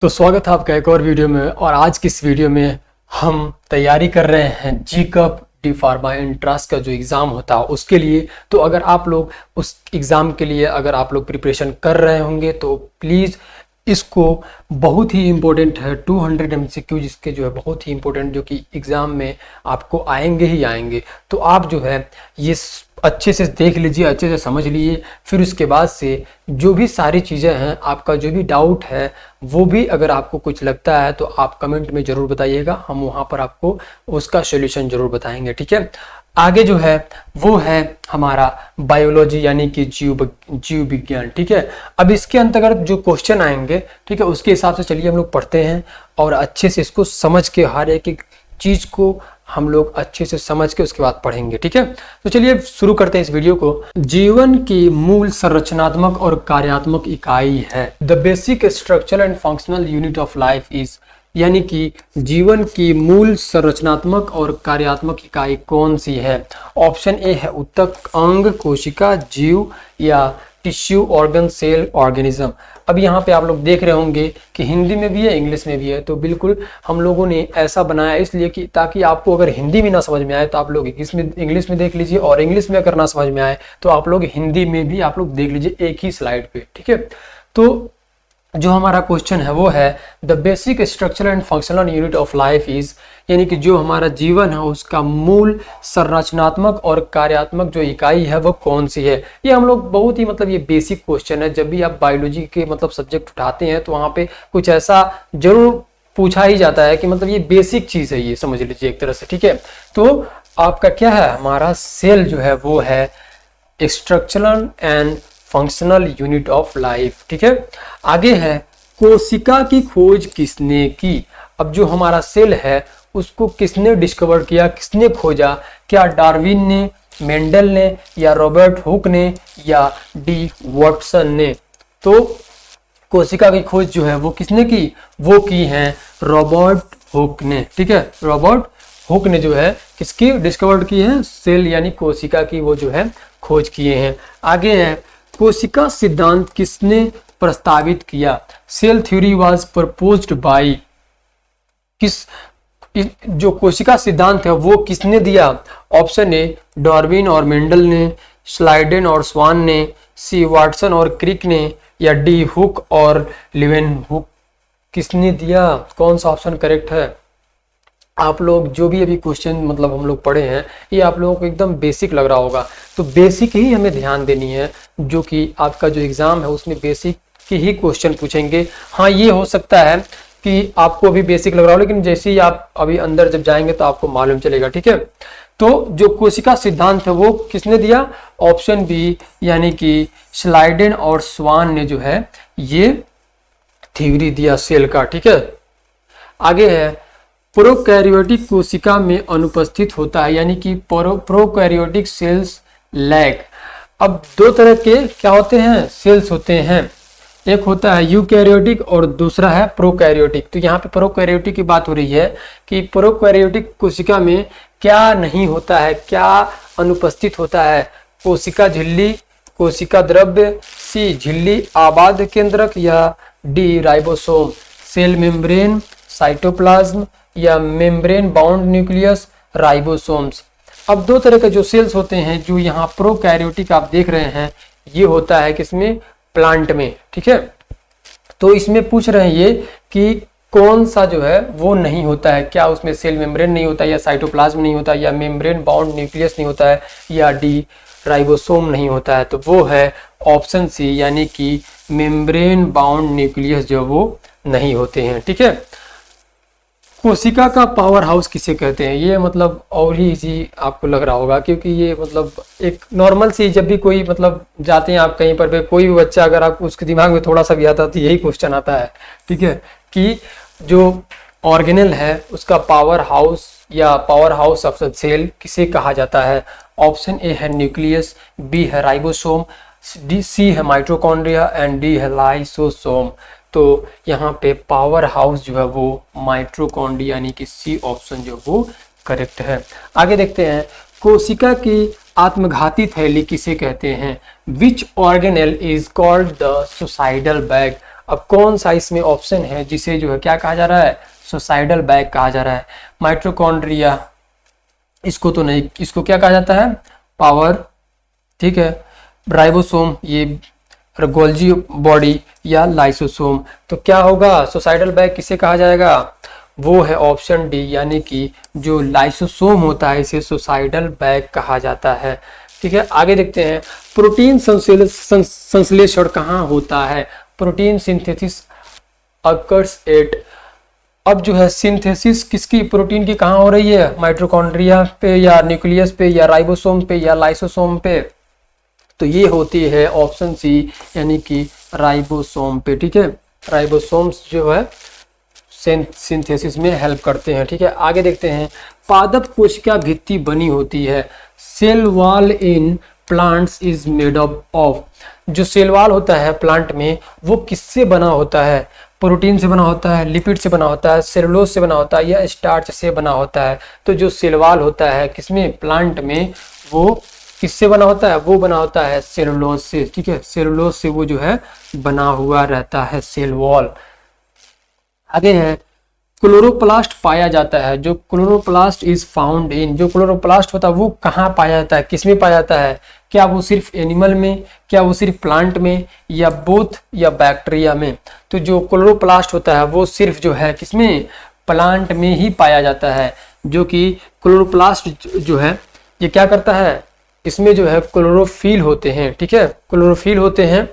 तो स्वागत है आपका एक और वीडियो में। और आज की इस वीडियो में हम तैयारी कर रहे हैं जी-कप डी फार्मा एंट्रांस का जो एग्ज़ाम होता है उसके लिए। तो अगर आप लोग उस एग्ज़ाम के लिए अगर आप लोग प्रिपरेशन कर रहे होंगे तो प्लीज़ इसको, बहुत ही इम्पोर्टेंट है। 200 MCQ जिसके जो है बहुत ही इम्पोर्टेंट, जो कि एग्ज़ाम में आपको आएंगे ही आएंगे। तो आप जो है ये अच्छे से देख लीजिए, अच्छे से समझ लीजिए। फिर उसके बाद से जो भी सारी चीज़ें हैं, आपका जो भी डाउट है वो भी अगर आपको कुछ लगता है तो आप कमेंट में ज़रूर बताइएगा, हम वहाँ पर आपको उसका सॉल्यूशन ज़रूर बताएंगे। ठीक है, आगे जो है वो है हमारा बायोलॉजी यानी कि जीव विज्ञान। ठीक है, अब इसके अंतर्गत जो क्वेश्चन आएंगे, ठीक है, उसके हिसाब से चलिए हम लोग पढ़ते हैं और अच्छे से इसको समझ के हर एक चीज़ को हम लोग अच्छे से समझ के उसके बाद पढ़ेंगे। ठीक है, तो चलिए शुरू करते हैं इस वीडियो को। जीवन की मूल संरचनात्मक और कार्यात्मक इकाई है। The basic structural and functional unit of life is, यानी कि जीवन की मूल संरचनात्मक और कार्यात्मक इकाई कौन सी है? ऑप्शन ए है उत्तक, अंग, कोशिका, जीव या टिश्यू, ऑर्गन, सेल, ऑर्गेनिज्म। अब यहाँ पे आप लोग देख रहे होंगे कि हिंदी में भी है, इंग्लिश में भी है। तो बिल्कुल हम लोगों ने ऐसा बनाया इसलिए कि ताकि आपको अगर हिंदी में ना समझ में आए तो आप लोग इंग्लिश में देख लीजिए, और इंग्लिश में अगर ना समझ में आए तो आप लोग हिंदी में भी आप लोग देख लीजिए एक ही स्लाइड पे। ठीक है, तो जो हमारा क्वेश्चन है वो है the basic structural and functional unit of life is, यानी कि जो हमारा जीवन है उसका मूल संरचनात्मक और कार्यात्मक जो इकाई है वो कौन सी है। ये हम लोग बहुत ही ये बेसिक क्वेश्चन है। जब भी आप बायोलॉजी के सब्जेक्ट उठाते हैं तो वहाँ पे कुछ ऐसा जरूर पूछा ही जाता है कि ये बेसिक चीज़ है, ये समझ लीजिए एक तरह से। ठीक है, तो आपका क्या है, हमारा सेल जो है वो है structural and functional unit of life. ठीक है, आगे है कोशिका की खोज किसने की। अब जो हमारा सेल है उसको किसने डिस्कवर किया, किसने खोजा? क्या डार्विन ने, मेंडल ने, या रॉबर्ट हुक ने, या डी वाटसन ने? तो कोशिका की खोज जो है वो किसने की? वो की है रॉबर्ट हुक ने। ठीक है, रॉबर्ट हुक ने जो है किसकी डिस्कवर की है? सेल यानी कोशिका की वो जो है खोज किए हैं। आगे है कोशिका सिद्धांत किसने प्रस्तावित किया? Cell theory was proposed by, जो कोशिका सिद्धांत है वो किसने दिया? ऑप्शन ए डार्विन और मेंडल ने, स्लाइडेन और स्वान ने, सी वाटसन और क्रिक ने, या डी हुक और लिवेन हुक। किसने दिया? कौन सा ऑप्शन करेक्ट है? आप लोग जो भी अभी क्वेश्चन हम लोग पढ़े हैं ये आप लोगों को एकदम बेसिक लग रहा होगा, तो बेसिक ही हमें ध्यान देनी है, जो कि आपका जो एग्ज़ाम है उसमें बेसिक के ही क्वेश्चन पूछेंगे। हाँ, ये हो सकता है कि आपको अभी बेसिक लग रहा हो, लेकिन जैसे ही आप अभी अंदर जब जाएंगे तो आपको मालूम चलेगा। ठीक है, तो जो कोशिका सिद्धांत है वो किसने दिया? ऑप्शन बी यानी कि स्लाइडेन और स्वान ने जो है ये थ्योरी दिया सेल का। ठीक है, आगे है प्रोकैरियोटिक कोशिका में अनुपस्थित होता है, यानी कि प्रोकैरियोटिक सेल्स लैक। अब दो तरह के क्या होते हैं? सेल्स होते हैं, एक होता है यूकैरियोटिक और दूसरा है प्रोकैरियोटिक। तो यहाँ पे प्रोकैरियोटिक की बात हो रही है कि प्रोकैरियोटिक कोशिका में क्या नहीं होता है, क्या अनुपस्थित होता है? कोशिका झिल्ली, कोशिका द्रव्य, सी झिल्ली आबाद केंद्रक, या D ribosome, cell membrane, cytoplasm, या मेम्ब्रेन बाउंड न्यूक्लियस, राइबोसोम्स। अब दो तरह के जो सेल्स होते हैं, जो यहाँ प्रोकैरियोटिक आप देख रहे हैं, ये होता है किसमें? प्लांट में। ठीक है, तो इसमें पूछ रहे हैं ये कि कौन सा जो है वो नहीं होता है? क्या उसमें सेल मेम्ब्रेन नहीं होता, या साइटोप्लाज्म नहीं होता, या मेम्ब्रेन बाउंड न्यूक्लियस नहीं होता है, या डी राइबोसोम नहीं होता है? तो वो है ऑप्शन सी, यानी कि मेम्ब्रेन बाउंड न्यूक्लियस जो वो नहीं होते हैं। ठीक है, कोशिका का पावर हाउस किसे कहते हैं? ये और ही इजी आपको लग रहा होगा, क्योंकि ये एक नॉर्मल सी, जब भी कोई जाते हैं आप कहीं पर कोई भी बच्चा अगर आप उसके दिमाग में थोड़ा सा भी आता तो यही क्वेश्चन आता है। ठीक है, कि जो ऑर्गेनेल है उसका पावर हाउस या power house of the cell किसे कहा जाता है? ऑप्शन ए है न्यूक्लियस, बी है राइबोसोम, सी है माइटोकॉन्ड्रिया, एंड डी है लाइसोसोम। तो यहाँ पे पावर हाउस जो है वो माइटोकॉन्ड्रिया यानी कि सी ऑप्शन जो वो करेक्ट है। आगे देखते हैं कोशिका की आत्मघाती थैली किसे कहते हैं? विच organelle is called the suicidal bag? अब कौन सा इसमें ऑप्शन है जिसे जो है क्या कहा जा रहा है, सुसाइडल बैग कहा जा रहा है। माइटोकॉन्ड्रिया, इसको तो नहीं, इसको क्या कहा जाता है, पावर, ठीक है। राइबोसोम, ये गोल्जी बॉडी या लाइसोसोम। तो क्या होगा, सुसाइडल बैग किसे कहा जाएगा, वो है ऑप्शन डी, यानी कि जो लाइसोसोम होता है इसे सुसाइडल बैग कहा जाता है, ठीक है। आगे देखते हैं, प्रोटीन संश्लेषण कहाँ होता है, प्रोटीन सिंथेसिस अकर्स एट। अब जो है सिंथेसिस किसकी, प्रोटीन की कहाँ हो रही है, माइटोकॉन्ड्रिया पे या न्यूक्लियस पे या राइबोसोम पे या लाइसोसोम पे, तो ये होती है ऑप्शन सी, यानी कि राइबोसोम पे, ठीक है। राइबोसोम्स जो है सिंथेसिस में हेल्प करते हैं, ठीक है। आगे देखते हैं, पादप कोशिका भित्ति बनी होती है, cell wall in plants is made up of. जो सेल वॉल होता है प्लांट में वो किससे बना होता है, प्रोटीन से बना होता है, लिपिड से बना होता है, सेलुलोज से बना होता है या स्टार्च से बना होता है। तो जो सेल वॉल होता है किसमें, प्लांट में, वो किससे बना होता है, वो बना होता है सेलुलोज से, ठीक है। सेलुलोज से वो जो है बना हुआ रहता है सेल वॉल। आगे है, क्लोरोप्लास्ट पाया जाता है, जो क्लोरोप्लास्ट इज फाउंड इन, जो क्लोरोप्लास्ट होता है वो कहाँ पाया जाता है, किसमें पाया जाता है, क्या वो सिर्फ एनिमल में, क्या वो सिर्फ प्लांट में, या बोथ, या बैक्टीरिया में। तो जो क्लोरोप्लास्ट होता है वो सिर्फ जो है किसमें, प्लांट में ही पाया जाता है। जो कि क्लोरोप्लास्ट जो है ये क्या करता है, इसमें जो है क्लोरोफिल होते हैं, ठीक है, क्लोरोफिल होते हैं।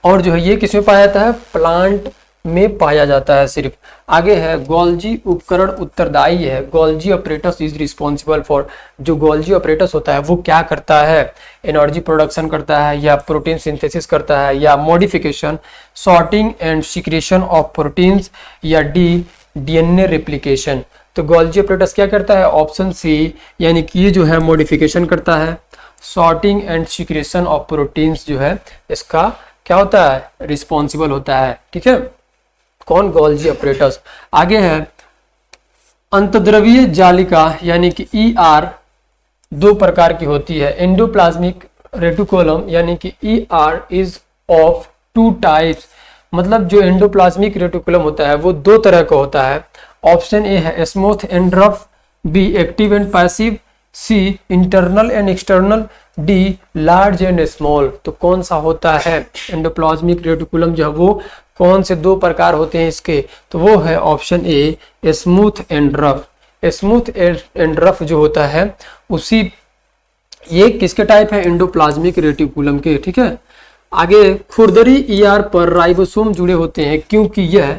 और जो है ये किसमें पाया जाता है, प्लांट में पाया जाता है सिर्फ। आगे है, गोल्जी उपकरण उत्तरदायी है, Golgi apparatus is responsible for. जो गोल्जी ऑपरेटस होता है वो क्या करता है, एनर्जी प्रोडक्शन करता है, या प्रोटीन सिंथेसिस करता है, या modification, sorting and secretion of proteins, या डीएनए रेप्लिकेशन। तो गोल्जी ऑपरेटस क्या करता है, ऑप्शन सी, यानी कि ये जो है मॉडिफिकेशन करता है, sorting and secretion of proteins जो है इसका क्या होता है, रिस्पॉन्सिबल होता है, ठीक है। कौन, गोल्जी ऑपरेटस। आगे है, अंतद्रव्यीय जालिका यानी कि ER दो प्रकार की होती है, एंडोप्लाज्मिक रेटिकुलम यानी कि ER is of two types. मतलब जो एंडोप्लाज्मिक रेटिकुलम होता है वो दो तरह का होता है। ऑप्शन ए है smooth and rough, B active and passive, C internal and external, D large and small. तो कौन सा होता है एंडोप्लाज्मिक रेटिकुलम, जो है वो कौन से दो प्रकार होते हैं इसके, तो वो है option a smooth and rough. Smooth and rough जो होता है उसी, ये किसके टाइप है, एंडोप्लाज्मिक रेटिकुलम के, ठीक है। आगे, खुरदरी ER पर राइबोसोम जुड़े होते हैं क्योंकि यह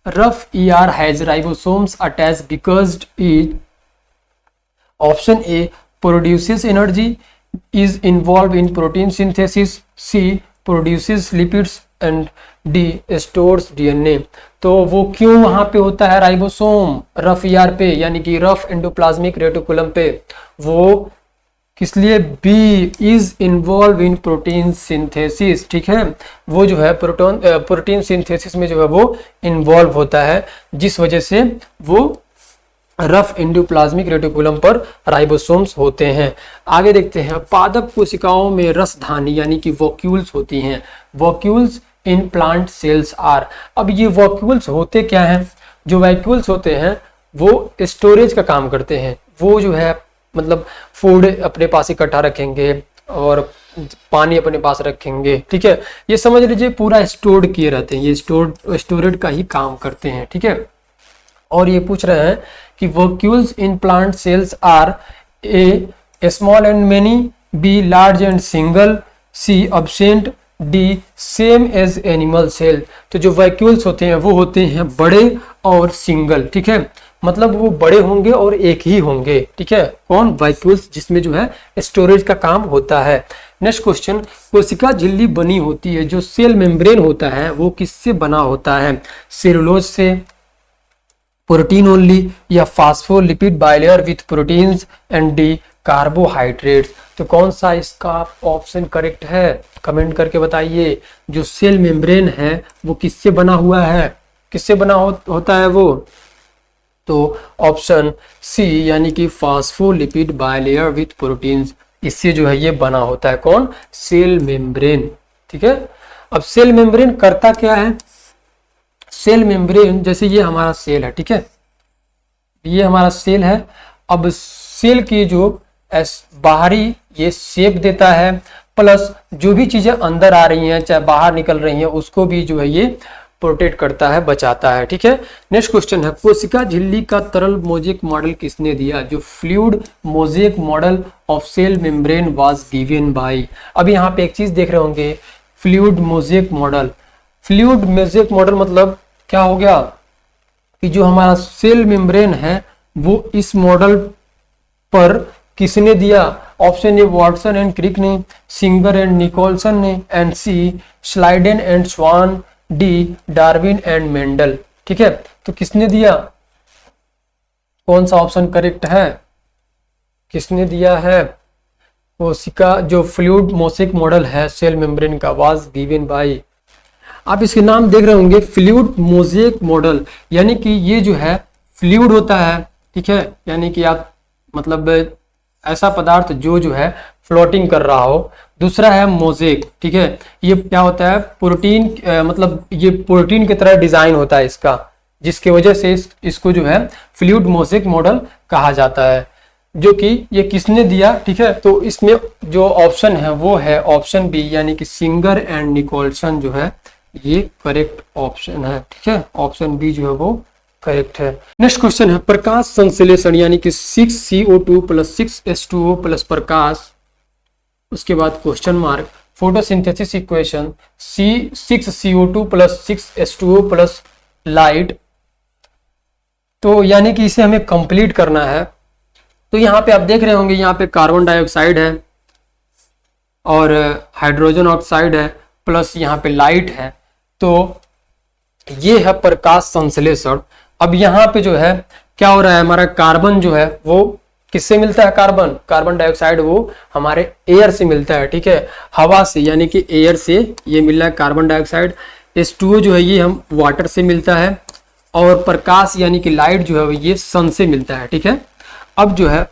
rough ER has ribosomes attach because it, option A produces energy, is involve in protein synthesis, C produces lipids and D stores DNA. तो वो क्यों वहां पे होता है राइबोसोम, रफ ER पे यानी कि रफ एंडोप्लाज्मिक रेटिकुलम पे, वो किस लिए, B is involve in protein synthesis, ठीक है। वो जो है प्रोटीन सिंथेसिस में जो है वो इन्वॉल्व होता है, जिस वजह से वो रफ एंडोप्लाज्मिक रेटिकुलम पर राइबोसोम्स होते हैं। आगे देखते हैं, पादप कोशिकाओं में रसधानी यानी कि वॉक्यूल्स होती हैं, vacuoles in plant cells are. अब ये वॉक्यूल्स होते क्या हैं, जो वॉक्यूल्स होते हैं वो स्टोरेज का काम करते हैं। वो जो है मतलब फूड अपने पास इकट्ठा रखेंगे और पानी अपने पास रखेंगे, ठीक है। ये समझ लीजिए पूरा स्टोर्ड किए रहते हैं, ये स्टोरेज का ही काम करते हैं, ठीक है। और ये पूछ रहे हैं कि vacuoles in plant cells are A small and many, B large and single, C absent, D same as animal cell. तो जो वैक्यूल्स होते हैं वो होते हैं बड़े और सिंगल, ठीक है। मतलब वो बड़े होंगे और एक ही होंगे, ठीक है। कौन, वैक्यूल्स, जिसमें जो है स्टोरेज का काम होता है। नेक्स्ट क्वेश्चन, कोशिका झिल्ली बनी होती है, जो सेल मेम्ब्रेन होता है वो किससे बना होता है, सेलुलोज से, प्रोटीन ओनली, या phospholipid bilayer with proteins, and D carbohydrates. तो कौन सा इसका ऑप्शन करेक्ट है, कमेंट करके बताइए। जो सेल मेम्ब्रेन है वो किससे बना हुआ है, किससे बना होता है वो, तो ऑप्शन सी यानी कि फास्फोलिपिड बाइलेयर विथ प्रोटीन्स, इससे जो है ये बना होता है कौन, सेल मेम्ब्रेन, ठीक है। अब सेल मेम्ब्रेन करता क्या है, सेल मेम्ब्रेन जैसे ये हमारा सेल है, ठीक है, ये हमारा सेल है। अब सेल की जो बाहरी ये शेप देता है, प्लस जो भी चीजें अंदर आ रही हैं चाहे बाहर निकल रही हैं उसको भी जो है ये प्रोटेक्ट करता है, बचाता है, ठीक है। नेक्स्ट क्वेश्चन है, कोशिका झिल्ली का तरल मोजेक मॉडल किसने दिया? जो fluid mosaic model of cell membrane was given by. अब यहाँ पे एक चीज देख रहे होंगे, fluid mosaic model. Fluid mosaic model मतलब क्या हो गया कि जो हमारा सेल मेम्ब्रेन है वो इस मॉडल पर किसने दिया? Option A Watson and Crick ने, सिंगर एंड निकोलसन ने, and C Schleiden and Schwann, D Darwin and Mendel, ठीक है। तो किसने दिया, कौन सा ऑप्शन करेक्ट है, किसने दिया है? कोशिका जो फ्लूइड मोजेक मॉडल है सेल मेम्ब्रेन का वाज गिवन बाय। आप इसके नाम देख रहे होंगे, फ्लूइड मोजेक मॉडल, यानी कि ये जो है फ्लूइड होता है, ठीक है, यानी कि आप मतलब ऐसा पदार्थ जो है फ्लोटिंग कर रहा हो। दूसरा है मोजेक, ठीक है, ये क्या होता है, प्रोटीन, मतलब ये प्रोटीन की तरह डिजाइन होता है इसका, जिसकी वजह से इसको जो है फ्लूइड मोजेक मॉडल कहा जाता है, जो कि ये किसने दिया, ठीक है। तो इसमें जो ऑप्शन है वो है ऑप्शन बी, यानी कि सिंगर एंड निकोलसन जो है ये करेक्ट ऑप्शन है, ठीक है, ऑप्शन बी जो है वो करेक्ट है। नेक्स्ट क्वेश्चन है, प्रकाश संश्लेषण यानी कि 6CO2 प्लस 6H2O प्लस प्रकाश, उसके बाद question mark, photosynthesis equation, 6CO2 plus 6H2O plus light. तो यानी कि इसे हमें कंप्लीट करना है। तो यहाँ पे आप देख रहे होंगे, यहाँ पे कार्बन डाइऑक्साइड है और हाइड्रोजन ऑक्साइड है, प्लस यहाँ पे लाइट है। तो ये है प्रकाश संश्लेषण। अब यहाँ पे जो है क्या हो रहा है, हमारा कार्बन जो है वो किससे मिलता है, कार्बन डाइऑक्साइड वो हमारे एयर से मिलता है, ठीक है, हवा से, यानी कि एयर से ये मिल रहा है कार्बन डाइऑक्साइड। H2O जो है ये हम वाटर से मिलता है, और प्रकाश यानी कि लाइट जो है ये सन से मिलता है, ठीक है। अब जो है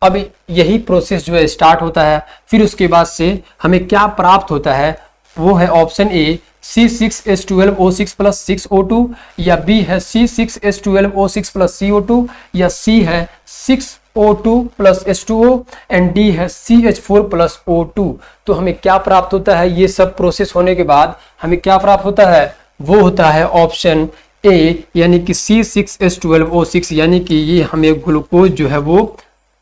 अब यही प्रोसेस जो है स्टार्ट होता है, फिर उसके बाद से हमें क्या प्राप्त होता है, वो है ऑप्शन ए C6H12O6 प्लस 6O2, या बी है C6H12O6 प्लस CO2, या सी है 6O2 plus H2O, and D है CH4 प्लस O2। तो हमें क्या प्राप्त होता है, ये सब प्रोसेस होने के बाद हमें क्या प्राप्त होता है, वो होता है ऑप्शन ए, यानी कि C6H12O6, यानी कि ये हमें ग्लूकोज जो है वो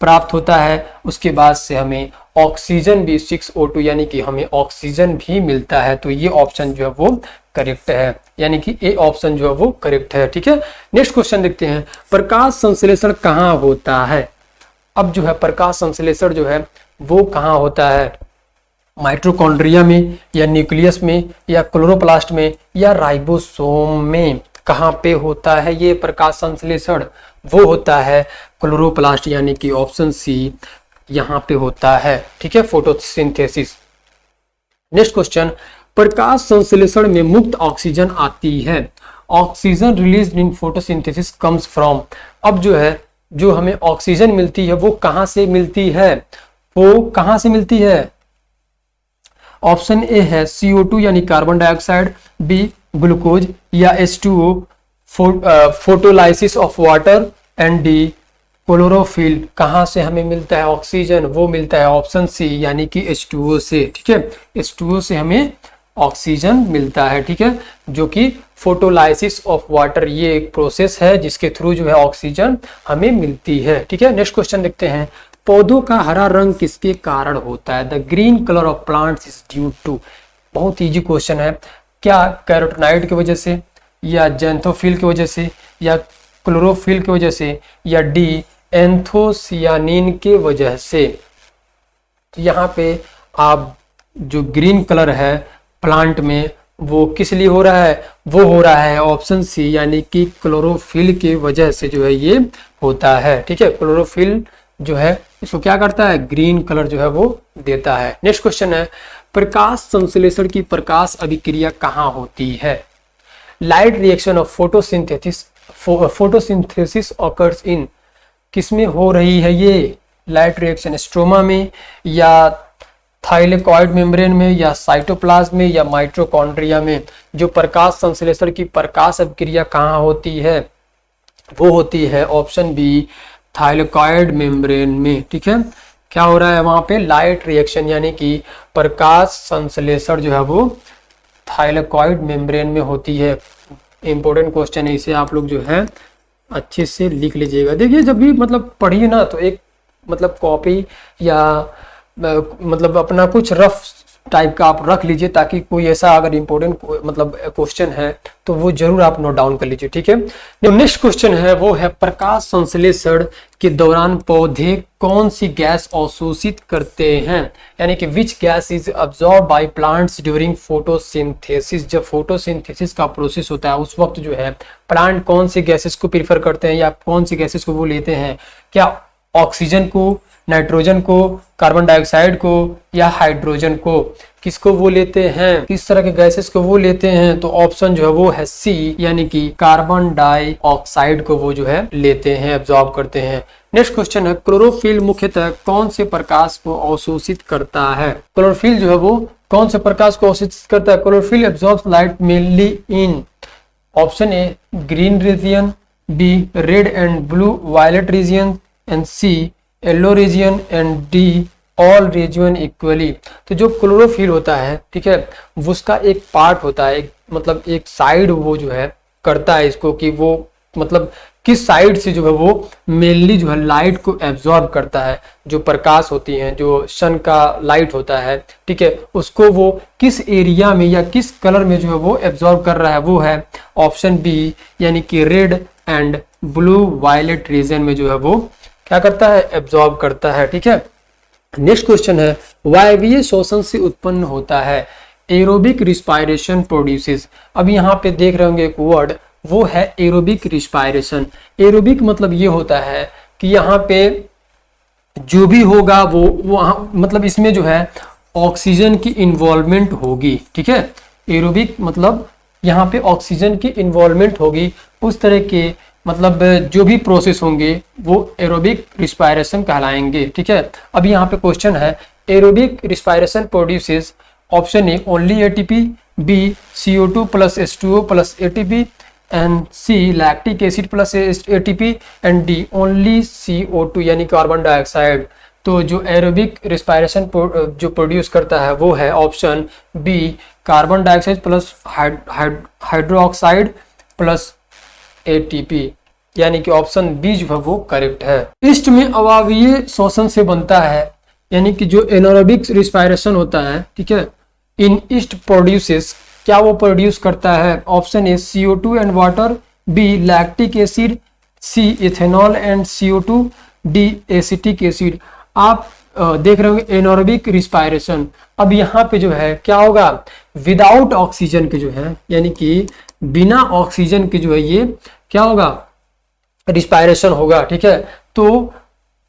प्राप्त होता है। उसके बाद से हमें ऑक्सीजन भी 6O2, यानी कि हमें ऑक्सीजन भी मिलता है। तो ये ऑप्शन जो है वो करेक्ट है, यानी कि ए ऑप्शन जो है वो करेक्ट है, ठीक है। नेक्स्ट क्वेश्चन देखते हैं, प्रकाश संश्लेषण कहाँ होता है? अब जो है प्रकाश संश्लेषण जो है वो कहाँ होता है, माइटोकॉन्ड्रिया में, या न्यूक्लियस में, या क्लोरोप्लास्ट में, या राइबोसोम में? कहाँ पे होता है ये प्रकाश संश्लेषण? वो होता है क्लोरोप्लास्ट, यानी कि ऑप्शन सी यहाँ पे होता है, ठीक है, फोटोसिंथेसिस। नेक्स्ट क्वेश्चन, प्रकाश संश्लेषण में मुक्त ऑक्सीजन आती है, oxygen released in photosynthesis comes from. अब जो है जो हमें ऑक्सीजन मिलती है वो कहाँ से मिलती है, वो कहाँ से मिलती है? ऑप्शन ए है CO2 यानी कार्बन डाइऑक्साइड, बी ग्लूकोज, या H2O photolysis of water, and D chlorophyll. कहाँ से हमें मिलता है ऑक्सीजन, वो मिलता है ऑप्शन सी, यानी कि H2O से, ठीक है, H2O से हमें ऑक्सीजन मिलता है, ठीक है, जो कि फोटोलाइसिस ऑफ वाटर ये एक प्रोसेस है जिसके थ्रू जो है ऑक्सीजन हमें मिलती है, ठीक है। नेक्स्ट क्वेश्चन देखते हैं, पौधों का हरा रंग किसके कारण होता है? The green colour of plants is due to. बहुत इजी क्वेश्चन है, क्या कैरोटीनॉइड की वजह से, या जेंथोफिल की वजह से, या क्लोरोफिल की वजह से, या डी एंथोसियानिन के वजह से? तो यहाँ पे आप जो ग्रीन कलर है प्लांट में वो किस लिए हो रहा है, वो हो रहा है ऑप्शन सी, यानी कि क्लोरोफिल की वजह से जो है ये होता है, ठीक है। क्लोरोफिल जो है इसको क्या करता है, ग्रीन कलर जो है वो देता है। नेक्स्ट क्वेश्चन है, प्रकाश संश्लेषण की प्रकाश अभिक्रिया कहाँ होती है? Light reaction of photosynthesis occurs in, किसमें हो रही है ये लाइट रिएक्शन? स्ट्रोमा में, या थाइलेकॉइड मेम्ब्रेन में या साइटोप्लाज्म में या माइटोकॉन्ड्रिया में। जो प्रकाश संश्लेषण की प्रकाश अभिक्रिया कहाँ होती है, वो होती है ऑप्शन बी थाइलेकॉइड मेम्ब्रेन में। ठीक है, क्या हो रहा है वहां पे, लाइट रिएक्शन, यानी कि प्रकाश संश्लेषण जो है वो थाइलेकॉइड मेम्ब्रेन में होती है। इंपॉर्टेंट क्वेश्चन है, इसे आप लोग जो है अच्छे से लिख लीजिएगा। देखिए जब भी मतलब पढ़िए ना तो एक मतलब कॉपी या मतलब अपना कुछ रफ टाइप का आप रख लीजिए, ताकि कोई ऐसा अगर इम्पोर्टेंट मतलब क्वेश्चन है तो वो जरूर आप नोट डाउन कर लीजिए। ठीक है, जो नेक्स्ट क्वेश्चन है वो है प्रकाश संश्लेषण के दौरान पौधे कौन सी गैस अवशोषित करते हैं, यानी कि which gas is absorb by plants during photosynthesis. जब फोटोसिंथेसिस का प्रोसेस होता है उस वक्त जो है प्लांट कौन सी गैसेस को प्रीफर करते हैं या कौन सी गैसेस को वो लेते हैं, क्या ऑक्सीजन को, नाइट्रोजन को, कार्बन डाइऑक्साइड को या हाइड्रोजन को, किसको वो लेते हैं, किस तरह के गैसेस को वो लेते हैं, तो ऑप्शन जो है वो है सी, यानी कि कार्बन डाइऑक्साइड को वो जो है लेते हैं, एब्जॉर्ब करते हैं। नेक्स्ट क्वेश्चन है क्लोरोफिल मुख्यतः कौन से प्रकाश को अवशोषित करता है। क्लोरोफिल जो है वो कौन से प्रकाश को अवशोषित करता है। Chlorophyll absorbs light mainly in option A green region, B red and blue violet region, and C yellow region, and D all region equally. तो जो क्लोरोफिल होता है, ठीक है, उसका एक पार्ट होता है, एक मतलब एक साइड वो जो है करता है इसको, कि वो मतलब किस साइड से जो है वो मेनली जो है लाइट को एब्जॉर्ब करता है। जो प्रकाश होती है, जो सन का लाइट होता है, ठीक है, उसको वो किस एरिया में या किस कलर में जो है वो एब्जॉर्ब कर रहा है, वो है ऑप्शन बी, यानी कि red and blue violet region में जो है वो क्या करता है, एब्जॉर्ब करता है। ठीक है, नेक्स्ट क्वेश्चन है वायवीय शोषण से उत्पन्न होता है एरोबिक रिस्पायरेशन प्रोड्यूसेस। अब यहाँ पे देख रहे होंगे एक वर्ड, वो है एरोबिक रिस्पायरेशन। एरोबिक मतलब ये होता है कि यहाँ पे जो भी होगा वो मतलब इसमें जो है ऑक्सीजन की इन्वॉल्वमेंट होगी। ठीक है, एरोबिक मतलब यहाँ पे ऑक्सीजन की इन्वॉल्वमेंट होगी, उस तरह के मतलब जो भी प्रोसेस होंगे वो एरोबिक रिस्पायरेशन कहलाएंगे। ठीक है, अब यहाँ पे क्वेश्चन है aerobic respiration produces option A only ATP, B CO2 plus H2O plus ATP, and C lactic acid plus ATP, and D only CO2 यानी कार्बन डाइऑक्साइड। तो जो एरोबिक रिस्पायरेशन जो प्रोड्यूस करता है वो है option B carbon dioxide plus hydroxide plus ATP, यानी कि ऑप्शन बी जो है वो करेक्ट है। ईस्ट में अवायवीय शोषण से बनता है, यानी कि जो एनारोबिक रिस्पायरेशन होता है, ठीक है, इन ईस्ट प्रोड्यूसेस, क्या वो प्रोड्यूस करता है, option A CO2 and water, B lactic acid, C ethanol and CO2, D acetic acid. आप देख रहे होंगे एनारोबिक रिस्पायरेशन, अब यहाँ पे जो है क्या होगा, विदाउट ऑक्सीजन के जो है, यानी कि बिना ऑक्सीजन के जो है ये क्या होगा, रिस्पायरेशन होगा। ठीक है, तो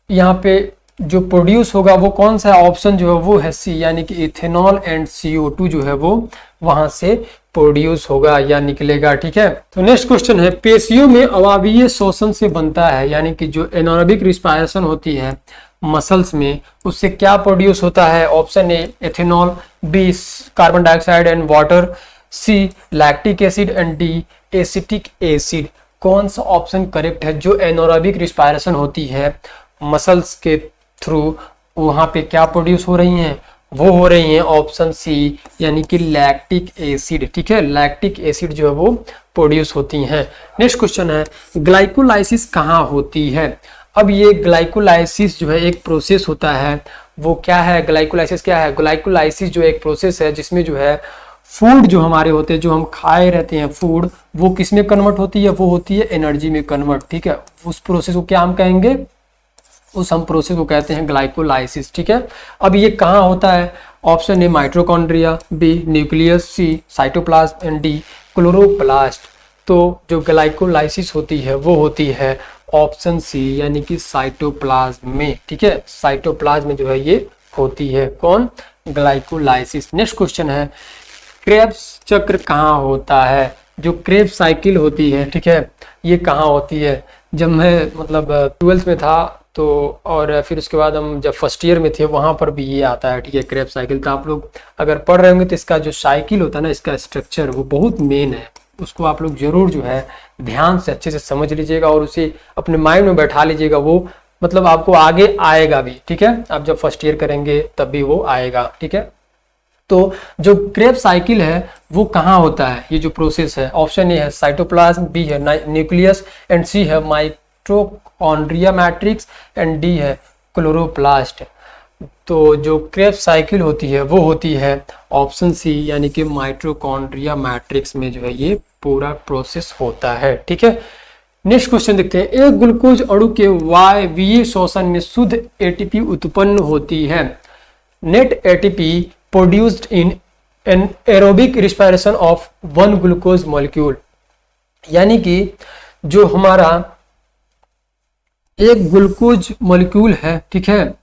यहाँ पे जो प्रोड्यूस होगा वो कौन सा ऑप्शन जो है वो है सी, यानी कि इथेनॉल एंड CO2 जो है वो वहां से प्रोड्यूस होगा या निकलेगा। ठीक है, तो नेक्स्ट क्वेश्चन है पेशियों में अवायवीय शोषण से बनता है, यानी कि जो एनारोबिक रिस्पायरेशन होती है मसल्स में, उससे क्या प्रोड्यूस होता है, option A ethanol, B carbon dioxide and water, C lactic acid, and D acetic acid. कौन सा ऑप्शन करेक्ट है, जो एनारोबिक रिस्पायरेशन होती है मसल्स के थ्रू, वहां पे क्या प्रोड्यूस हो रही हैं, वो हो रही हैं ऑप्शन सी, यानी कि लैक्टिक एसिड। ठीक है, लैक्टिक एसिड जो है वो प्रोड्यूस होती हैं। नेक्स्ट क्वेश्चन है ग्लाइकोलाइसिस कहाँ होती है। अब ये ग्लाइकोलाइसिस जो है एक प्रोसेस होता है, वो क्या है, ग्लाइकोलाइसिस क्या है, ग्लाइकोलाइसिस जो एक प्रोसेस है जिसमें जो है फूड जो हमारे होते हैं, जो हम खाए रहते हैं फूड, वो किस में कन्वर्ट होती है, वो होती है एनर्जी में कन्वर्ट। ठीक है, उस प्रोसेस को क्या हम कहेंगे, उस हम प्रोसेस को कहते हैं ग्लाइकोलाइसिस। ठीक है, अब ये कहाँ होता है, option A mitochondria, B nucleus, C cytoplasm, and D chloroplast. तो जो ग्लाइकोलाइसिस होती है वो होती है ऑप्शन सी, यानी कि साइटोप्लाज्म में। ठीक है, साइटोप्लाज्म में जो है ये होती है, कौन, ग्लाइकोलाइसिस। नेक्स्ट क्वेश्चन है क्रेब्स चक्र कहाँ होता है। जो क्रेब्स साइकिल होती है, ठीक है, ये कहाँ होती है। जब मैं मतलब 12th में था तो और फिर उसके बाद हम जब फर्स्ट ईयर में थे वहाँ पर भी ये आता है, ठीक है, क्रेब्स साइकिल। तो आप लोग अगर पढ़ रहे होंगे तो इसका जो साइकिल होता है ना, इसका स्ट्रक्चर वो बहुत मेन है, उसको आप लोग जरूर जो है ध्यान से अच्छे से समझ लीजिएगा और उसे अपने माइंड में बैठा लीजिएगा। वो मतलब आपको आगे आएगा भी, ठीक है, आप जब फर्स्ट ईयर करेंगे तब भी वो आएगा, ठीक है। तो जो क्रेब्स साइकिल है वो कहाँ होता है, ये जो प्रोसेस है, ऑप्शन ए है साइटोप्लाज्म, बी है न्यूक्लियस एंड सी है माइटोकॉन्ड्रिया मैट्रिक्स एंड डी है क्लोरोप्लास्ट। तो जो क्रेब्स साइकिल होती है वो होती है ऑप्शन सी यानी कि माइटोकॉन्ड्रिया मैट्रिक्स में जो है ये पूरा प्रोसेस होता है, ठीक है। नेक्स्ट क्वेश्चन देखते हैं। एक ग्लूकोज अणु के वायवीय शोषण में शुद्ध एटीपी उत्पन्न होती है। Net ATP produced in an aerobic respiration of one glucose molecule, यानी कि जो हमारा एक ग्लूकोज मॉलिक्यूल है, ठीक है,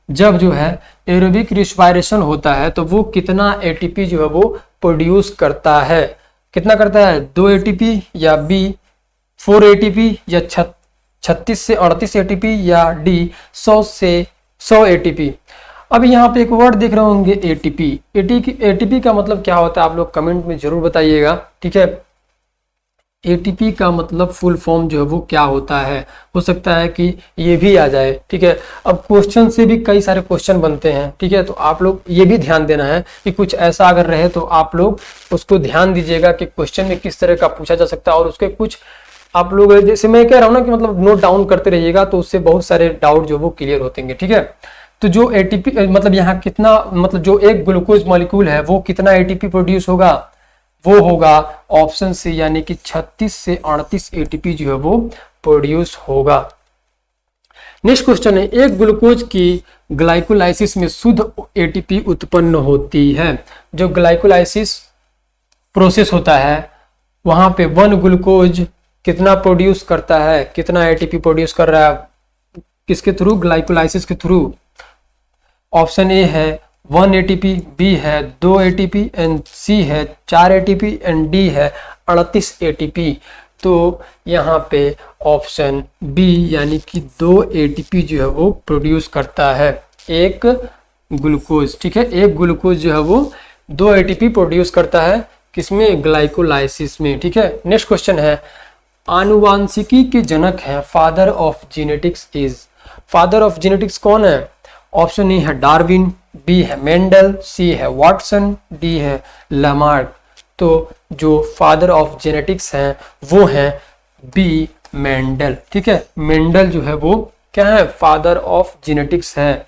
जब जो है एरोबिक रिस्पायरेशन होता है तो वो कितना एटीपी जो है वो प्रोड्यूस करता है, कितना करता है, 2 एटीपी या बी 4 एटीपी या 36 से 38 एटीपी या डी 100 से 100 एटीपी। अब यहाँ पे एक वर्ड देख रहे होंगे एटीपी। एटीपी का मतलब क्या होता है आप लोग कमेंट में जरूर बताइएगा, ठीक है। एटीपी का मतलब फुल फॉर्म जो है वो क्या होता है, हो सकता है कि ये भी आ जाए, ठीक है। अब क्वेश्चन से भी कई सारे क्वेश्चन बनते हैं, ठीक है, तो आप लोग ये भी ध्यान देना है कि कुछ ऐसा अगर रहे तो आप लोग उसको ध्यान दीजिएगा कि क्वेश्चन में किस तरह का पूछा जा सकता है, और उसके कुछ आप लोग जैसे मैं कह रहा हूँ ना कि मतलब नोट डाउन करते रहिएगा तो उससे बहुत सारे डाउट जो वो क्लियर होते, ठीक है। तो जो एटीपी मतलब यहाँ कितना, मतलब जो एक ग्लूकोज मॉलिक्यूल है वो कितना एटीपी प्रोड्यूस होगा, वो होगा ऑप्शन सी यानी कि 36 से 38 एटीपी जो है वो प्रोड्यूस होगा। नेक्स्ट क्वेश्चन है। एक ग्लूकोज की ग्लाइकोलाइसिस में शुद्ध एटीपी उत्पन्न होती है। जो ग्लाइकोलाइसिस प्रोसेस होता है वहां पे वन ग्लूकोज कितना प्रोड्यूस करता है, कितना एटीपी प्रोड्यूस कर रहा है, किसके थ्रू, ग्लाइकोलाइसिस के थ्रू। ऑप्शन ए है 1 एटीपी, बी है 2 एटीपी एंड सी है 4 एटीपी एंड डी है 38 एटीपी। तो यहाँ पे ऑप्शन बी यानी कि 2 एटीपी जो है वो प्रोड्यूस करता है एक ग्लूकोज, ठीक है। एक ग्लूकोज जो है वो 2 एटीपी प्रोड्यूस करता है, किसमें, ग्लाइकोलाइसिस में, ठीक है। नेक्स्ट क्वेश्चन है। आनुवांशिकी के जनक है father of genetics is. Father of genetics कौन है? ऑप्शन ए है डार्विन, बी है मेंडल, सी है वाटसन, डी है लामार्क। तो जो फादर ऑफ जेनेटिक्स हैं वो हैं बी मेंडल, ठीक है। मेंडल जो है वो क्या है, फादर ऑफ जेनेटिक्स है।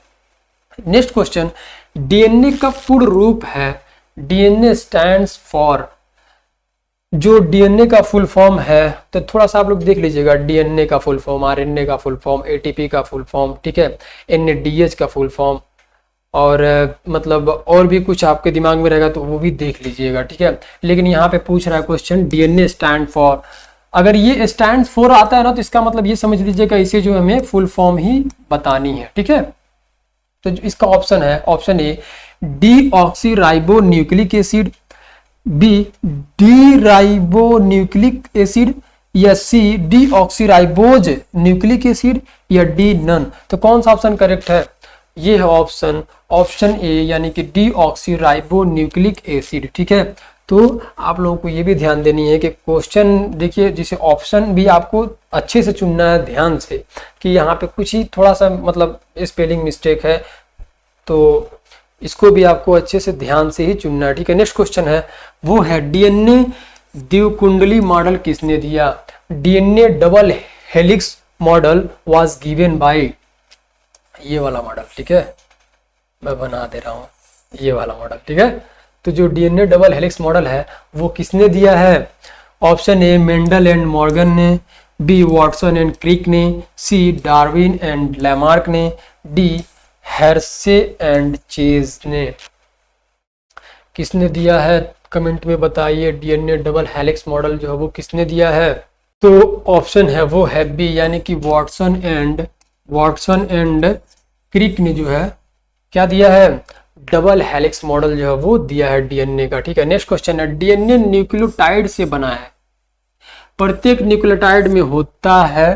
नेक्स्ट क्वेश्चन, डीएनए का पूर्ण रूप है, डीएनए स्टैंड्स फॉर। जो डीएनए का फुल फॉर्म है तो थोड़ा सा आप लोग देख लीजिएगा, डीएनए का फुल फॉर्म, आरएनए का फुल फॉर्म, एटीपी का फुल फॉर्म, ठीक है, एनएडीएच का फुल फॉर्म, और मतलब और भी कुछ आपके दिमाग में रहेगा तो वो भी देख लीजिएगा, ठीक है। लेकिन यहाँ पे पूछ रहा है क्वेश्चन डीएनए स्टैंड फॉर। अगर ये स्टैंड फॉर आता है ना तो इसका मतलब ये समझ लीजिएगा इसे जो हमें फुल फॉर्म ही बतानी है, ठीक है। तो इसका ऑप्शन है option A D oxy ribo nucleic acid, B D ribo nucleic acid, या C deoxyribose nucleic acid, या डी नन। तो कौन सा ऑप्शन करेक्ट है? ये है ऑप्शन ए यानी कि D oxy ribo nucleic acid, ठीक है। तो आप लोगों को ये भी ध्यान देनी है कि क्वेश्चन देखिए जिसे ऑप्शन भी आपको अच्छे से चुनना है ध्यान से, कि यहाँ पे कुछ ही थोड़ा सा मतलब स्पेलिंग मिस्टेक है तो इसको भी आपको अच्छे से ध्यान से ही चुनना है, ठीक है। नेक्स्ट क्वेश्चन है वो है डीएनए द्विकुंडली मॉडल किसने दिया? DNA double helix model was given bye, ये वाला मॉडल, ठीक है, मैं बना दे रहा हूँ ये वाला मॉडल, ठीक है। तो जो डीएनए डबल हेलिक्स मॉडल है वो किसने दिया है? Option A Mendel and Morgan ने, बी वाटसन एंड क्रिक ने, सी डार्विन एंड लैमार्क ने, डी हेर्शे एंड चेज ने। किसने दिया है कमेंट में बताइए, डीएनए डबल हेलिक्स मॉडल जो है वो किसने दिया है? तो ऑप्शन है वो है बी यानी कि वाटसन एंड क्रिक ने जो है क्या दिया है, डबल हेलिक्स मॉडल जो है वो दिया है डीएनए का, ठीक है। नेक्स्ट क्वेश्चन है डीएनए न्यूक्लियोटाइड से बना है, प्रत्येक न्यूक्लियोटाइड में होता है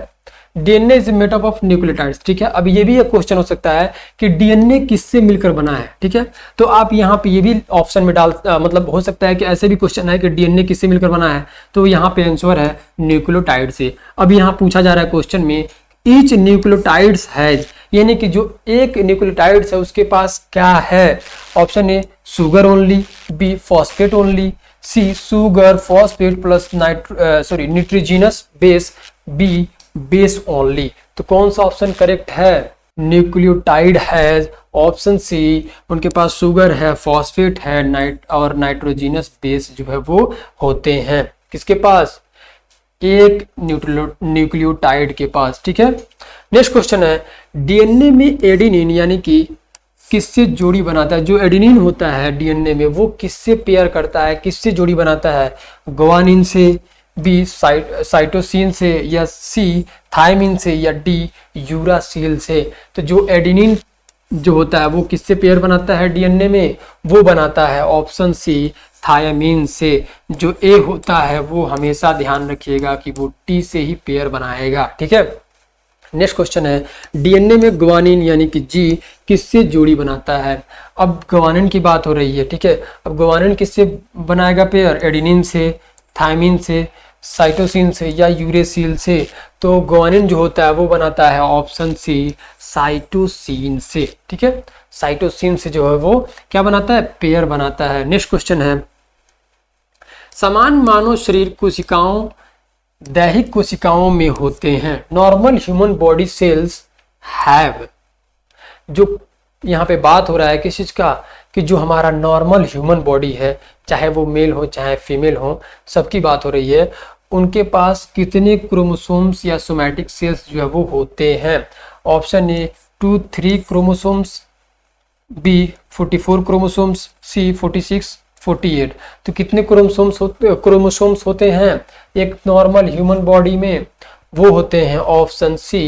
DNA is made up of nucleotides, ठीक है। अब ये भी एक क्वेश्चन हो सकता है कि डीएनए किससे मिलकर बना है, ठीक है। तो आप यहाँ पे ये भी ऑप्शन में मतलब हो सकता है कि ऐसे भी क्वेश्चन है कि डीएनए किससे मिलकर बना है, तो यहाँ पे आंसर है न्यूक्लियोटाइड से। अब यहाँ पूछा जा रहा है क्वेश्चन में ईच न्यूक्लियोटाइड्स हैज, यानी कि जो एक न्यूक्लियोटाइड्स है उसके पास क्या है। Option A sugar only, B phosphate only, C sugar phosphate plus nitrogenous base, B base only. तो कौन सा ऑप्शन करेक्ट है? न्यूक्लियोटाइड हैज, ऑप्शन सी, उनके पास शुगर है, फॉस्फेट है, नाइट्रोजिनस बेस जो है वो होते हैं किसके पास? एक न्यूक्लियोटाइड के पास, ठीक है। नेक्स्ट क्वेश्चन है डीएनए में एडेनिन यानी कि किससे जोड़ी बनाता है? जो एडेनिन होता है डीएनए में वो किससे पेयर करता है, किससे जोड़ी बनाता है? ग्वानिन से, बी साइटोसिन से, या सी थायमिन से, या डी यूरासिल से। तो जो एडेनिन जो होता है वो किससे पेयर बनाता है डीएनए में? वो बनाता है ऑप्शन सी थायमिन से। जो ए होता है वो हमेशा ध्यान रखिएगा कि वो टी से ही पेयर बनाएगा, ठीक है। नेक्स्ट क्वेश्चन है डीएनए में ग्वानिन यानी कि जी किससे जोड़ी बनाता है? अब ग्वानिन की बात हो रही है, ठीक है। अब ग्वानिन किससे बनाएगा पेयर? एडेनिन से, थायमिन से, साइटोसिन से, या यूरेसिल से। तो ग्वानिन जो होता है वो बनाता है ऑप्शन सी साइटोसिन से, ठीक है। साइटोसिन से जो है वो क्या बनाता है? पेयर बनाता है। नेक्स्ट क्वेश्चन है समान मानव शरीर कोशिकाओं दैहिक कोशिकाओं में होते हैं। Normal human body cells have, जो यहाँ पे बात हो रहा है किस चीज का? कि जो हमारा नॉर्मल ह्यूमन बॉडी है, चाहे वो मेल हो चाहे फीमेल हो, सबकी बात हो रही है, उनके पास कितने क्रोमोसोम्स या सोमैटिक सेल्स जो है वो होते हैं? Option A 2-3 chromosomes, B 44 chromosomes, C 46, 48। तो कितने क्रोमोसोम्स होते हैं एक नॉर्मल ह्यूमन बॉडी में? वो होते हैं ऑप्शन सी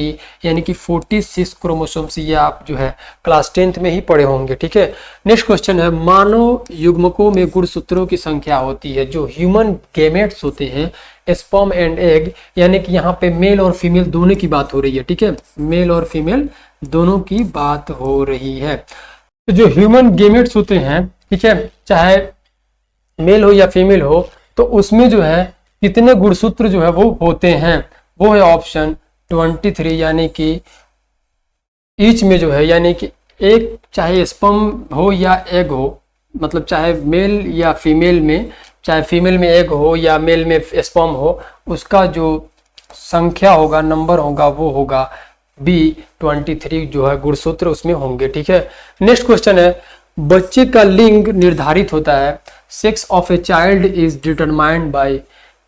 यानी कि 46 क्रोमोसोम्स। ये आप जो है क्लास 10th में ही पढ़े होंगे, ठीक है। नेक्स्ट क्वेश्चन है मानव युग्मकों में गुणसूत्रों की संख्या होती है। जो ह्यूमन गैमेट्स होते हैं, स्पर्म एंड एग, यानी कि यहाँ पे मेल और फीमेल दोनों की बात हो रही है, ठीक है। मेल और फीमेल दोनों की बात हो रही है। तो जो ह्यूमन गैमेट्स होते हैं, ठीक है, चाहे मेल हो या फीमेल हो, तो उसमें जो है कितने गुणसूत्र जो है वो होते हैं? वो है ऑप्शन 23, यानी कि ईच में जो है, यानी कि एक चाहे स्पर्म हो या एग हो, मतलब चाहे मेल या फीमेल में, चाहे फीमेल में एग हो या मेल में स्पर्म हो, उसका जो संख्या होगा, नंबर होगा, वो होगा बी 23 जो है गुणसूत्र उसमें होंगे, ठीक है। नेक्स्ट क्वेश्चन है बच्चे का लिंग निर्धारित होता है। Sex of a child is determined by,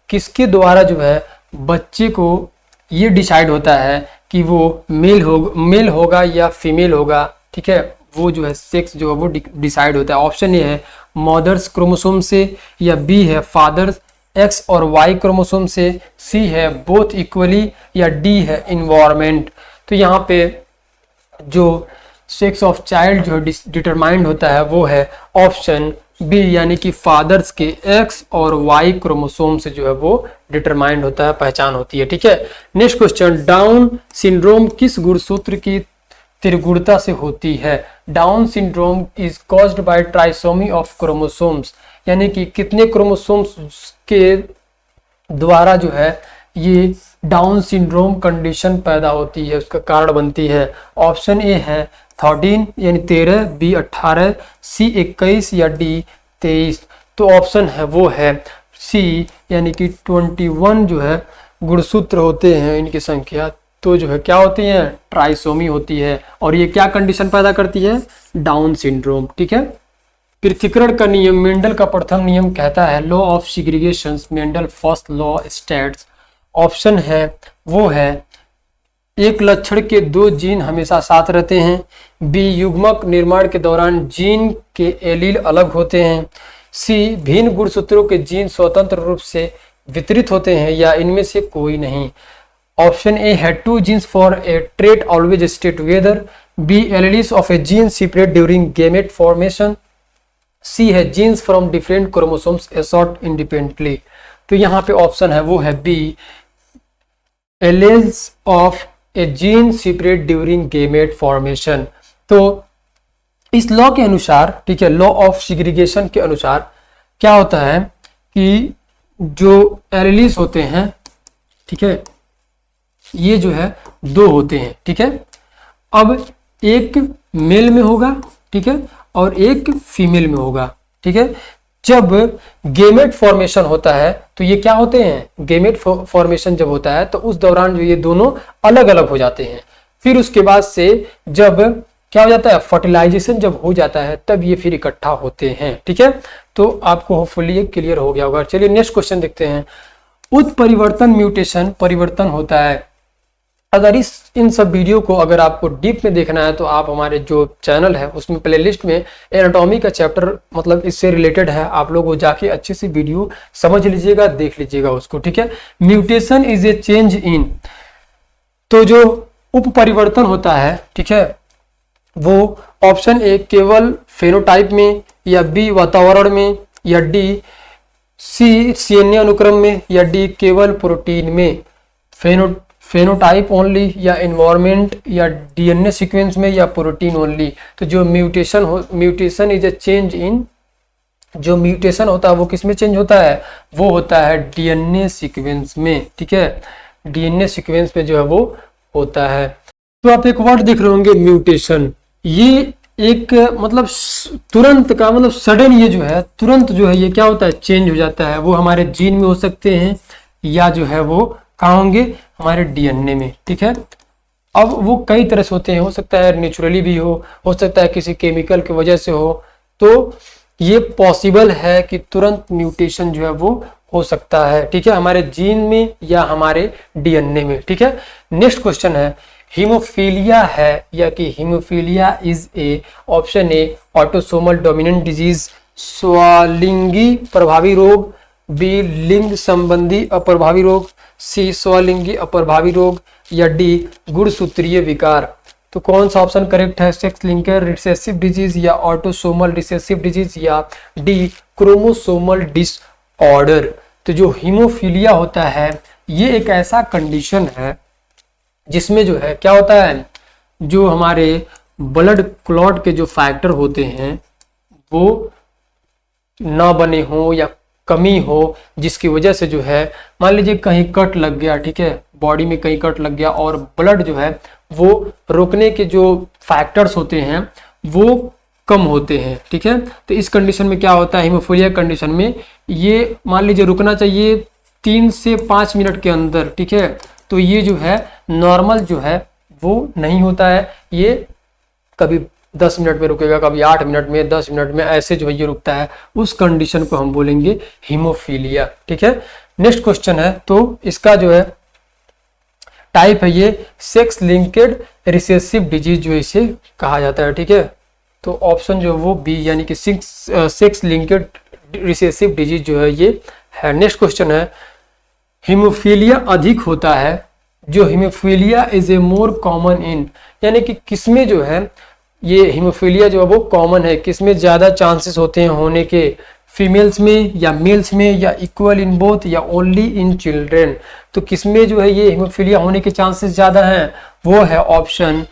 किसके द्वारा जो है बच्चे को ये डिसाइड होता है कि वो मेल होगा या फीमेल होगा, ठीक है। वो जो है सेक्स जो है वो डिसाइड होता है। ऑप्शन ए है मदर्स क्रोमोसोम से, या बी है फादर्स एक्स और वाई क्रोमोसोम से, सी है बोथ इक्वली, या डी है इन्वायरमेंट। तो यहाँ पे जो सेक्स ऑफ चाइल्ड जो डिटरमाइंड होता है वो है ऑप्शन बी, यानी कि फादर्स के एक्स और वाई क्रोमोसोम से जो है वो डिटरमाइंड होता है, पहचान होती है, ठीक है। नेक्स्ट क्वेश्चन डाउन सिंड्रोम किस गुणसूत्र की त्रिगुणता से होती है? Down syndrome is caused bye trisomy of chromosomes, यानी कि कितने क्रोमोसोम्स के द्वारा जो है ये डाउन सिंड्रोम कंडीशन पैदा होती है, उसका कारण बनती है। ऑप्शन ए है 13 यानी 13, बी 18, सी 21, या डी 23। तो ऑप्शन है वो है सी यानी कि 21 जो है गुणसूत्र होते हैं इनकी संख्या, तो जो है क्या होती है? ट्राइसोमी होती है। और ये क्या कंडीशन पैदा करती है? डाउन सिंड्रोम, ठीक है। पृथक्करण का नियम, मेंडल का प्रथम नियम कहता है law of segregation, Mendel first law states. Option है वो है एक लक्षण के 2 जीन हमेशा साथ रहते हैं, बी युग्मक निर्माण के दौरान जीन के एलील अलग होते हैं, सी भिन्न गुणसूत्रों के जीन स्वतंत्र रूप से वितरित होते हैं, या इनमें से कोई नहीं। ऑप्शन ए है 2 genes for a trait always stay together, B alleles of a gene separate during gamete formation, C है genes from different chromosomes assort independently. तो यहाँ पे ऑप्शन है वो है B alleles of a gene separate during gamete formation. तो इस law के अनुसार, ठीक है, लॉ ऑफ सेग्रीगेशन के अनुसार क्या होता है कि जो एलील्स होते हैं, ठीक है, ये जो है दो होते हैं, ठीक है। अब एक मेल में होगा, ठीक है, और एक फीमेल में होगा, ठीक है। जब गेमेट फॉर्मेशन होता है तो ये क्या होते हैं, गेमेट फॉर्मेशन जब होता है तो उस दौरान जो ये दोनों अलग अलग हो जाते हैं। फिर उसके बाद से जब क्या हो जाता है, फर्टिलाइजेशन जब हो जाता है तब ये फिर इकट्ठा होते हैं, ठीक है। तो आपको होपफुली ये क्लियर हो गया होगा। चलिए नेक्स्ट क्वेश्चन देखते हैं। उत्परिवर्तन म्यूटेशन परिवर्तन होता है। अगर इन सब वीडियो को अगर आपको डीप में देखना है तो आप हमारे जो चैनल है उसमें प्लेलिस्ट में एनाटॉमी का चैप्टर मतलब इससे रिलेटेड है, आप लोग वो जाके अच्छे से वीडियो समझ लीजिएगा, देख लीजिएगा उसको, ठीक है। Mutation is a change in, तो जो उप परिवर्तन होता है, ठीक है, वो ऑप्शन ए केवल फेनोटाइप में, या बी वातावरण में, या डी सी सीएनए अनुक्रम में, या डी केवल प्रोटीन में। फेनोटाइप ओनली, या इन्वायरमेंट, या डीएनए सीक्वेंस में, या प्रोटीन ओनली। तो जो mutation is a change in, जो म्यूटेशन होता है वो किस में चेंज होता है, वो होता है डीएनए सीक्वेंस में, ठीक है, डीएनए सीक्वेंस पे जो है वो होता है। तो आप एक वर्ड देख रहे होंगे म्यूटेशन, ये एक मतलब तुरंत का मतलब सडन, ये जो है तुरंत जो है ये क्या होता है, चेंज हो जाता है। वो हमारे जीन में हो सकते हैं या जो है वो कहाँ होंगे, हमारे डीएनए में, ठीक है। अब वो कई तरह से होते हैं, हो सकता है नेचुरली भी हो सकता है किसी केमिकल की वजह से हो। तो ये पॉसिबल है कि तुरंत म्यूटेशन जो है वो हो सकता है, ठीक है, हमारे जीन में या हमारे डीएनए में, ठीक है। नेक्स्ट क्वेश्चन है, हीमोफीलिया है या कि haemophilia is a, option A autosomal dominant disease, स्वलिंगी प्रभावी रोग, बी लिंग संबंधी अप्रभावी रोग, सी स्वलिंगी अप्रभावी रोग, या डी गुणसूत्रीय विकार। तो कौन सा ऑप्शन करेक्ट है, सेक्स लिंकर रिसेसिव डिजीज, या ऑटोसोमल रिसेसिव डिजीज, या डी क्रोमोसोमल डिसऑर्डर। तो जो हीमोफीलिया होता है ये एक ऐसा कंडीशन है जिसमें जो है क्या होता है, जो हमारे ब्लड क्लॉट के जो फैक्टर होते हैं वो ना बने हो या कमी हो, जिसकी वजह से जो है मान लीजिए कहीं कट लग गया, ठीक है, बॉडी में कहीं कट लग गया और ब्लड जो है वो रोकने के जो फैक्टर्स होते हैं वो कम होते हैं, ठीक है। तो इस कंडीशन में क्या होता है, हीमोफीलिया कंडीशन में ये मान लीजिए रुकना चाहिए 3 से 5 मिनट के अंदर, ठीक है। तो ये जो है नॉर्मल जो है वो नहीं होता है, ये कभी 10 मिनट में रुकेगा, कभी 8 मिनट में, 10 मिनट में, ऐसे जो है ये रुकता है। उस कंडीशन को हम बोलेंगे हीमोफीलिया, ठीक है। नेक्स्ट क्वेश्चन है, तो इसका जो है टाइप है ये सेक्स लिंक्ड रिसेसिव डिजीज जो इसे कहा जाता है, ठीक है। तो ऑप्शन जो है वो बी यानी कि सेक्स लिंक्ड रिसेसिव डिजीज जो है ये है। नेक्स्ट क्वेश्चन है, हीमोफीलिया अधिक होता है, जो haemophilia is A more common in, यानी कि किसमें जो है ये हीमोफीलिया जो है वो कॉमन है, किसमें ज्यादा चांसेस होते हैं होने के, फीमेल्स में या मेल्स में, या इक्वल इन बोथ, या ओनली इन चिल्ड्रेन। तो किसमें जो है ये हीमोफीलिया होने के चांसेस ज्यादा हैं, वो है ऑप्शन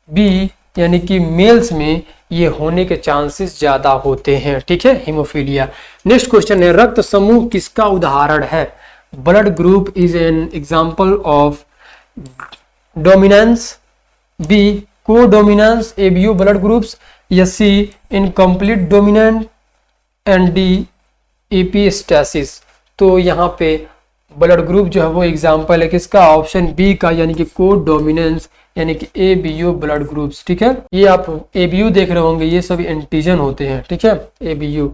बी यानी कि मेल्स में ये होने के चांसेस ज्यादा होते हैं, ठीक है, हीमोफीलिया। नेक्स्ट क्वेश्चन है, रक्त समूह किसका उदाहरण है, blood group is an example of dominance, B codominance ABO blood groups, या C incomplete dominant, and D epistasis. तो यहाँ पे ब्लड ग्रुप जो है वो एग्जाम्पल है किसका, ऑप्शन बी का यानी कि कोडोमिनेंस यानी कि एबीओ ब्लड ग्रुप्स, ठीक है। ये आप एबीओ देख रहे होंगे, ये सभी एंटीजन होते हैं, ठीक है, एबीओ।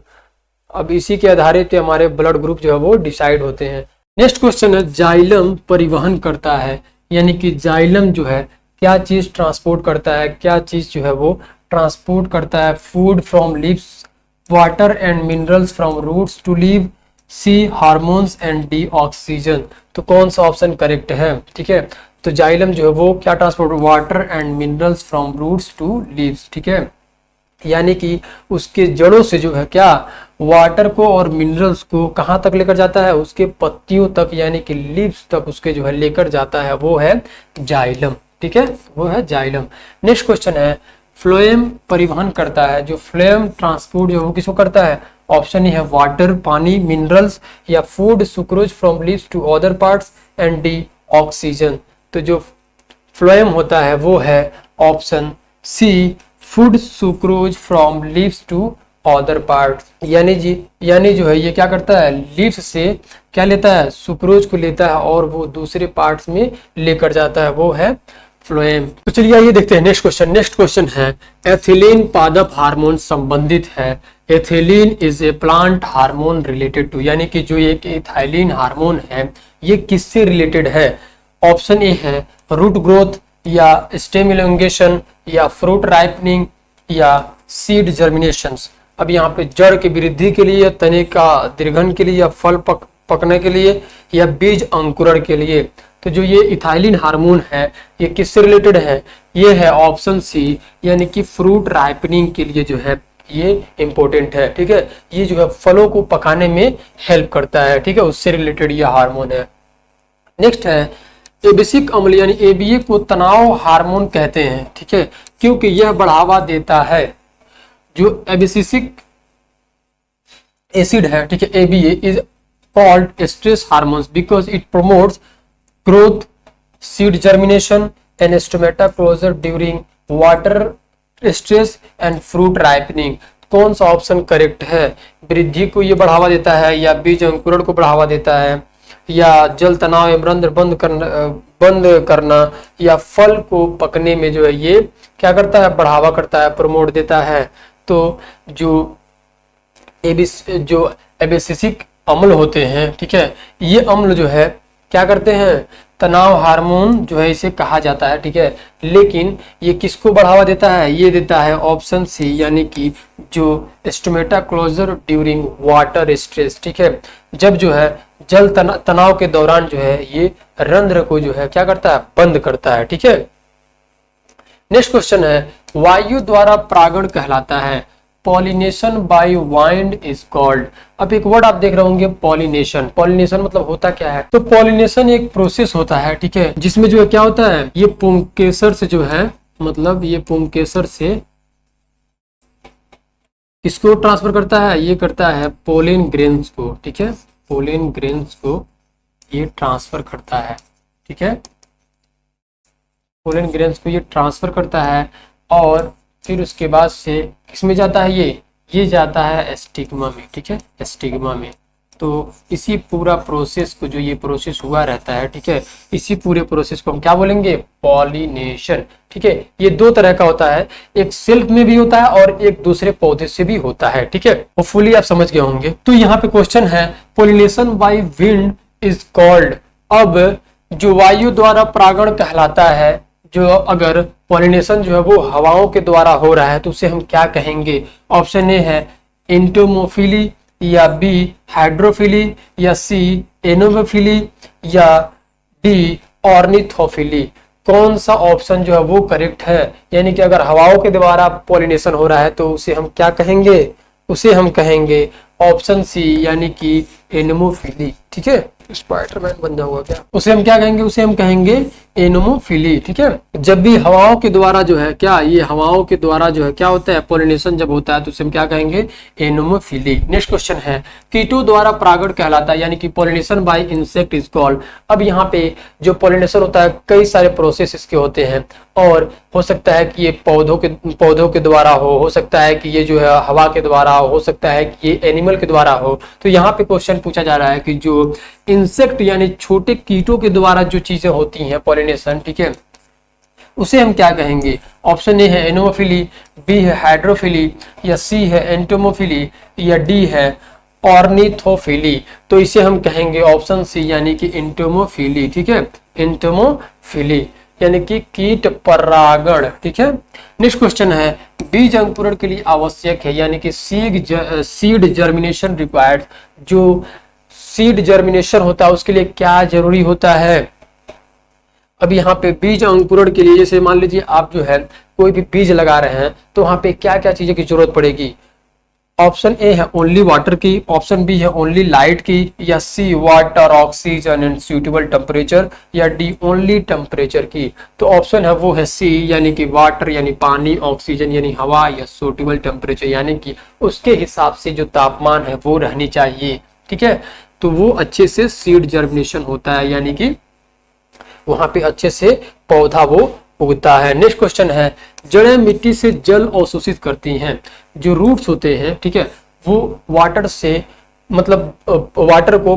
अब इसी के आधारित हमारे ब्लड ग्रुप जो है वो डिसाइड होते हैं। नेक्स्ट क्वेश्चन है, जाइलम परिवहन करता है, यानी कि जाइलम जो है क्या चीज ट्रांसपोर्ट करता है, क्या चीज जो है वो ट्रांसपोर्ट करता है, food from leaves, water and minerals from roots to leave, C hormones and D oxygen. तो कौन सा ऑप्शन करेक्ट है, ठीक है। तो जाइलम जो है वो क्या transport, water and minerals from roots to leaves, ठीक है, यानी कि उसके जड़ों से जो है क्या वाटर को और मिनरल्स को कहाँ तक लेकर जाता है, उसके पत्तियों तक यानी कि लीव्स तक उसके जो है लेकर जाता है, वो है जाइलम। ठीक है, वो है जाइलम। नेक्स्ट क्वेश्चन है, फ्लोएम परिवहन करता है, जो फ्लोएम ट्रांसपोर्ट जो वो किसको करता है, ऑप्शन ए है वाटर पानी, मिनरल्स या food sucrose from leaves to other parts and D oxygen. तो जो फ्लोएम होता है वो है option C food sucrose from leaves to other part, यानी जो है ये क्या करता है, लीव्स से क्या लेता है, सुक्रोज को लेता है और वो दूसरे पार्ट्स में लेकर जाता है, वो है फ्लोएम। तो चलिए आइए देखते हैं नेक्स्ट क्वेश्चन। नेक्स्ट क्वेश्चन है, एथिलीन पादप हार्मोन संबंधित है। Ethylene is a plant hormone related to, यानी कि जो एक एथिलीन हार्मोन है ये किससे रिलेटेड है, ऑप्शन ए है रूट ग्रोथ या स्टेम इलोंगेशन या फ्रूट राइपनिंग या सीड जर्मिनेशंस। अब यहाँ पे जड़ की वृद्धि के लिए, तने का दीर्घन के लिए या फल पकने के लिए या बीज अंकुरण के लिए। तो जो ये इथाइलिन हार्मोन है ये किससे रिलेटेड है, ये है ऑप्शन सी, यानी कि फ्रूट राइपनिंग के लिए जो है ये इंपॉर्टेंट है। ठीक है, ये जो है फलों को पकाने में हेल्प करता है। ठीक है, उससे रिलेटेड ये हार्मोन है। नेक्स्ट है, एबिसिक अम्ल यानी एबीए को तनाव हार्मोन कहते हैं। ठीक है, क्योंकि यह बढ़ावा देता है, जो एबिसिक एसिड है, ठीक है, ABA is called stress hormones because it promotes growth, seed germination and stomata closure during water stress and fruit ripening. कौन सा ऑप्शन करेक्ट है, वृद्धि को ये बढ़ावा देता है या बीज अंकुरण को बढ़ावा देता है या जल तनाव एवं रंध्र बंद करना या फल को पकने में जो है ये क्या करता है, बढ़ावा करता है, प्रमोट देता है। तो जो एबिसिक अम्ल होते हैं, ठीक है, ये अम्ल जो है क्या करते हैं, तनाव हार्मोन जो है इसे कहा जाता है। ठीक है, लेकिन ये किसको बढ़ावा देता है, ये देता है ऑप्शन सी, यानी कि जो stomata closure during water stress. ठीक है, जब जो है जल तनाव के दौरान जो है ये रंध्र को जो है क्या करता है, बंद करता है। ठीक है, नेक्स्ट क्वेश्चन है, वायु द्वारा परागण कहलाता है, pollination by wind is called. अब एक वर्ड आप देख रहे होंगे पॉलिनेशन। पॉलिनेशन मतलब होता क्या है, तो पॉलिनेशन एक प्रोसेस होता है, ठीक है, जिसमें जो है क्या होता है, ये पुंकेसर से जो है, मतलब ये पुंकेसर से किसको ट्रांसफर करता है, ये करता है पोलिन ग्रेन्स को। ठीक है, पोलिन ग्रेन्स को ये ट्रांसफर करता है। ठीक है, पोलिन ग्रेन्स को ये ट्रांसफर करता है और फिर उसके बाद से किसमें जाता है, ये जाता है स्टिग्मा में। ठीक है, स्टिग्मा में। तो इसी पूरा प्रोसेस को, जो ये प्रोसेस हुआ रहता है, ठीक है, इसी पूरे प्रोसेस को हम क्या बोलेंगे, पॉलिनेशन। ठीक है, ये दो तरह का होता है, एक सेल्फ में भी होता है और एक दूसरे पौधे से भी होता है। ठीक है, होपफुली आप समझ गए होंगे। तो यहाँ पे क्वेश्चन है, pollination by wind is called. अब जो वायु द्वारा परागण कहलाता है, जो अगर पॉलिनेशन जो है वो हवाओं के द्वारा हो रहा है तो उसे हम क्या कहेंगे, ऑप्शन ए है एंटोमोफिली या बी हाइड्रोफिली या सी एनोमोफिली या डी ऑर्निथोफिली। कौन सा ऑप्शन जो है वो करेक्ट है, यानी कि अगर हवाओं के द्वारा पॉलिनेशन हो रहा है तो उसे हम क्या कहेंगे, उसे हम कहेंगे ऑप्शन सी, यानी कि एनोमोफिली। ठीक है, स्पाइडरमैन बन जाऊंगा क्या, उसे हम क्या कहेंगे, उसे हम कहेंगे एनोमोफिली। ठीक है, जब भी हवाओं के द्वारा जो है क्या, ये हवाओं के द्वारा जो है क्या होता है, पॉलिनेशन जब होता है तो उसे हम क्या कहेंगे, एनोमोफिली। नेक्स्ट क्वेश्चन है, कीटों द्वारा परागण कहलाता है, यानी कि pollination by insect is called. अब यहाँ पे जो पॉलिनेशन होता है कई सारे प्रोसेस इसके होते हैं और हो सकता है कि ये पौधों के द्वारा हो सकता है कि ये जो है हवा के द्वारा हो सकता है कि ये एनिमल के द्वारा हो। तो यहाँ पे क्वेश्चन पूछा जा रहा है कि जो इंसेक्ट यानी छोटे कीटों के द्वारा जो चीजें होती हैं पॉलिनेशन, ठीक है, उसे हम क्या कहेंगे, ऑप्शन ए है एनोमोफिली, बी है हाइड्रोफिली या सी है एंटोमोफिली या डी है ऑर्निथोफिली। तो इसे हम कहेंगे ऑप्शन सी, यानी कि एंटोमोफिली। ठीक है, एंटोमोफिली यानी कि कीट परागण। ठीक है, नेक्स्ट क्वेश्चन है, बीज अंकुरण के लिए आवश्यक है, यानी कि सीड जर्मिनेशन रिक्वायर्ड। जो सीड जर्मिनेशन होता है उसके लिए क्या जरूरी होता है। अब यहाँ पे बीज अंकुरण के लिए, जैसे मान लीजिए आप जो है कोई भी बीज लगा रहे हैं तो वहां पे क्या क्या चीजें की जरूरत पड़ेगी, ऑप्शन ए है ओनली वाटर की, ऑप्शन बी है ओनली लाइट की, या C water oxygen and suitable temperature, या डी ओनली टेम्परेचर की। तो ऑप्शन है वो है सी, यानी कि वाटर यानी पानी, ऑक्सीजन यानी हवा, या सुटेबल टेम्परेचर यानी कि उसके हिसाब से जो तापमान है वो रहनी चाहिए। ठीक है, तो वो अच्छे से सीड जर्मिनेशन होता है, यानी कि वहां पे अच्छे से पौधा वो उगता है। नेक्स्ट क्वेश्चन है, जड़ें मिट्टी से जल अवशोषित करती हैं। जो रूट्स होते हैं, ठीक है, वो वाटर से मतलब वाटर को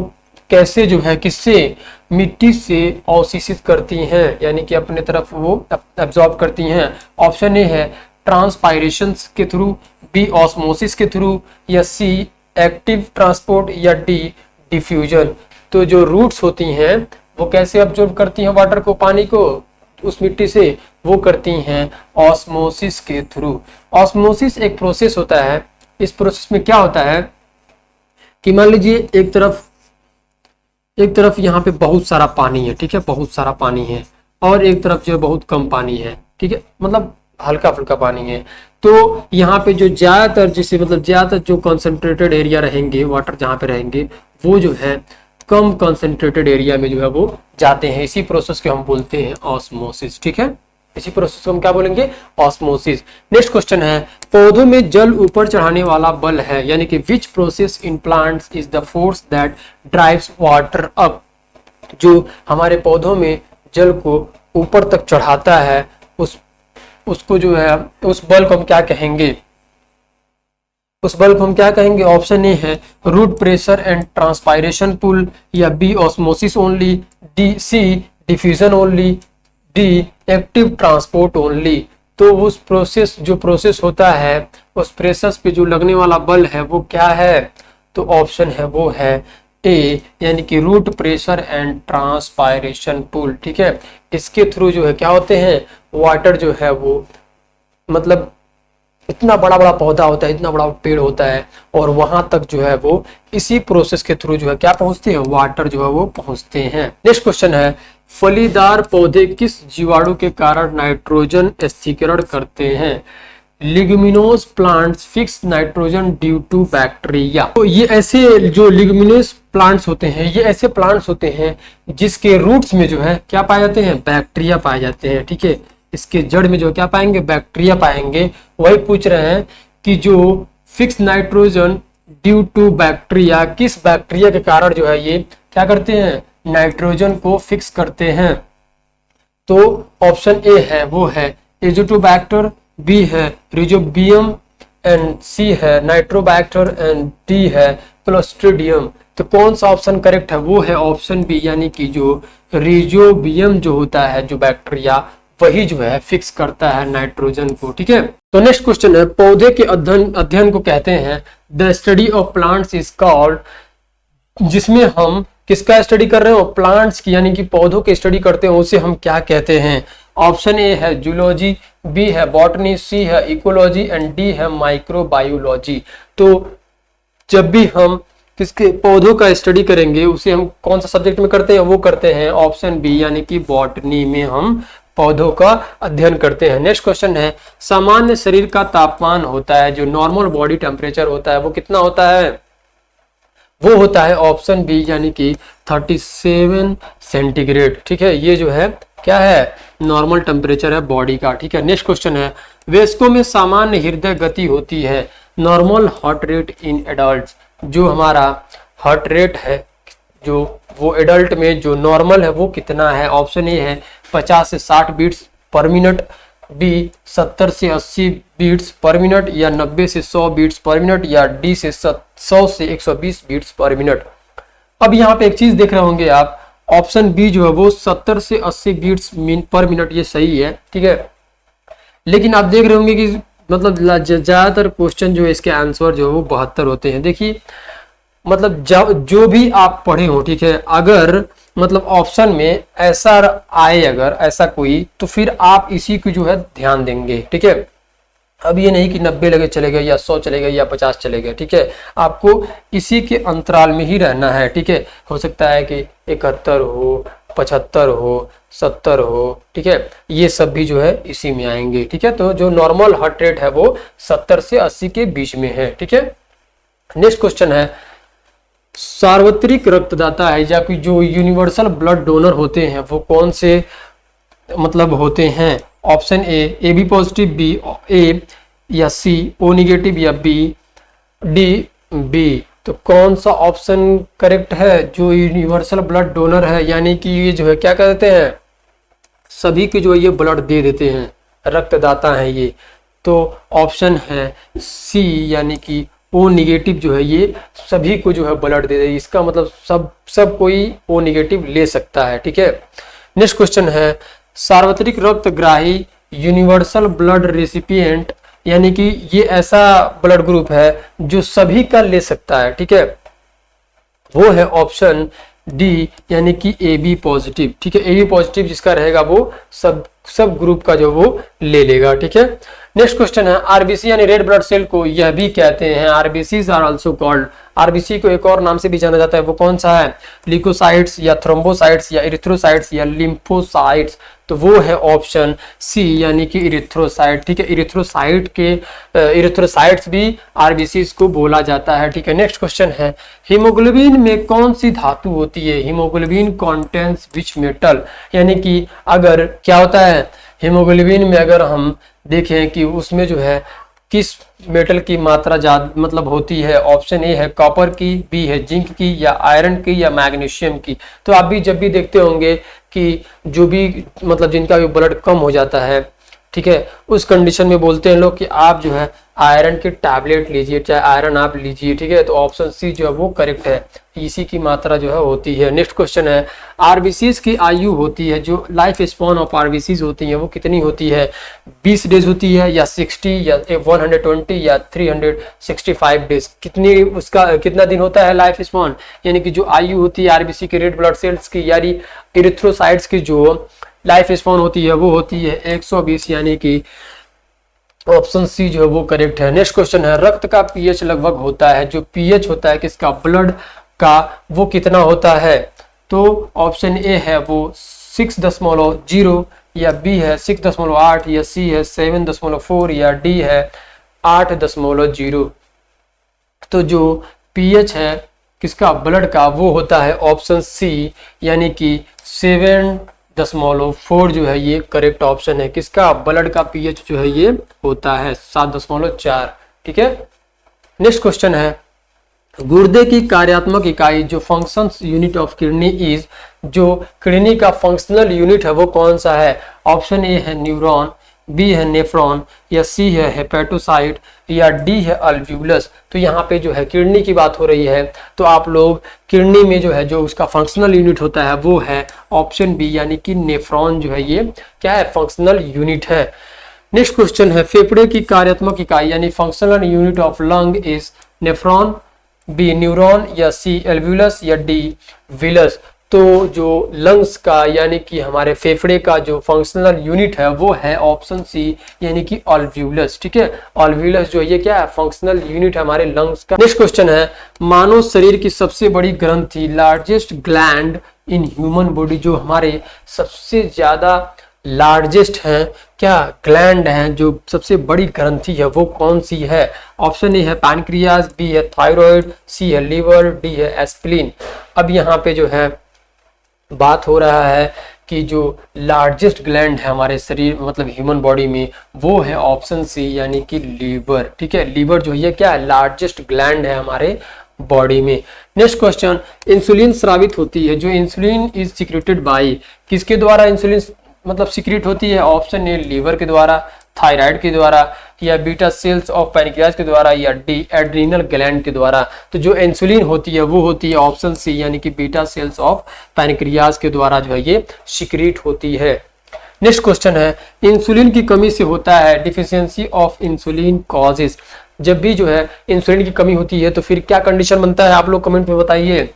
कैसे जो है किससे, मिट्टी से अवशोषित करती हैं, यानी कि अपने तरफ वो एब्जॉर्ब करती हैं। ऑप्शन ए है ट्रांसपायरेशन के थ्रू, बी ऑस्मोसिस के थ्रू, या सी एक्टिव ट्रांसपोर्ट, या डी डिफ्यूजन। तो जो रूट्स होती हैं वो कैसे अब्जॉर्ब करती हैं वाटर को, पानी को उस मिट्टी से, वो करती हैं ऑस्मोसिस के थ्रू। ऑस्मोसिस एक प्रोसेस होता है। इस प्रोसेस में क्या होता है कि मान लीजिए एक तरफ यहाँ पे बहुत सारा पानी है, ठीक है, बहुत सारा पानी है, और एक तरफ जो है बहुत कम पानी है, ठीक है, मतलब हल्का फुल्का पानी है। तो यहाँ पे जो ज्यादातर जैसे मतलब ज्यादातर जो कंसंट्रेटेड एरिया रहेंगे, वाटर जहाँ पे रहेंगे, वो जो है कम कंसंट्रेटेड एरिया में जो है वो जाते हैं। इसी प्रोसेस को हम बोलते हैं ऑस्मोसिस। ठीक है, इसी प्रोसेस को हम क्या बोलेंगे, ऑस्मोसिस। नेक्स्ट क्वेश्चन है, पौधों में जल ऊपर चढ़ाने वाला बल है, यानी कि which process in plants is the force that drives water up. जो हमारे पौधों में जल को ऊपर तक चढ़ाता है, उसको जो है उस बल को हम क्या कहेंगे, उस बल को हम क्या कहेंगे। ऑप्शन ए है root pressure and transpiration pull, या B osmosis only, D C diffusion only, D active transport only. तो उस प्रोसेस जो प्रोसेस होता है, उस प्रेशर पे जो लगने वाला बल है वो क्या है, तो ऑप्शन है वो है ए, यानी कि रूट प्रेशर एंड ट्रांसपायरेशन पुल। ठीक है, इसके थ्रू जो है क्या होते हैं, वाटर जो है वो मतलब इतना बड़ा बड़ा पौधा होता है, इतना बड़ा पेड़ होता है, और वहां तक जो है वो इसी प्रोसेस के थ्रू जो है क्या पहुंचते हैं, वाटर जो है वो पहुंचते हैं। नेक्स्ट क्वेश्चन है, फलीदार पौधे किस जीवाणु के कारण नाइट्रोजन स्थिरीकरण करते हैं। Leguminous plants fix nitrogen due to bacteria. तो ये ऐसे जो लिग्मिनोस प्लांट्स होते हैं, ये ऐसे प्लांट्स होते हैं जिसके रूट्स में जो है क्या पाए जाते हैं, बैक्टीरिया पाए जाते हैं। ठीक है, इसके जड़ में जो क्या पाएंगे, बैक्टीरिया पाएंगे। वही पूछ रहे हैं कि जो fix nitrogen due to bacteria, किस बैक्टीरिया के कारण जो है ये क्या करते हैं, नाइट्रोजन को फिक्स करते हैं। तो ऑप्शन ए है वो है एजोटोबैक्टर, बी है रिजोबियम, एंड सी है नाइट्रोबैक्टर, एंड डी है क्लोस्ट्रिडियम। तो कौन सा ऑप्शन करेक्ट है, वो है ऑप्शन बी, यानी कि जो रिजोबियम जो होता है जो बैक्टीरिया, वही जो है फिक्स करता है नाइट्रोजन को। ठीक है, तो नेक्स्ट क्वेश्चन है, पौधे के अध्ययन को कहते हैं the study of plants is called, जिसमें हम किसका स्टडी कर रहे हो, प्लांट्स की, यानी कि पौधों की स्टडी करते हैं, उसे हम क्या कहते हैं। ऑप्शन ए है जूलॉजी, बी है बॉटनी, सी है इकोलॉजी, एंड डी है माइक्रोबायोलॉजी। तो जब भी हम किसके पौधों का स्टडी करेंगे, उसे हम कौन सा सब्जेक्ट में करते हैं, वो करते हैं ऑप्शन बी, यानी कि बॉटनी में हम पौधों का अध्ययन करते हैं। नेक्स्ट क्वेश्चन है, सामान्य शरीर का तापमान होता है, जो नॉर्मल बॉडी टेम्परेचर होता है, वो कितना होता है, वो होता है ऑप्शन बी, यानी कि 37 सेंटीग्रेड। ठीक है, ये जो है क्या है, नॉर्मल टेम्परेचर है बॉडी का। ठीक है, नेक्स्ट क्वेश्चन है, वयस्कों में सामान्य हृदय गति होती है, normal heart rate in adult. जो हमारा हार्ट रेट है जो वो एडल्ट में जो नॉर्मल है वो कितना है। ऑप्शन ए है 50 से 60 बीट्स पर मिनट, बी 70 से 80 बीट्स पर मिनट, या 90 से 100 बीट्स पर मिनट, या डी से 100 से 120 बीट्स पर मिनट। अब यहाँ पे एक चीज देख रहे होंगे आप, ऑप्शन बी जो है वो 70 से 80 बीट्स पर मिनट, ये सही है। ठीक है, लेकिन आप देख रहे होंगे कि मतलब ज्यादातर क्वेश्चन जो है इसके आंसर जो है वो 72 होते हैं। देखिए मतलब जो भी आप पढ़े हो, ठीक है, अगर मतलब ऑप्शन में ऐसा आए, अगर ऐसा कोई, तो फिर आप इसी को जो है ध्यान देंगे। ठीक है, अब ये नहीं कि 90 लगे चले गए, या 100 चले गए, या 50 चले गए। ठीक है, आपको इसी के अंतराल में ही रहना है। ठीक है, हो सकता है कि 71 हो, 75 हो, 70 हो। ठीक है, ये सब भी जो है इसी में आएंगे। ठीक है, तो जो नॉर्मल हार्ट रेट है वो 70 से 80 के बीच में है। ठीक है, नेक्स्ट क्वेश्चन है, सार्वत्रिक रक्तदाता है या कि जो यूनिवर्सल ब्लड डोनर होते हैं वो कौन से मतलब होते हैं? Option A B positive, B A या सी ओ निगेटिव या बी डी बी। तो कौन सा ऑप्शन करेक्ट है? जो यूनिवर्सल ब्लड डोनर है यानी कि ये जो है क्या कहते हैं, सभी के जो ये ब्लड दे देते हैं, रक्तदाता हैं ये। तो ऑप्शन है सी यानी कि ओ निगेटिव जो है ये सभी को जो है ब्लड दे दे, इसका मतलब सब कोई ओ निगेटिव ले सकता है। ठीक है, नेक्स्ट क्वेश्चन है, सार्वत्रिक रक्तग्राही यूनिवर्सल ब्लड रेसिपिएंट यानी कि ये ऐसा ब्लड ग्रुप है जो सभी का ले सकता है। ठीक है, वो है ऑप्शन डी यानी कि ए बी पॉजिटिव। ठीक है, ए बी पॉजिटिव जिसका रहेगा वो सब ग्रुप का जो वो ले लेगा। ठीक है, नेक्स्ट क्वेश्चन है, आरबीसी यानी रेड ब्लड सेल को यह भी कहते हैं, RBCs are also called, RBC को एक और नाम से भी जाना जाता है, वो कौन सा है? ल्यूकोसाइट्स या थ्रोम्बोसाइट्स या इरिथ्रोसाइट्स या लिम्फोसाइट्स। तो वो है ऑप्शन सी यानी कि इरिथ्रोसाइट। ठीक है, इरिथ्रोसाइट्स भी आरबीसीज को बोला जाता है। ठीक है, नेक्स्ट क्वेश्चन है, हीमोग्लोबिन में कौन सी धातु होती है? हीमोग्लोबिन कंटेन्स विच मेटल, यानी कि अगर क्या होता है हीमोग्लोबिन में, अगर हम देखें कि उसमें जो है किस मेटल की मात्रा ज्यादा मतलब होती है? ऑप्शन ए है कॉपर की, बी है जिंक की या आयरन की या मैग्नीशियम की। तो आप भी जब भी देखते होंगे कि जो भी मतलब जिनका भी ब्लड कम हो जाता है, ठीक है, उस कंडीशन में बोलते हैं लोग कि आप जो है आयरन की टैबलेट लीजिए, चाहे आयरन आप लीजिए। ठीक है, तो ऑप्शन सी जो है वो करेक्ट है, इसी की मात्रा जो है होती है। नेक्स्ट क्वेश्चन है, आरबीसीज की आयु होती है, जो लाइफ स्पॉन ऑफ आरबीसीज होती है वो कितनी होती है? 20 डेज होती है या 60 या 120 या 365 डेज? कितना दिन होता है लाइफ स्पॉन, यानी कि जो आयु होती है आरबीसी के रेड ब्लड सेल्स की यानी इरिथ्रोसाइट्स की जो लाइफ स्पॉन होती है वो होती है 120, यानी कि ऑप्शन सी जो है वो करेक्ट है। नेक्स्ट क्वेश्चन है, रक्त का पीएच लगभग होता है, जो पीएच होता है किसका, ब्लड का, वो कितना होता है? तो ऑप्शन ए है वो 6.0 या बी है 6.8 या सी है 7.4 या डी है 8.0। तो जो पीएच है किसका, ब्लड का, वो होता है ऑप्शन सी यानी कि 7.4 जो है ये करेक्ट ऑप्शन है। किसका, ब्लड का पीएच जो है ये होता है 7.4। ठीक है, नेक्स्ट क्वेश्चन है, गुर्दे की कार्यात्मक इकाई जो functions unit of kidney is, जो किडनी का फंक्शनल यूनिट है वो कौन सा है? ऑप्शन ए है न्यूरॉन, बी है नेफ्रॉन या सी है हेपेटोसाइट या डी है अल्व्यूलस। तो यहाँ पे जो है किडनी की बात हो रही है, तो आप लोग किडनी में जो है जो उसका फंक्शनल यूनिट होता है वो है ऑप्शन बी यानी कि नेफ्रॉन जो है ये क्या है, फंक्शनल यूनिट है। नेक्स्ट क्वेश्चन है, फेफड़े की कार्यात्मक इकाई यानी functional unit of lung is nephron, B neuron या सी एल्व्यूलस या डी विलस। तो जो लंग्स का यानी कि हमारे फेफड़े का जो फंक्शनल यूनिट है वो है ऑप्शन सी यानी कि ऑल्व्यूलस। ठीक है, ऑल्व्यूलस जो ये क्या है, फंक्शनल यूनिट है हमारे लंग्स का। नेक्स्ट क्वेश्चन है, मानव शरीर की सबसे बड़ी ग्रंथि, largest gland in human body, जो हमारे सबसे ज्यादा लार्जेस्ट है क्या ग्लैंड है, जो सबसे बड़ी ग्रंथि है वो कौन सी है? ऑप्शन ए है पैनक्रियाज, बी है थायराइड, सी है लीवर, डी है एस्प्लीन। अब यहाँ पे जो है बात हो रहा है कि जो लार्जेस्ट ग्लैंड है हमारे शरीर मतलब ह्यूमन बॉडी में वो है ऑप्शन सी यानी कि लीवर। ठीक है, लीवर जो है क्या है, लार्जेस्ट ग्लैंड है हमारे बॉडी में। नेक्स्ट क्वेश्चन, इंसुलिन स्रावित होती है, जो इंसुलिन इज सिक्रेटेड बाय, किसके द्वारा इंसुलिन मतलब सिक्रेट होती है? ऑप्शन ए लीवर के द्वारा, थायराइड के द्वारा या बीटा सेल्स ऑफ पैनक्रियाज के द्वारा या डी एड्रीनल ग्लैंड के द्वारा। तो जो इंसुलिन होती है वो होती है ऑप्शन सी यानी कि बीटा सेल्स ऑफ पैनक्रियाज के द्वारा जो है ये सिक्रेट होती है। नेक्स्ट क्वेश्चन है, इंसुलिन की कमी से होता है, डिफिशियंसी ऑफ इंसुलिन कॉजेस, जब भी जो है इंसुलिन की कमी होती है तो फिर क्या कंडीशन बनता है? आप लोग कमेंट में बताइए,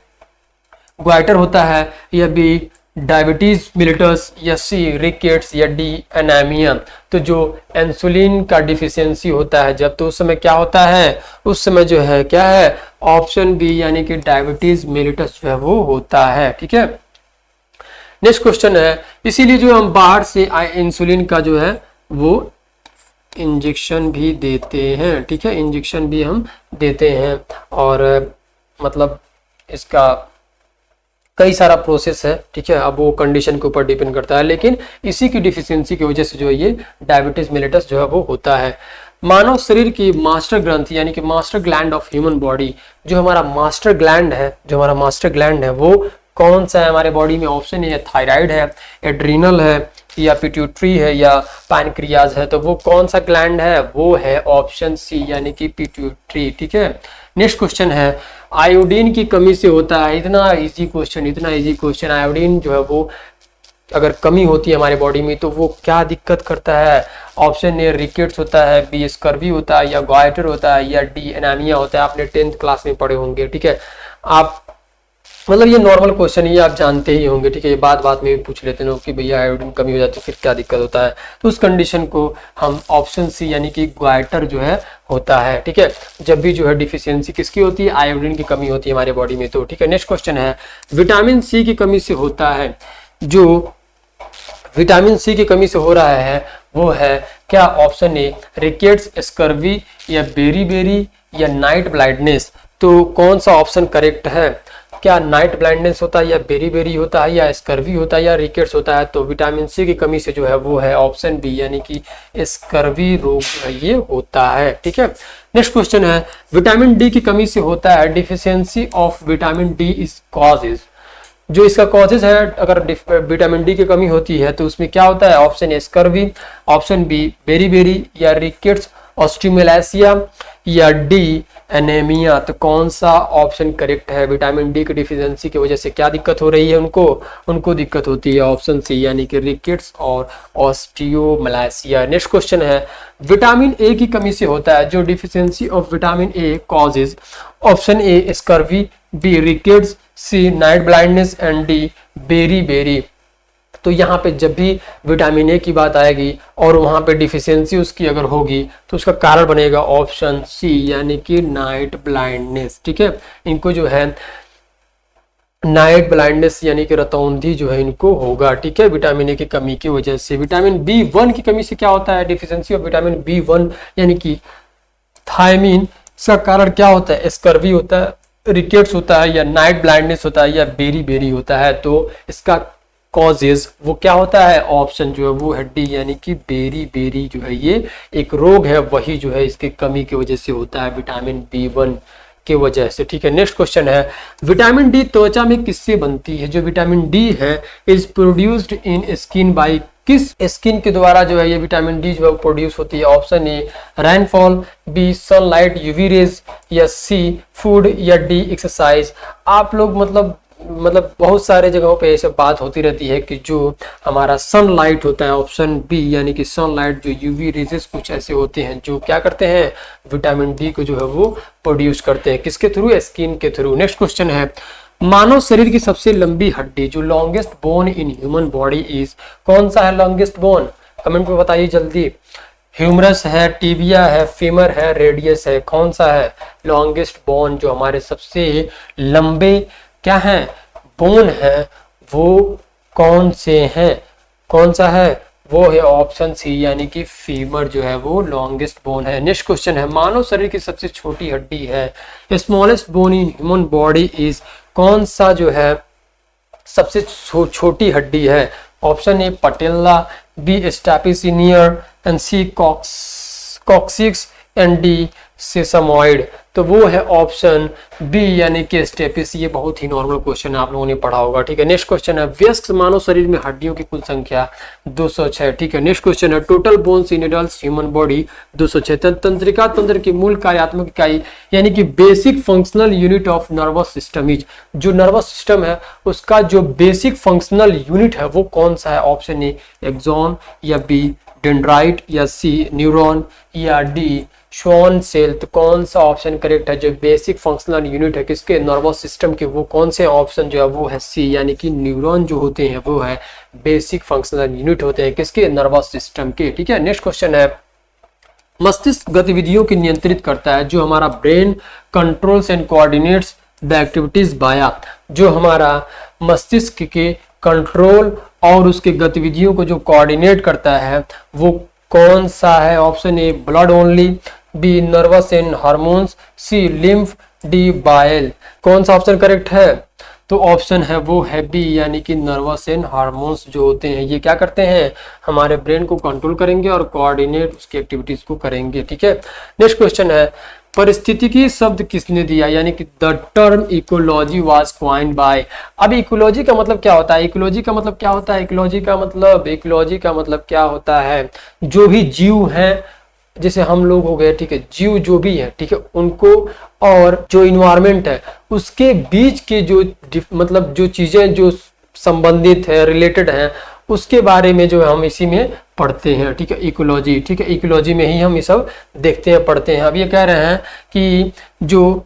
ग्वाइटर होता है या बी डायबिटीज मिलिटस या सी रिकेट्स या डी एनीमिया। तो जो इंसुलिन का डिफिशियंसी होता है जब, तो उस समय क्या होता है, उस समय जो है क्या है, ऑप्शन बी यानी कि डायबिटीज मिलिटस जो है वो होता है। ठीक है, नेक्स्ट क्वेश्चन है, इसीलिए जो हम बाहर से आए इंसुलिन का जो है वो इंजेक्शन भी देते हैं, ठीक है, इंजेक्शन भी हम देते हैं। और मतलब इसका कई सारा प्रोसेस है, ठीक है, अब वो कंडीशन के ऊपर डिपेंड करता है, लेकिन इसी की डिफिशियंसी की वजह से जो है ये डायबिटीज मेलिटस जो है वो होता है। मानव शरीर की मास्टर ग्रंथि यानी कि master gland of human body, जो हमारा मास्टर ग्लैंड है, जो हमारा मास्टर ग्लैंड है वो कौन सा है हमारे बॉडी में? ऑप्शन ए है थायराइड है, एड्रीनल है, या पिट्यूटरी है, या पैनक्रियाज है। तो वो कौन सा ग्लैंड है? वो है ऑप्शन सी यानी कि पिट्यूटरी, ठीक है। नेक्स्ट क्वेश्चन है आयोडीन की कमी से होता है, इतना इजी क्वेश्चन, इतना इजी क्वेश्चन। आयोडीन जो है वो अगर कमी होती है हमारे बॉडी में तो वो क्या दिक्कत करता है? ऑप्शन ए रिकेट्स होता है, बी स्कर्वी होता है, या गॉइटर होता है, या डी एनीमिया होता है। आपने 10th क्लास में पढ़े होंगे, ठीक है। आप मतलब ये नॉर्मल क्वेश्चन ये आप जानते ही होंगे, ठीक है। ये बात में भी पूछ लेते हैं लोग कि भैया आयोडीन कमी हो जाती है फिर क्या दिक्कत होता है, तो उस कंडीशन को हम ऑप्शन सी यानी कि ग्वाइटर जो है होता है, ठीक है। जब भी जो है डिफिशियंसी किसकी होती है? आयोडीन की कमी होती है हमारे बॉडी में, तो ठीक है। नेक्स्ट क्वेश्चन है विटामिन सी की कमी से होता है, जो विटामिन सी की कमी से हो रहा है वो है क्या? ऑप्शन ए रिकेट्स, स्कर्वी, या बेरी या नाइट ब्लाइंडनेस। तो कौन सा ऑप्शन करेक्ट है? क्या नाइट ब्लाइंडनेस होता है, या बेरी होता है, या स्कर्वी होता है, या रिकेट्स होता है? तो विटामिन सी की कमी से जो है वो है ऑप्शन बी यानी कि स्कर्वी रोग ये होता है, ठीक है। नेक्स्ट क्वेश्चन है विटामिन डी की कमी से होता है deficiency of vitamin D is causes. जो इसका कॉजेज है अगर विटामिन डी की कमी होती है तो उसमें क्या होता है? Option A scurvy, option B beri, या रिकेट्स, ऑस्टियोमेलासिया, या डी एनीमिया। तो कौन सा ऑप्शन करेक्ट है? विटामिन डी की डिफिशियंसी की वजह से क्या दिक्कत हो रही है उनको दिक्कत होती है ऑप्शन सी यानी कि रिकेट्स और ऑस्टियोमेलासिया। नेक्स्ट क्वेश्चन है विटामिन ए की कमी से होता है, जो deficiency of vitamin A causes. Option A scurvy, B rickets, C night blindness, and D beri. तो यहाँ पे जब भी विटामिन ए की बात आएगी और वहाँ पे डिफिशियंसी उसकी अगर होगी तो उसका कारण बनेगा ऑप्शन सी यानी कि नाइट ब्लाइंडनेस, ठीक है। इनको जो है नाइट ब्लाइंडनेस यानी कि रतौंधी जो है इनको होगा, ठीक है, विटामिन ए की कमी की वजह से। विटामिन B1 की कमी से क्या होता है? डिफिशियंसी ऑफ विटामिन B1 यानी कि थायमीन। इसका कारण क्या होता है? स्कर्वी होता है, रिकेट्स होता है, या नाइट ब्लाइंडनेस होता है, या बेरी होता है। तो इसका कॉजेज वो क्या होता है? ऑप्शन जो है वो है डी यानी कि बेरी जो है ये एक रोग है, वही जो है इसकी कमी की वजह से होता है विटामिन B1 की वजह से, ठीक है। नेक्स्ट क्वेश्चन है विटामिन डी त्वचा में किससे बनती है? जो विटामिन डी है is produced in skin bye, किस स्किन के द्वारा जो है ये विटामिन डी जो है प्रोड्यूस होती है? Option A rainfall, B sunlight UV rays, या सी फूड, या डी एक्सरसाइज। आप लोग मतलब बहुत सारे जगहों पे ऐसे बात होती रहती है कि जो हमारा सनलाइट होता है, ऑप्शन बी यानी कि सनलाइट, जो यूवी रेजेस कुछ ऐसे होते हैं जो क्या करते हैं? विटामिन डी को जो है वो प्रोड्यूस करते हैं, किसके थ्रू? स्किन के थ्रू। नेक्स्ट क्वेश्चन है मानव शरीर की सबसे लंबी हड्डी, जो longest bone in human body is, कौन सा है लॉन्गेस्ट बोन? कमेंट में बताइए जल्दी। ह्यूमरस है, टिबिया है, फीमर है, रेडियस है, कौन सा है लॉन्गेस्ट बोन जो हमारे सबसे लंबे क्या है बोन है वो कौन से हैं? कौन सा है? वो है ऑप्शन सी यानी कि फीमर जो है वो लॉन्गेस्ट बोन है। नेक्स्ट क्वेश्चन है मानव शरीर की सबसे छोटी हड्डी है, smallest bone in human body is, कौन सा जो है सबसे छोटी हड्डी है? Option A patella, B stapes, and C coccyx, and D sesamoid. तो वो है ऑप्शन बी यानी कि स्टेपिस। ये बहुत ही नॉर्मल क्वेश्चन है, आप लोगों ने पढ़ा होगा, ठीक है। नेक्स्ट क्वेश्चन है वयस्क मानव शरीर में हड्डियों की कुल संख्या 206, ठीक है। नेक्स्ट क्वेश्चन है total bones in adult human body 206। तंत्रिका तंत्र की मूल कार्यात्मक इकाई यानी कि basic functional unit of nervous system is, जो नर्वस सिस्टम है उसका जो बेसिक फंक्शनल यूनिट है वो कौन सा है? ऑप्शन ए एक्सॉन, या बी डेंड्राइट, या सी न्यूरॉन, या डी श्वान सेल। तो कौन सा ऑप्शन करेक्ट है? जो बेसिक फंक्शनल यूनिट है किसके? नर्वस सिस्टम के, वो कौन से ऑप्शन जो है वो है सी यानी कि न्यूरॉन जो होते हैं वो है बेसिक फंक्शनल यूनिट होते हैं किसके? नर्वस सिस्टम के, ठीक है। नेक्स्ट क्वेश्चन है मस्तिष्क गतिविधियों की नियंत्रित करता है, जो हमारा brain controls and coordinates the activities बाया, जो हमारा मस्तिष्क के कंट्रोल और उसके गतिविधियों को जो कोऑर्डिनेट करता है वो कौन सा है? Option A blood only, B nervous and hormones, C lymph, D bile. कौन सा ऑप्शन करेक्ट है? तो ऑप्शन है वो है बी, यानी कि नर्वस एंड हार्मोन्स जो होते हैं ये क्या करते हैं, हमारे ब्रेन को कंट्रोल करेंगे और कोऑर्डिनेट उसकी एक्टिविटीज को करेंगे। ठीक है, नेक्स्ट क्वेश्चन है, परिस्थितिकी शब्द किसने दिया, यानी कि the term ecology was coined by. अब इकोलॉजी का मतलब क्या होता है? इकोलॉजी का मतलब क्या होता है? इकोलॉजी का मतलब क्या होता है, जो भी जीव हैं, जैसे हम लोग हो गए, ठीक है, जीव जो भी है, ठीक है, उनको और जो इन्वायरमेंट है उसके बीच के जो मतलब जो चीजें जो संबंधित है, रिलेटेड हैं, उसके बारे में जो हम इसी में पढ़ते हैं। ठीक है, इकोलॉजी, ठीक है, इकोलॉजी में ही हम ये सब देखते हैं, पढ़ते हैं। अब ये कह रहे हैं कि जो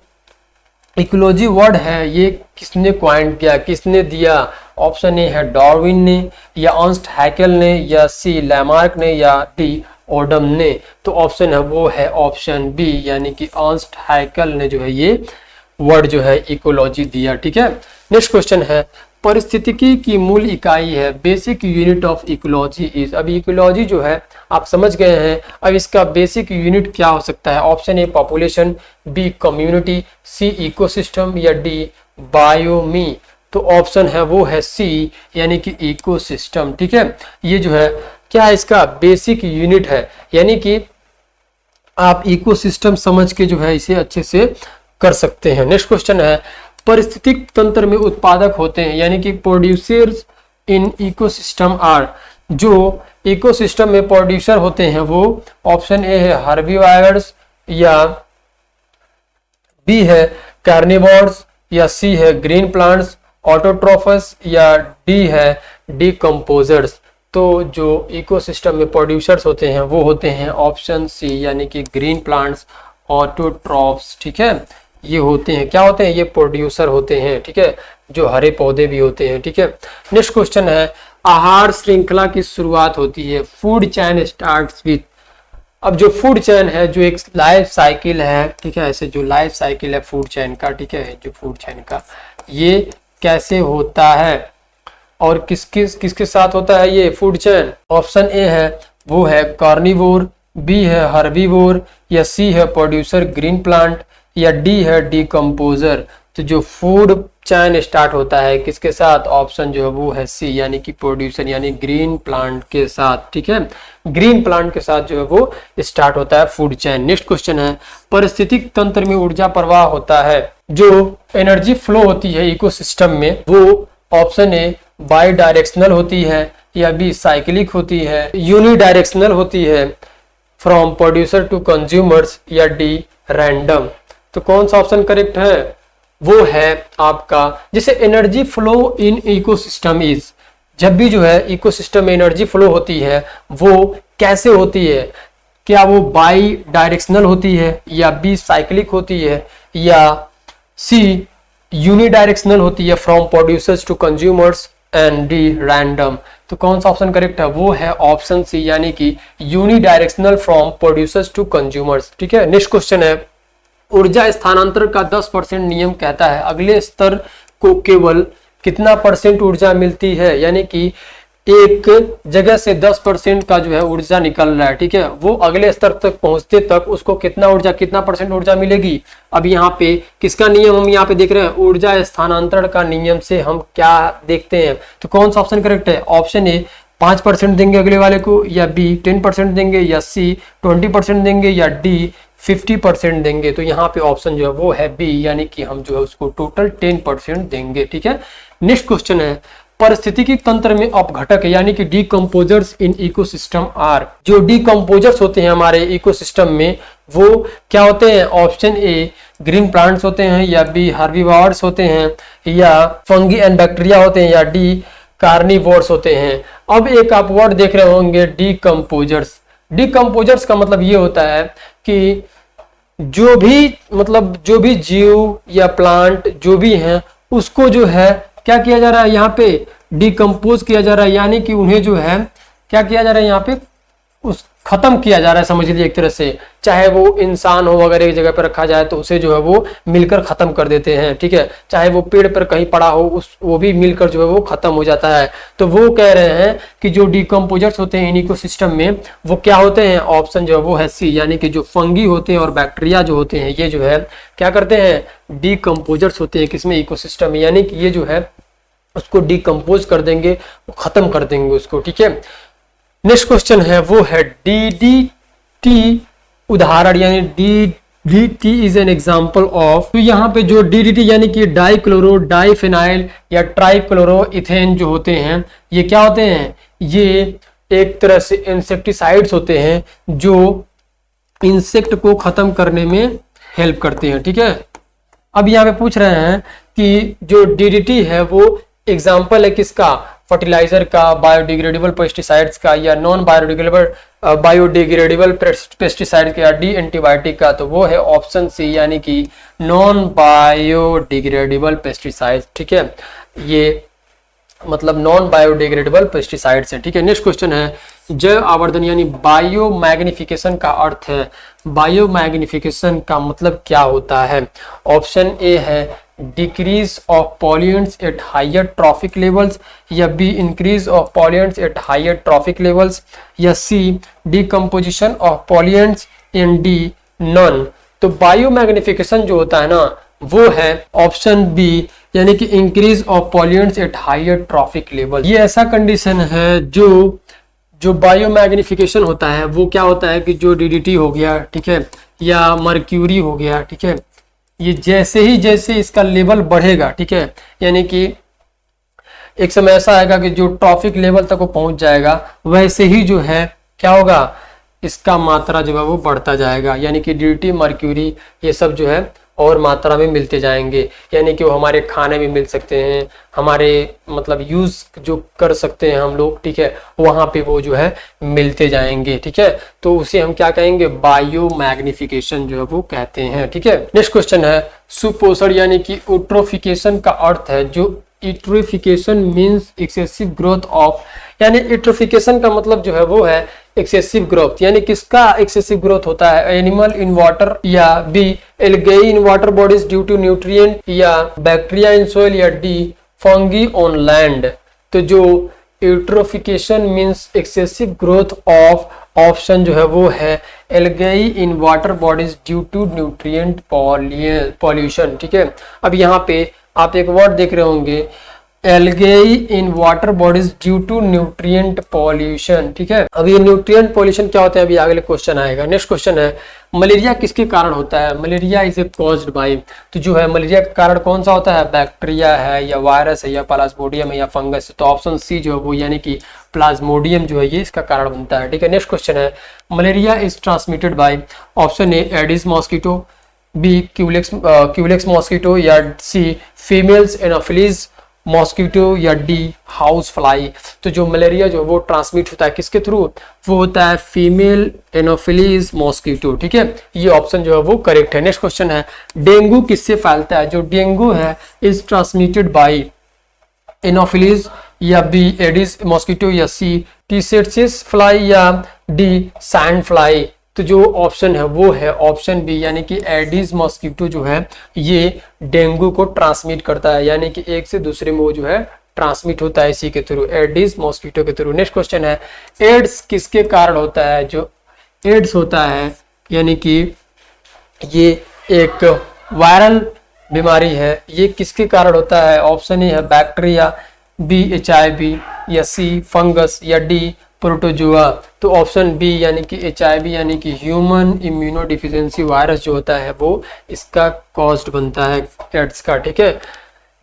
इकोलॉजी वर्ड है ये किसने क्वाइंट किया, किसने दिया? ऑप्शन ए है डार्विन ने, या अर्नस्ट हैकेल ने, या सी लैमार्क ने, या डी ओडम ने। तो ऑप्शन है वो है ऑप्शन बी, यानी कि अर्नस्ट हैकेल ने जो है ये वर्ड जो है इकोलॉजी दिया। ठीक है, नेक्स्ट क्वेश्चन है, परिस्थितिकी की मूल इकाई है, basic unit of ecology is. अब इकोलॉजी जो है आप समझ गए हैं, अब इसका बेसिक यूनिट क्या हो सकता है? Option A population, B community, C ecosystem, या डी बायोमी। तो ऑप्शन है वो है सी, यानी कि इकोसिस्टम। ठीक है, ये जो है क्या है, इसका बेसिक यूनिट है, यानी कि आप इकोसिस्टम समझ के जो है इसे अच्छे से कर सकते हैं। नेक्स्ट क्वेश्चन है, पारिस्थितिक तंत्र में उत्पादक होते हैं, यानी कि प्रोड्यूसर्स इन इकोसिस्टम आर। जो इकोसिस्टम में प्रोड्यूसर होते हैं वो ऑप्शन ए है हर्बीवायर्स, या बी है कार्निवोर्स, या सी है ग्रीन प्लांट्स ऑटोट्रोफस, या डी है डिकम्पोजर्स। तो जो इकोसिस्टम में प्रोड्यूसर्स होते हैं वो होते हैं ऑप्शन सी, यानी कि ग्रीन प्लांट्स ऑटोट्रॉफ्स। ठीक है, ये होते हैं, क्या होते हैं, ये प्रोड्यूसर होते हैं। ठीक है, जो हरे पौधे भी होते हैं। ठीक है, नेक्स्ट क्वेश्चन है, आहार श्रृंखला की शुरुआत होती है, फूड चेन स्टार्ट्स विथ। अब जो फूड चेन है, जो एक लाइफ साइकिल है, ठीक है, ऐसे जो लाइफ साइकिल है फूड चेन का, ठीक है, जो फूड चेन का ये कैसे होता है और किसके साथ होता है ये फूड चेन? ऑप्शन ए है वो है कार्निवोर, बी है हर्बीवोर, या सी है प्रोड्यूसर ग्रीन प्लांट, या डी है डिकम्पोजर। तो जो फूड चेन स्टार्ट होता है किसके साथ? ऑप्शन जो है वो है सी, यानी कि प्रोड्यूसर, यानी ग्रीन प्लांट के साथ। ठीक है, ग्रीन प्लांट के साथ जो है वो स्टार्ट होता है फूड चेन। नेक्स्ट क्वेश्चन है, पारिस्थितिक तंत्र में ऊर्जा प्रवाह होता है, जो एनर्जी फ्लो होती है इकोसिस्टम में वो ऑप्शन ए बाई डायरेक्शनल होती है, या बी साइक्लिक होती है, यूनिडायरेक्शनल होती है फ्रॉम प्रोड्यूसर टू कंज्यूमर्स, या डी रैंडम। तो कौन सा ऑप्शन करेक्ट है? वो है आपका, जैसे energy flow in ecosystem is, जब भी जो है इकोसिस्टम में एनर्जी फ्लो होती है वो कैसे होती है? क्या वो बाई डायरेक्शनल होती है, या बी साइक्लिक होती है, या सी यूनिडायरेक्शनल होती है from producers to consumers, and D random. तो कौन सा ऑप्शन करेक्ट है? वो है ऑप्शन सी, यानी कि unidirectional from producers to consumers. ठीक है, नेक्स्ट क्वेश्चन है, ऊर्जा स्थानांतरण का 10% नियम कहता है अगले स्तर को केवल कितना % ऊर्जा मिलती है, यानी कि एक जगह से 10% का जो है ऊर्जा निकल रहा है। ठीक है, वो अगले स्तर तक पहुंचते तक उसको कितना % ऊर्जा मिलेगी? अब यहाँ पे किसका नियम हम यहाँ पे देख रहे हैं? ऊर्जा स्थानांतरण का नियम से हम क्या देखते हैं? तो कौन सा ऑप्शन करेक्ट है? ऑप्शन ए 5% देंगे अगले वाले को, या बी 10% देंगे, या सी 20% देंगे, या डी 50% देंगे। तो यहाँ पे ऑप्शन जो है वो है बी, यानी कि हम जो है उसको टोटल 10% देंगे। ठीक है, नेक्स्ट क्वेश्चन है, पारिस्थितिकी तंत्र में अपघटक यानी कि डिकम्पोजर्स इन इकोसिस्टम आर। जो डिकम्पोजर्स होते हैं हमारे इकोसिस्टम में वो क्या होते हैं? ऑप्शन ए ग्रीन प्लांट्स होते हैं, या बी हर्बीवोर्स होते हैं, या फंगी एंड बैक्टीरिया होते हैं, या डी कार्निवोर्स होते हैं। अब एक आप वर्ड देख रहे होंगे डिकम्पोजर्स। डिकम्पोजर्स का मतलब ये होता है कि जो भी जीव या प्लांट जो भी हैं उसको जो है क्या किया जा रहा है? यहाँ पे डिकम्पोज किया जा रहा है, यानी कि उन्हें जो है क्या किया जा रहा है? यहाँ पे उस खत्म किया जा रहा है, समझ लीजिए एक तरह से। चाहे वो इंसान हो, अगर एक जगह पर रखा जाए तो उसे जो है वो मिलकर खत्म कर देते हैं, ठीक है। चाहे वो पेड़ पर कहीं पड़ा हो, वो भी मिलकर जो है वो खत्म हो जाता है। तो वो कह रहे हैं कि जो डिकम्पोजर्स होते हैं इन इकोसिस्टम में, वो क्या होते हैं, ऑप्शन जो है वो है सी, यानी कि जो फंगी होते हैं और बैक्टीरिया जो होते हैं, ये जो है क्या करते हैं, डिकम्पोजर्स होते हैं किसमें, इकोसिस्टम में। यानी कि ये जो है उसको डिकम्पोज कर देंगे, खत्म कर देंगे उसको, ठीक है। नेक्स्ट क्वेश्चन है वो है DDT उदाहरण, यानी DDT is an example of. तो यहाँ पे जो DDT यानी कि डाइक्लोरो डाइफेनाइल या ट्राइक्लोरो इथेन जो होते हैं, ये क्या होते हैं, ये एक तरह से इंसेक्टिसाइड्स होते हैं जो इंसेक्ट को खत्म करने में हेल्प करते हैं, ठीक है। अब यहाँ पे पूछ रहे हैं कि जो DDT है वो एग्जाम्पल है किसका, फर्टिलाइजर का, बायोडिग्रेडेबल पेस्टिसाइड्स का, या नॉन बायोडिग्रेडेबल पेस्टिसाइड का, या डी एंटीबायोटिक का। तो वो है ऑप्शन सी, यानी कि नॉन बायोडिग्रेडेबल पेस्टिसाइड्स, ठीक है। ये मतलब नॉन बायोडिग्रेडेबल पेस्टिसाइड्स है, ठीक है। नेक्स्ट क्वेश्चन है जैव आवर्धन यानी बायो मैग्निफिकेशन का अर्थ है, बायो मैग्निफिकेशन का मतलब क्या होता है। ऑप्शन ए है decrease of pollutants at higher trophic levels, या B increase of pollutants at higher trophic levels, या C decomposition of pollutants, and D none. तो बायो मैग्निफिकेशन जो होता है ना, वो है ऑप्शन बी, यानी कि increase of pollutants at higher trophic level. ये ऐसा कंडीशन है जो बायो मैग्निफिकेशन होता है वो क्या होता है कि जो DDT हो गया, ठीक है, या मर्क्यूरी हो गया, ठीक है, ये जैसे इसका लेवल बढ़ेगा, ठीक है, यानी कि एक समय ऐसा आएगा कि जो ट्रॉफिक लेवल तक वो पहुंच जाएगा, वैसे ही जो है क्या होगा, इसका मात्रा जो है वो बढ़ता जाएगा। यानी कि DDT मर्क्यूरी ये सब जो है और मात्रा में मिलते जाएंगे, यानी कि वो हमारे खाने में मिल सकते हैं, हमारे मतलब यूज जो कर सकते हैं हम लोग, ठीक है, वहां पे वो जो है मिलते जाएंगे, ठीक है। तो उसे हम क्या कहेंगे, बायो मैग्निफिकेशन जो है वो कहते हैं, ठीक है। नेक्स्ट क्वेश्चन है सुपोषण यानी कि यूट्रोफिकेशन का अर्थ है, जो eutrophication means excessive growth of, यानी यूट्रोफिकेशन का मतलब जो है वो है एक्सेसिव ग्रोथ, यानी किसका एक्सेसिव ग्रोथ होता है, एनिमल इन वाटर, या B algae in water bodies due to nutrient, या बैक्टीरिया इन सोइल, या डी फंगी ऑन लैंड। तो जो eutrophication means excessive growth of, option जो है वो है algae in water bodies due to nutrient pollution, ठीक है। अब यहाँ पे आप एक वर्ड देख रहे होंगे, algae in water bodies due to nutrient pollution, ठीक है। अब ये न्यूट्रिएंट पॉल्यूशन क्या होता है, अभी अगले क्वेश्चन आएगा। नेक्स्ट क्वेश्चन है मलेरिया किसके कारण होता है, malaria is a caused by. तो जो है मलेरिया का कारण कौन सा होता है, बैक्टीरिया है, या वायरस है, या प्लाज्मोडियम है, या फंगस। तो ऑप्शन सी जो है वो यानी कि प्लाज्मोडियम जो है ये इसका कारण बनता है, ठीक है। नेक्स्ट क्वेश्चन है malaria is transmitted by, option A Aedes mosquito, B Culex mosquito, या सी फीमेल्स एनोफिलीज मॉस्किटो, या डी हाउस फ्लाई। तो जो मलेरिया जो वो ट्रांसमिट होता है किसके थ्रू, वो होता है फीमेल एनोफिलीज मॉस्किटो, ठीक है। ये ऑप्शन जो है वो करेक्ट है। नेक्स्ट क्वेश्चन है डेंगू किससे फैलता है, जो डेंगू है इज ट्रांसमिटेड बाय एनोफिलीज, या बी एडिस मॉस्किटो, या सी टीसेट्सिस फ्लाई, या डी सैंड फ्लाई। तो जो ऑप्शन है वो है ऑप्शन बी, यानी कि एडिस मॉस्किटो जो है ये डेंगू को ट्रांसमिट करता है, यानी कि एक से दूसरे में वो जो है ट्रांसमिट होता है इसी के थ्रू, एडिस मॉस्किटो के थ्रू। नेक्स्ट क्वेश्चन है एड्स किसके कारण होता है, जो एड्स होता है यानी कि ये एक वायरल बीमारी है, ये किसके कारण होता है, ऑप्शन ए है बैक्टीरिया, बी HIV, या सी फंगस, या डी प्रोटोजोआ। तो ऑप्शन बी यानी कि HIV यानी कि ह्यूमन इम्यूनो डिफिशिएंसी वायरस जो होता है वो इसका कॉज्ड बनता है एड्स का, ठीक है।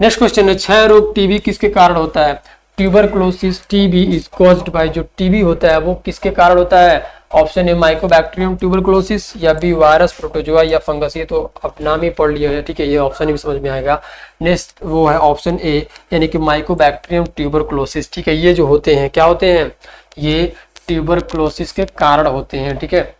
नेक्स्ट क्वेश्चन है क्षय रोग टीबी किसके कारण होता है, tuberculosis TB is caused bye, जो टीबी होता है वो किसके कारण होता है, ऑप्शन ए माइकोबैक्टीरियम ट्यूबरक्लोसिस, या बी वायरस प्रोटोजोआ, या फंगस। ये तो आप नाम ही पढ़ लिया है, ठीक है, ये ऑप्शन भी समझ में आएगा। नेक्स्ट वो है ऑप्शन ए यानी कि माइकोबैक्टीरियम ट्यूबरक्लोसिस, ठीक है। ये जो होते हैं क्या होते हैं, ये ट्यूबरक्लोसिस के कारण होते हैं, ठीक है,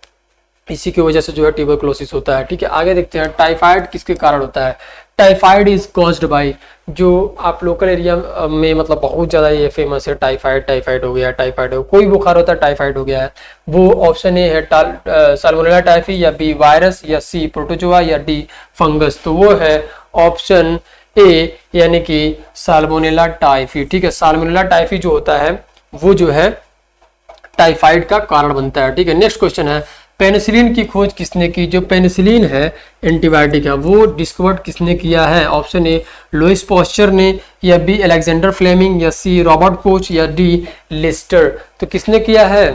इसी की वजह से जो है ट्यूबरक्लोसिस होता है, ठीक है। आगे देखते हैं टाइफाइड किसके कारण होता है, टाइफाइड इज कॉज्ड बाय, जो आप लोकल एरिया में मतलब बहुत ज़्यादा ये फेमस है, टाइफाइड हो गया, टाइफाइड हो, कोई बुखार होता है टाइफाइड हो गया है, वो ऑप्शन ए है साल्मोनेला टाइफी, या बी वायरस, या सी प्रोटोजोआ, या डी फंगस। तो वो है ऑप्शन ए यानी कि साल्मोनेला टाइफी। ठीक है, साल्मोनेला टाइफी जो होता है वो जो है टाइफाइड का कारण बनता है। ठीक है, नेक्स्ट क्वेश्चन है पेनिसिलिन की खोज किसने की? जो पेनिसिलिन है एंटीबायोटिक है, वो डिस्कवर्ड किसने किया है? ऑप्शन ए लुइस पास्चर ने, या बी अलेक्जेंडर फ्लेमिंग, या सी रॉबर्ट कोच, या डी लिस्टर। तो किसने किया है?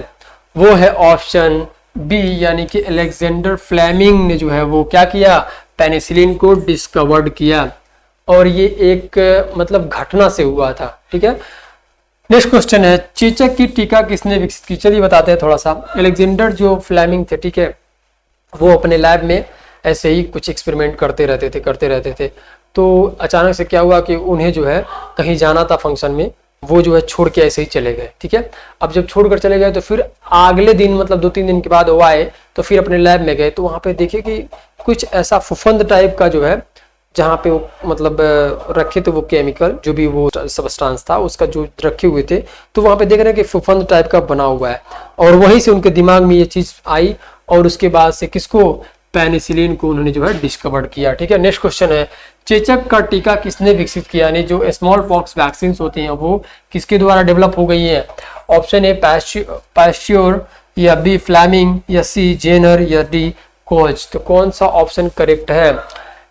वो है ऑप्शन बी यानी कि अलेक्जेंडर फ्लेमिंग ने जो है वो क्या किया, पेनिसिलिन को डिस्कवर्ड किया, और ये एक मतलब घटना से हुआ था। ठीक है, नेक्स्ट क्वेश्चन है चेचक की टीका किसने विकसित की? चलिए बताते हैं थोड़ा सा। अलेक्जेंडर जो फ्लेमिंग थे, ठीक है, वो अपने लैब में ऐसे ही कुछ एक्सपेरिमेंट करते रहते थे। तो अचानक से क्या हुआ कि उन्हें जो है कहीं जाना था फंक्शन में, वो जो है छोड़ के ऐसे ही चले गए। ठीक है, अब जब छोड़कर चले गए तो फिर अगले दिन मतलब 2-3 दिन के बाद वो आए, तो फिर अपने लैब में गए, तो वहाँ पे देखे कि कुछ ऐसा फुफंद टाइप का जो है, जहाँ पे वो मतलब रखे थे वो केमिकल, जो भी वो सबस्टांस था उसका जो रखे हुए थे, तो वहाँ पे देख रहे हैं कि फुफंद टाइप का बना हुआ है, और वहीं से उनके दिमाग में ये चीज़ आई, और उसके बाद से किसको, पेनिसिलिन को उन्होंने जो है डिस्कवर किया। ठीक है, नेक्स्ट क्वेश्चन है चेचक का टीका किसने विकसित किया? यानी जो स्मॉल पॉक्स वैक्सीन होती हैं वो किसके द्वारा डेवलप हो गई है? ऑप्शन ए पास्च्योर, या बी फ्लेमिंग, या सी जेनर, या डी कोच। तो कौन सा ऑप्शन करेक्ट है?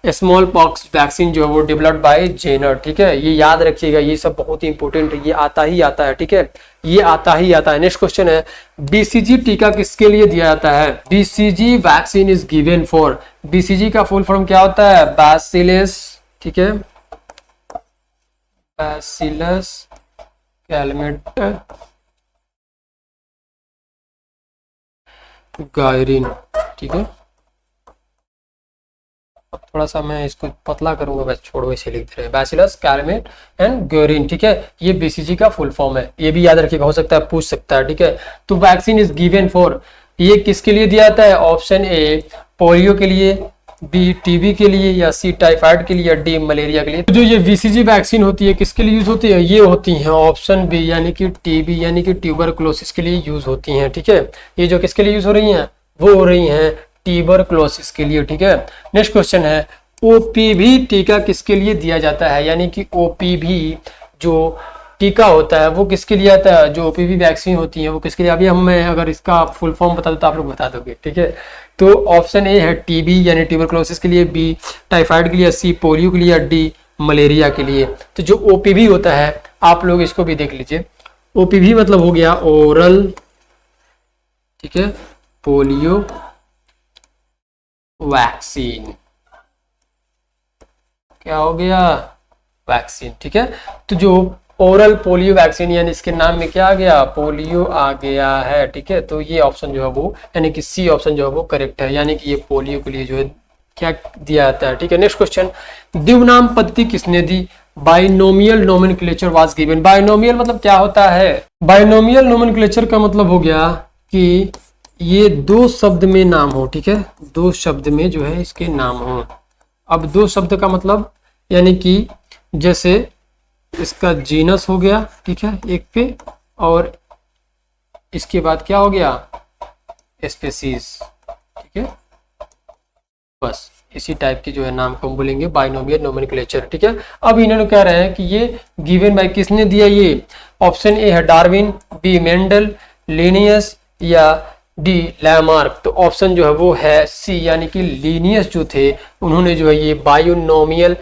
स्मॉल पॉक्स वैक्सीन जो है वो डेवलप्ड बाय जेनर। ठीक है, ये याद रखिएगा, ये सब बहुत ही इंपॉर्टेंट है, ये आता ही आता है। ठीक है, ये आता ही आता है। नेक्स्ट क्वेश्चन है बीसीजी टीका किसके लिए दिया जाता है? BCG vaccine is given for, BCG का फुल फॉर्म क्या होता है? बैसिलस, ठीक है, बैसिलस कैलमेट गायरिन। ठीक है, अब थोड़ा सा मैं इसको पतला करूंगा, बस छोड़ो, इसे लिख दे रहे हैं बैसिलस कैलमेट एंड ग्योरिन। ठीक है, ये बीसीजी का फुल फॉर्म है, ये भी याद रखिएगा, हो सकता है पूछ सकता है। ठीक है, तो वैक्सीन इज गिवन फॉर, ये किसके लिए दिया जाता है? ऑप्शन ए पोलियो के लिए, बी टीबी के लिए, या सी टाइफाइड के लिए, या डी मलेरिया के लिए। तो जो ये बीसीजी वैक्सीन होती है किसके लिए यूज होती है? ये होती है ऑप्शन बी यानी कि टीबी यानी कि ट्यूबरकुलोसिस के लिए यूज होती हैं। ठीक है, ये जो किसके लिए यूज हो रही हैं? वो हो रही हैं ट्यूबरकुलोसिस के लिए। ठीक है, नेक्स्ट क्वेश्चन है ओपीवी टीका किसके लिए दिया जाता है? यानी कि ओपीवी जो टीका होता है वो किसके लिए आता है? जो ओपीवी वैक्सीन होती है वो किसके लिए? अभी मैं अगर इसका फुल फॉर्म बता दूं तो आप लोग बता दोगे। ठीक है, तो ऑप्शन ए है टीबी यानी ट्यूबरकुलोसिस के लिए, बी टाइफाइड के लिए, सी पोलियो के लिए, डी मलेरिया के लिए। तो जो ओपीवी होता है आप लोग इसको भी देख लीजिए, ओपीवी मतलब हो गया ओरल, ठीक है, पोलियो वैक्सीन। क्या हो गया? वैक्सीन। ठीक है, तो जो ओरल पोलियो वैक्सीन यानी इसके नाम में क्या आ गया? पोलियो आ गया है। ठीक है, तो ये ऑप्शन जो है वो यानी कि सी ऑप्शन जो है वो करेक्ट है, यानी कि ये पोलियो के लिए जो है क्या दिया जाता है। ठीक है, नेक्स्ट क्वेश्चन द्विनाम पद्धति किसने दी? Binomial nomenclature was given. Binomial मतलब क्या होता है? बाइनोमियल नोमेनक्लेचर का मतलब हो गया कि ये दो शब्द में नाम हो। ठीक है, दो शब्द में जो है इसके नाम हो। अब दो शब्द का मतलब यानी कि जैसे इसका जीनस हो गया, ठीक है, एक पे, और इसके बाद क्या हो गया? स्पेसीज। ठीक है, बस इसी टाइप के जो है नाम को हम बोलेंगे बाइनोमियल नोमेनक्लेचर। ठीक है, अब इन्होंने कह रहे हैं कि ये गिवन बाय किसने दिया? ये ऑप्शन ए है डार्विन, बी मेंडल, लिनियस, या डी लैमार्क। तो ऑप्शन जो है वो है सी यानी कि लिनियस जो थे उन्होंने जो है ये बायोनोमियल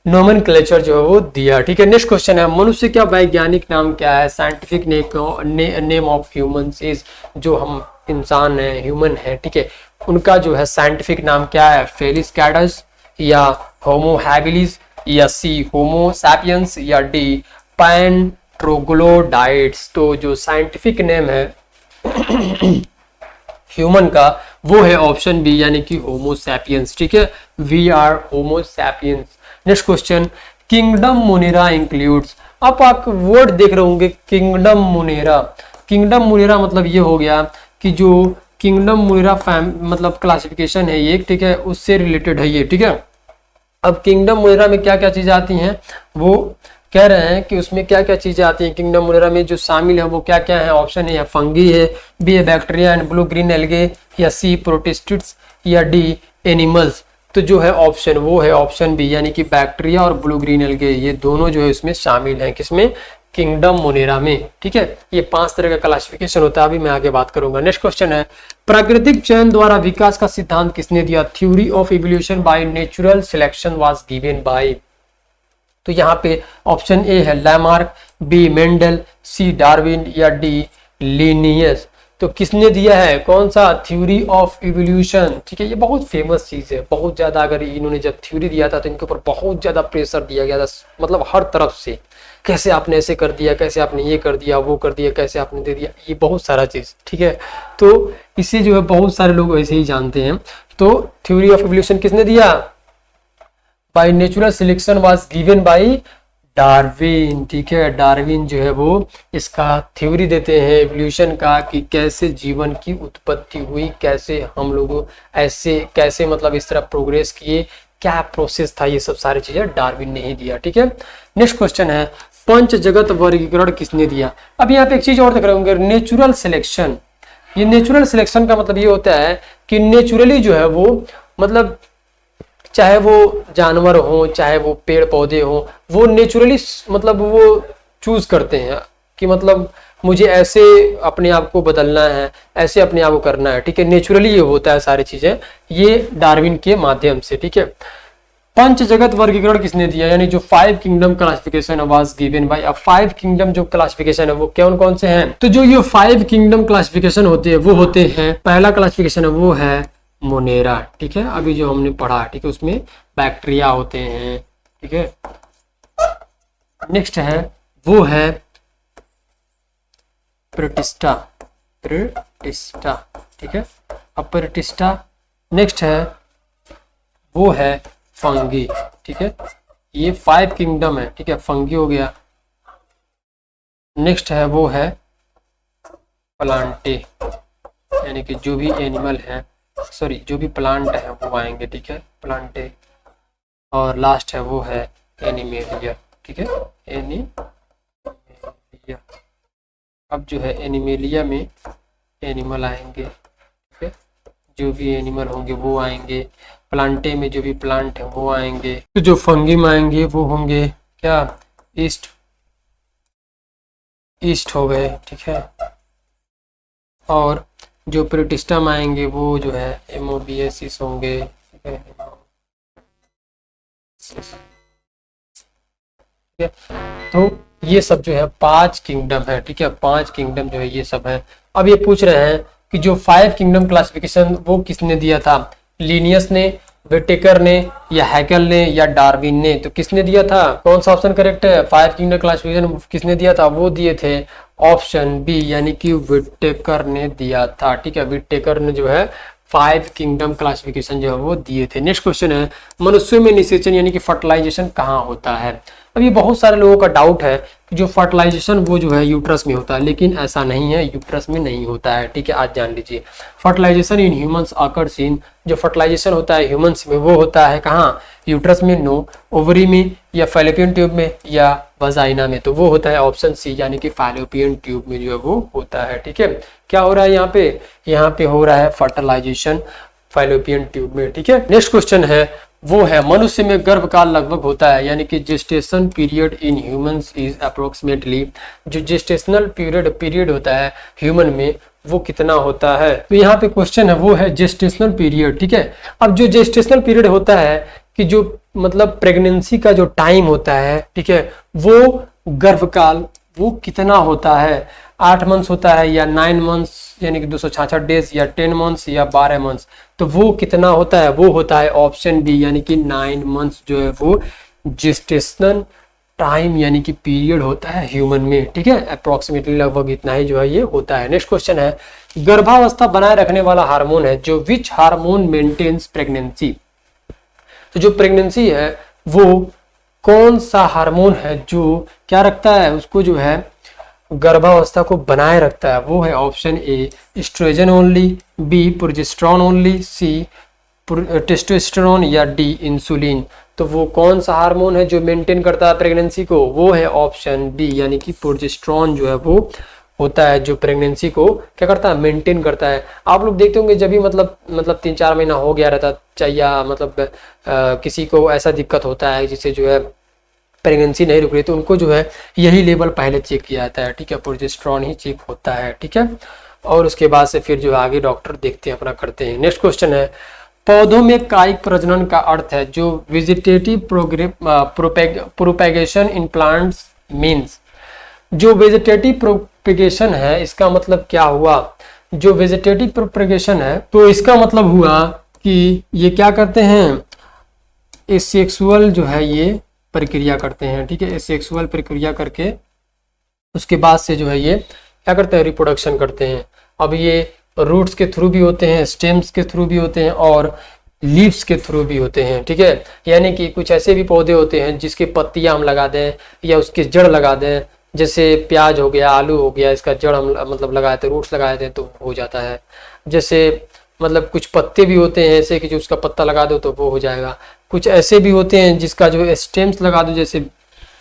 नोमेनक्लेचर जो है वो दिया। ठीक है, नेक्स्ट क्वेश्चन है मनुष्य का वैज्ञानिक नाम क्या है? Scientific name of humans is, जो हम इंसान है, ह्यूमन है, ठीक है, उनका जो है साइंटिफिक नाम क्या है? फेलिस कैडस, या होमो हैबिलिस, या सी होमो सैपियंस, या डी पैन ट्रोग्लोडाइट्स। तो जो साइंटिफिक नेम है ह्यूमन का वो है ऑप्शन बी यानी कि होमो सैपियंस। ठीक है, we are Homo sapiens. Next question kingdom Monera includes. अब आप वर्ड देख रहे होंगे किंगडम मोनेरा। किंगडम मोनेरा मतलब ये हो गया कि जो किंगडम मोनेरा मतलब क्लासिफिकेशन है ये, ठीक है, उससे रिलेटेड है ये। ठीक है, अब किंगडम मुनेरा में क्या क्या चीजें आती हैं, वो कह रहे हैं कि उसमें क्या क्या चीजें आती हैं किंगडम मुनेरा में जो शामिल है वो क्या क्या है। ऑप्शन ए है फंगी है, बी है bacteria and blue green algae, या सी प्रोटिस्टिड्स, या डी एनिमल्स। तो जो है ऑप्शन वो है ऑप्शन बी, यानी कि बैक्टीरिया और ब्लू ग्रीन एल्गे ये दोनों जो है इसमें शामिल हैं, किसमें, किंगडम मुनेरा में। ठीक है, ये 5 तरह का क्लासिफिकेशन होता है, अभी मैं आगे बात करूंगा। नेक्स्ट क्वेश्चन है, प्राकृतिक चयन द्वारा विकास का सिद्धांत किसने दिया? Theory of evolution by natural selection was given bye. तो यहाँ पे ऑप्शन ए है लैमार्क, बी मेंडल, सी डार्विन, या डी लिनियस। तो किसने दिया है, कौन सा? Theory of evolution. ठीक है, ये बहुत फेमस चीज है, बहुत ज्यादा, अगर इन्होंने जब थ्योरी दिया था तो इनके ऊपर बहुत ज्यादा प्रेशर दिया गया था, मतलब हर तरफ से, कैसे आपने ऐसे कर दिया, कैसे आपने ये कर दिया, वो कर दिया, कैसे आपने दे दिया, ये बहुत सारा चीज। ठीक है, तो इसे जो है बहुत सारे लोग ऐसे ही जानते हैं। तो थ्योरी ऑफ इवोल्यूशन किसने दिया? By natural selection was given bye Darwin. ठीक है, डार्विन जो है वो इसका थ्योरी देते हैं एवोल्यूशन का, कि कैसे जीवन की उत्पत्ति हुई, कैसे हम लोग ऐसे कैसे मतलब इस तरह प्रोग्रेस किए, क्या प्रोसेस था, ये सब सारी चीजें डार्विन ने ही दिया। ठीक है, नेक्स्ट क्वेश्चन है, पंच जगत वर्गीकरण किसने दिया? अब यहाँ पे एक चीज और देख रहे होंगे, नेचुरल सिलेक्शन। ये नेचुरल सिलेक्शन का मतलब ये होता है कि नेचुरली जो है वो, मतलब चाहे वो जानवर हो, चाहे वो पेड़ पौधे हो, वो नेचुरली मतलब वो चूज करते हैं कि मतलब मुझे ऐसे अपने आप को बदलना है, ऐसे अपने आप को करना है। ठीक है, नेचुरली ये होता है सारी चीजें, ये डार्विन के माध्यम से। ठीक है, पंच जगत वर्गीकरण किसने दिया? यानी जो 5 kingdom classification was given by. अब 5 किंगडम जो क्लासिफिकेशन है वो कौन कौन से हैं? तो जो ये 5 किंगडम क्लासिफिकेशन होते हैं वो होते हैं, पहला क्लासिफिकेशन है वो है मोनेरा। ठीक है, अभी जो हमने पढ़ा, ठीक है, उसमें बैक्टीरिया होते हैं। ठीक है, नेक्स्ट है वो है प्रोटिस्टा, प्रोटिस्टा। ठीक है, अब प्रोटिस्टा। नेक्स्ट है वो है फंगी। ठीक है, ये 5 किंगडम है। ठीक है, फंगी हो गया। नेक्स्ट है वो है प्लांटे, यानी कि जो भी एनिमल है, सॉरी जो भी प्लांट है वो आएंगे। ठीक है, प्लांटे। और लास्ट है वो है एनिमेलिया। ठीक है, एनिमेलिया। अब जो है एनिमेलिया में एनिमल आएंगे। ठीक है, जो भी एनिमल होंगे वो आएंगे। प्लांटे में जो भी प्लांट है वो आएंगे। तो जो फंगी में आएंगे वो होंगे क्या, ईस्ट, ईस्ट हो गए। ठीक है, और जो प्रोटिस्टा में आएंगे वो जो है एमोबियसिस होंगे। ठीक है, ठीक है, तो ये सब जो है 5 किंगडम है। ठीक है, 5 किंगडम जो है ये सब है। अब ये पूछ रहे हैं कि जो 5 किंगडम क्लासिफिकेशन वो किसने दिया था? लिनियस ने, विटेकर ने, या हैकेल ने, या डार्विन ने? तो किसने दिया था, कौन सा ऑप्शन करेक्ट है? 5 किंगडम क्लासिफिकेशन किसने दिया था? वो दिए थे ऑप्शन बी, यानी कि विटेकर ने दिया था। ठीक है, विटेकर ने जो है 5 किंगडम क्लासिफिकेशन जो है वो दिए थे। नेक्स्ट क्वेश्चन है, मनुष्यों में निषेचन यानी कि फर्टिलाइजेशन कहाँ होता है? अब ये बहुत सारे लोगों का डाउट है कि जो फर्टिलाइजेशन वो जो है यूट्रस में होता है, लेकिन ऐसा नहीं है, यूट्रस में नहीं होता है। ठीक है, आज जान लीजिए। Fertilization in humans occurs in, जो फर्टिलाइजेशन होता है ह्यूमंस में वो होता है कहाँ? यूट्रस में नो, ओवरी में, या फैलोपियन ट्यूब में, या वजाइना में? तो वो होता है ऑप्शन सी, यानी कि फैलोपियन ट्यूब में जो है वो होता है। ठीक है, क्या हो रहा है यहाँ पे? यहाँ पे हो रहा है फर्टिलाइजेशन फैलोपियन ट्यूब में। ठीक है, नेक्स्ट क्वेश्चन है वो है, मनुष्य में गर्भकाल लगभग होता है, यानी कि gestation period in humans is approximately, जो जेस्टेशनल पीरियड होता है ह्यूमन में वो कितना होता है? तो यहाँ पे क्वेश्चन है वो है जेस्टेशनल पीरियड। ठीक है, अब जो जेस्टेशनल पीरियड होता है कि जो मतलब प्रेगनेंसी का जो टाइम होता है, ठीक है, वो गर्भकाल वो कितना होता है? 8 मंथ्स होता है, या 9 मंथ्स यानी कि 266 डेज, या 10 मंथ्स, या 12 मंथ्स? तो वो कितना होता है? वो होता है ऑप्शन बी, यानी कि 9 मंथ्स जो है वो जेस्टेशनल टाइम यानी कि पीरियड होता है ह्यूमन में। ठीक है, अप्रोक्सीमेटली लगभग इतना ही जो है ये होता है। नेक्स्ट क्वेश्चन है, गर्भावस्था बनाए रखने वाला हार्मोन है जो विच हार्मोन मेंटेन्स प्रेगनेंसी? तो जो प्रेगनेंसी है वो कौन सा हार्मोन है जो क्या रखता है, उसको जो है गर्भावस्था को बनाए रखता है? वो है option A estrogen only, B progesterone only, C testosterone, या डी इंसुलिन? तो वो कौन सा हार्मोन है जो मेंटेन करता है प्रेगनेंसी को? वो है ऑप्शन बी, यानी कि प्रोजेस्टेरॉन जो है वो होता है जो प्रेगनेंसी को क्या करता है, मेंटेन करता है। आप लोग देखते होंगे जब भी मतलब 3-4 महीना हो गया रहता चाहिए, या मतलब किसी को ऐसा दिक्कत होता है जिससे जो है प्रेगनेंसी नहीं रुक रही, तो उनको जो है यही लेवल पहले चेक किया जाता है, ठीक है, प्रोजेस्टेरॉन ही चेक होता है, ठीक है। और उसके बाद से फिर जो आगे डॉक्टर देखते हैं, अपना करते हैं। नेक्स्ट क्वेश्चन है, पौधों में कायिक प्रजनन का अर्थ है जो vegetative propagation in plants means. जो वेजिटेटिव प्रोपेगेशन है इसका मतलब क्या हुआ? जो वेजिटेटिव प्रोपेगेशन है तो इसका मतलब हुआ कि ये क्या करते हैं, एसेक्सुअल जो है ये प्रक्रिया करते हैं, ठीक है, एसेक्सुअल प्रक्रिया करके उसके बाद से जो है ये क्या करते हैं, रिप्रोडक्शन करते हैं। अब ये रूट्स के थ्रू भी होते हैं, स्टेम्स के थ्रू भी होते हैं और लीव्स के थ्रू भी होते हैं, ठीक है। यानी कि कुछ ऐसे भी पौधे होते हैं जिसके पत्तियां हम लगा दें या उसके जड़ लगा दें, जैसे प्याज हो गया, आलू हो गया, इसका जड़ हम मतलब लगाए थे, रूट्स लगाए थे तो हो जाता है। जैसे मतलब कुछ पत्ते भी होते हैं ऐसे कि जो उसका पत्ता लगा दो तो वो हो जाएगा। कुछ ऐसे भी होते हैं जिसका जो स्टेम्स लगा दो, जैसे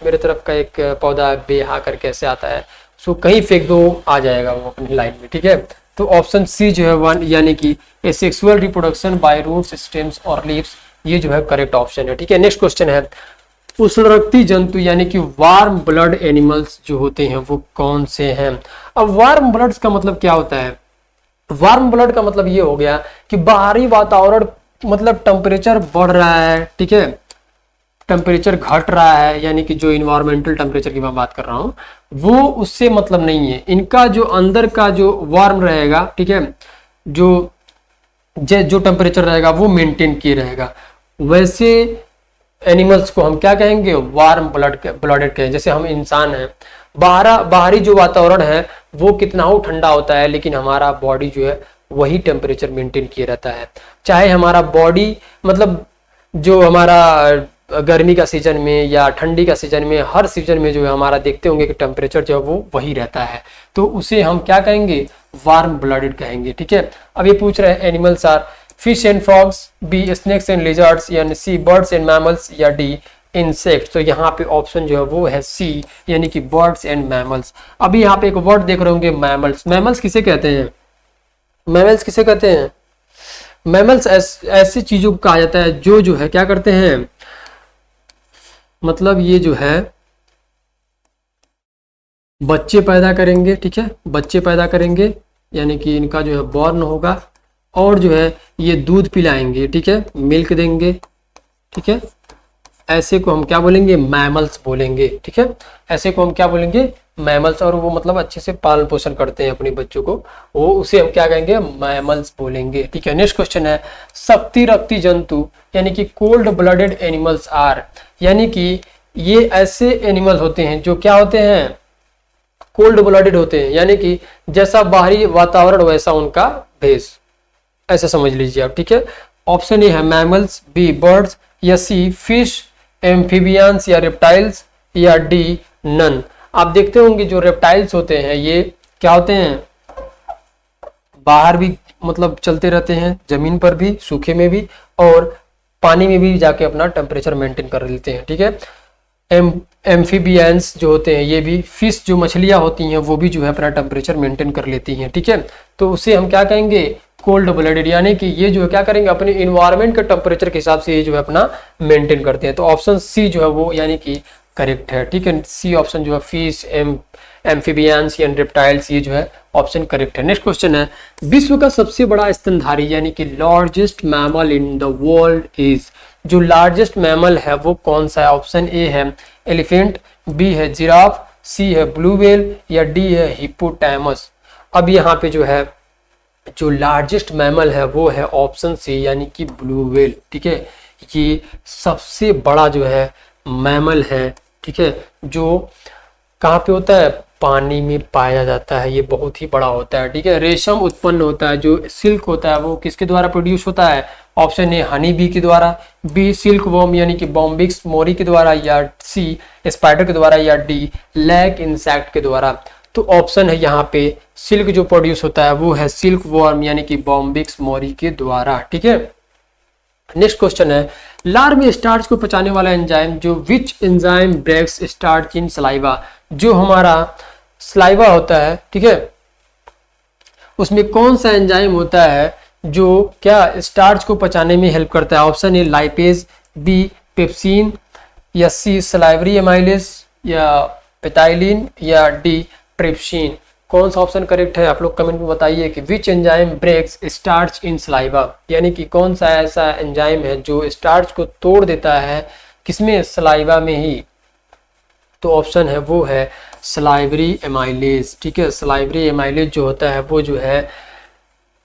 मेरे तरफ का एक पौधा बेहा करके ऐसे आता है, उसको कहीं फेंक दो आ जाएगा वो अपनी लाइन में, ठीक है। तो ऑप्शन सी जो है वन, यानी कि asexual reproduction by roots, stems और लीव्स, ये जो है करेक्ट ऑप्शन है, ठीक है। नेक्स्ट क्वेश्चन है, उष्णरक्ती जंतु यानी कि वार्म ब्लड एनिमल्स जो होते हैं वो कौन से हैं? अब वार्म ब्लड्स का मतलब क्या होता है? वार्म ब्लड का मतलब ये हो गया कि बाहरी वातावरण मतलब टेम्परेचर बढ़ रहा है, ठीक है, टेम्परेचर घट रहा है, यानी कि जो इन्वायरमेंटल टेम्परेचर की मैं बात कर रहा हूँ वो उससे मतलब नहीं है। इनका जो अंदर का जो वार्म रहेगा, ठीक है, जो जो टेम्परेचर रहेगा वो मेंटेन किए रहेगा। वैसे एनिमल्स को हम क्या कहेंगे, वार्म ब्लडेड कहेंगे। जैसे हम इंसान हैं, बाहरी जो वातावरण है वो कितना हो ठंडा होता है, लेकिन हमारा बॉडी जो है वही टेम्परेचर मेंटेन किए रहता है। चाहे हमारा बॉडी मतलब जो हमारा गर्मी का सीजन में या ठंडी का सीजन में, हर सीजन में जो है हमारा देखते होंगे कि टेम्परेचर जो है वो वही रहता है, तो उसे हम क्या कहेंगे, वार्म ब्लडेड कहेंगे, ठीक है। अब ये पूछ रहे हैं animals are fish and frogs, B snakes and lizards, या सी बर्ड्स एंड मैमल्स, या डी इंसेक्ट्स। तो यहाँ पे ऑप्शन जो है वो है सी, यानी कि बर्ड्स एंड मैमल्स। अभी यहाँ पे एक वर्ड देख रहे होंगे, मैमल्स। मैमल्स किसे कहते हैं? मैमल्स किसे कहते हैं? मैमल्स ऐसी चीजों को कहा जाता है जो है क्या करते हैं, मतलब ये जो है बच्चे पैदा करेंगे, ठीक है, बच्चे पैदा करेंगे, यानी कि इनका जो है बॉर्न होगा, और जो है ये दूध पिलाएंगे, ठीक है, मिल्क देंगे, ठीक है। ऐसे को हम क्या बोलेंगे, मैमल्स बोलेंगे, ठीक है। ऐसे को हम क्या बोलेंगे, मैमल्स। और वो मतलब अच्छे से पालन पोषण करते हैं अपने बच्चों को, वो उसे हम क्या कहेंगे, मैमल्स बोलेंगे, ठीक है। नेक्स्ट क्वेश्चन है, शक्ति रक्ति जंतु यानी कि कोल्ड ब्लडेड एनिमल्स आर, यानी कि ये ऐसे एनिमल होते हैं जो क्या होते हैं, कोल्ड ब्लडेड होते हैं, यानी कि जैसा बाहरी वातावरण वैसा उनका भेष, ऐसा समझ लीजिए आप, ठीक है। ऑप्शन ए है मैमल्स, बी बर्ड्स, या सी फिश, एम्फीबियंस या रेप्टाइल्स, या डी नन। आप देखते होंगे जो रेप्टाइल्स होते हैं ये क्या होते हैं, बाहर भी मतलब चलते रहते हैं, जमीन पर भी, सूखे में भी, और पानी में भी जाके अपना टेम्परेचर मेंटेन कर लेते हैं, ठीक है। एम्फीबियंस जो होते हैं ये भी, फिश जो मछलियां होती हैं वो भी जो है अपना टेम्परेचर मेंटेन कर लेती हैं, ठीक है। तो उसे हम क्या कहेंगे, कोल्ड ब्लडेड, यानी कि ये जो है क्या करेंगे, अपने इन्वायरमेंट के टेम्परेचर के हिसाब से ये जो है अपना मेंटेन करते हैं। तो ऑप्शन सी जो है वो यानी कि करेक्ट है, ठीक है। सी ऑप्शन जो है फिश, एम्फीबियंस एंड रेप्टाइल्स, ये जो है ऑप्शन करेक्ट है। नेक्स्ट क्वेश्चन है, विश्व का सबसे बड़ा स्तनधारी यानी कि largest mammal in the world is, जो लार्जेस्ट मैमल है वो कौन सा है? ऑप्शन ए है एलिफेंट, बी है जिराफ, सी है ब्लू व्हेल, या डी है हिप्पोटामस। अब यहाँ पे जो है जो लार्जेस्ट मैमल है वो है ऑप्शन सी, यानी कि ब्लू व्हेल, ठीक है। ये सबसे बड़ा जो है मैमल है, ठीक है, जो कहाँ पे होता है, पानी में पाया जाता है, ये बहुत ही बड़ा होता है, ठीक है। रेशम उत्पन्न होता है, जो सिल्क होता है वो किसके द्वारा प्रोड्यूस होता है? ऑप्शन ए हनी बी के द्वारा, बी सिल्क वॉर्म यानी कि बॉम्बिक्स मोरी के द्वारा, या सी स्पाइडर के द्वारा, या डी लैक इंसेक्ट के द्वारा। तो ऑप्शन है यहाँ पे सिल्क जो प्रोड्यूस होता है वो है सिल्क वॉर्म यानी कि बॉम्बिक्स मोरी के द्वारा, ठीक है। नेक्स्ट क्वेश्चन है, लार में स्टार्च को पचाने वाला एंजाइम जो which enzyme breaks starch in saliva, जो हमारा सलाइवा होता है, ठीक है, उसमें कौन सा एंजाइम होता है जो क्या स्टार्च को पचाने में हेल्प करता है? Option A lipase, B pepsin, या सी सलाइवरी एमाइलेज, या पेटाइलिन, या डी ट्रिप्सिन। कौन सा ऑप्शन करेक्ट है? आप लोग कमेंट में बताइए कि which enzyme breaks starch in saliva, यानी कि कौन सा ऐसा एंजाइम है जो स्टार्च को तोड़ देता है किसमें? सलाइवा में ही। तो ऑप्शन है वो है सलाइवरी एमाइलेज, ठीक है। सलाइवरी एमाइलेज जो होता है वो जो है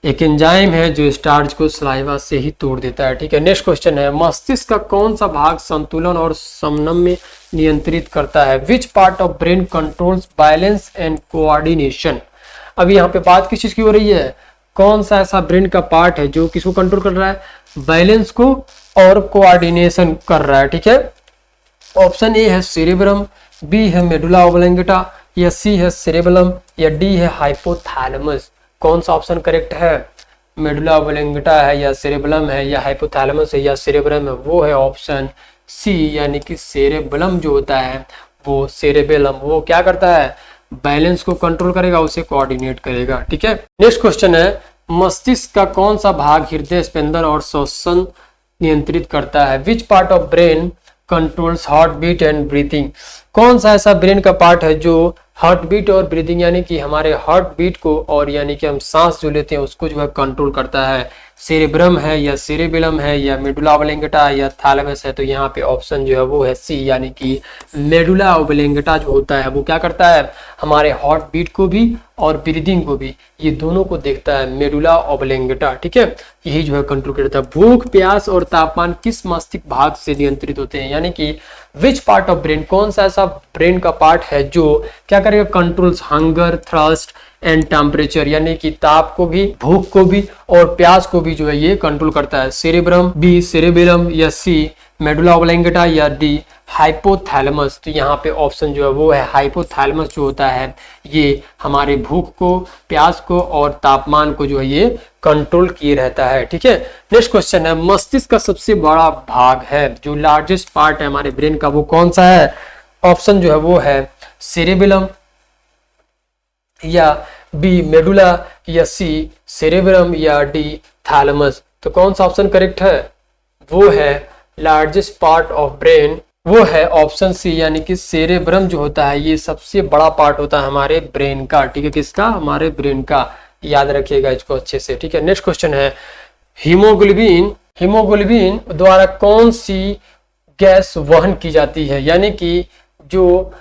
एक एंजाइम है जो स्टार्च को सलाइवा से ही तोड़ देता है, ठीक है। नेक्स्ट क्वेश्चन है, मस्तिष्क का कौन सा भाग संतुलन और समन्वय नियंत्रित करता है? Which part of brain controls balance and coordination. अभी यहाँ पे बात किस चीज की हो रही है? कौन सा ऐसा ब्रेन का पार्ट है जो किसको कंट्रोल कर रहा है? बैलेंस को और कोऑर्डिनेशन कर रहा है, ठीक है। ऑप्शन ए है सेरेब्रम, बी है मेडुला ओब्लंगेटा, या सी है सेरेबेलम, या डी है हाइपोथैलेमस। कौन सा ऑप्शन करेक्ट है? मेडुला ओब्लंगेटा है, या सेरेबेलम है, या हाइपोथैलेमस है, या सेरेब्रम है? वो है ऑप्शन सी, यानी कि सेरेबेलम जो होता है वो सेरेबेलम वो क्या करता है? बैलेंस को कंट्रोल करेगा, उसे कोऑर्डिनेट करेगा, ठीक है। नेक्स्ट क्वेश्चन है, मस्तिष्क का कौन सा भाग हृदय स्पंदन और श्वसन नियंत्रित करता है? Which part of brain controls heart beat and breathing. कौन सा ऐसा ब्रेन का पार्ट है जो हार्ट बीट और ब्रीदिंग यानी कि हमारे हार्ट बीट को और यानी कि हम सांस जो लेते हैं उसको जो है कंट्रोल करता है? सेरेब्रम है, या सेरेबेलम है, या मेडुला ओब्लंगेटा, या थैलेमस है? तो यहाँ पे ऑप्शन जो है वो है सी, यानी कि मेडुला ओब्लंगेटा जो होता है वो क्या करता है? हमारे हार्ट बीट को भी और ब्रीदिंग को भी, ये दोनों को देखता है मेडुला ओब्लंगेटा, ठीक है। यही जो है कंट्रोल करता है। भूख, प्यास और तापमान किस मस्तिष्क भाग से नियंत्रित होते हैं? यानी कि विच पार्ट ऑफ ब्रेन, कौन सा ऐसा ब्रेन का पार्ट है जो क्या करेगा? Controls hunger, thrust and temperature, यानी कि ताप को भी, भूख को भी और प्यास को भी जो है ये कंट्रोल करता है। सेरेब्रम, बी सेरेबेलम, या सी मेडुला ओब्लंगेटा, या डी हाइपोथैलेमस। तो यहाँ पे ऑप्शन जो है वो है हाइपोथैलेमस जो होता है ये हमारे भूख को, प्यास को और तापमान को जो है ये कंट्रोल किए रहता है, ठीक है। नेक्स्ट क्वेश्चन है, मस्तिष्क का सबसे बड़ा भाग है जो लार्जेस्ट पार्ट है हमारे ब्रेन का, वो कौन सा है? ऑप्शन जो है वो है सेरेबेलम, या बी मेडुला, या सी सेरेब्रम, या डी थैलेमस। तो कौन सा ऑप्शन करेक्ट है? वो है लार्जेस्ट पार्ट ऑफ ब्रेन, वो है ऑप्शन सी, यानी कि सेरेब्रम जो होता है ये सबसे बड़ा पार्ट होता है हमारे ब्रेन का, ठीक है। किसका? हमारे ब्रेन का। याद रखिएगा इसको अच्छे से, ठीक है। नेक्स्ट क्वेश्चन है, हीमोग्लोबिन, हीमोग्लोबिन द्वारा कौन सी गैस वहन की जाती है? यानी कि जो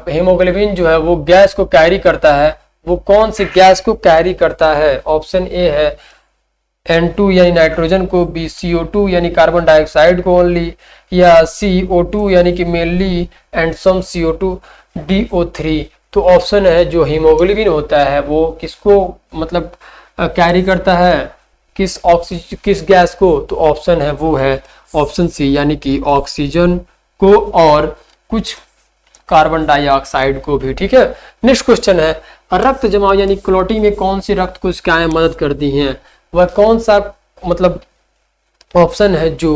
हीमोग्लोबिन जो है वो गैस को कैरी करता है, वो कौन सी गैस को कैरी करता है? ऑप्शन ए है N2 यानी नाइट्रोजन को, बी CO2 यानी कार्बन डाइऑक्साइड को ओनली, या CO2 यानी कि mainly and some CO2, DO3। तो ऑप्शन है जो हीमोग्लोबिन होता है वो किसको मतलब कैरी करता है? किस गैस को? तो ऑप्शन है वो है ऑप्शन सी, यानी कि ऑक्सीजन को और कुछ कार्बन डाइऑक्साइड को भी, ठीक है। नेक्स्ट क्वेश्चन है, रक्त जमाव यानी क्लॉटिंग में कौन सी रक्त कोशिकाएं मदद करती हैं? वह कौन सा मतलब ऑप्शन है जो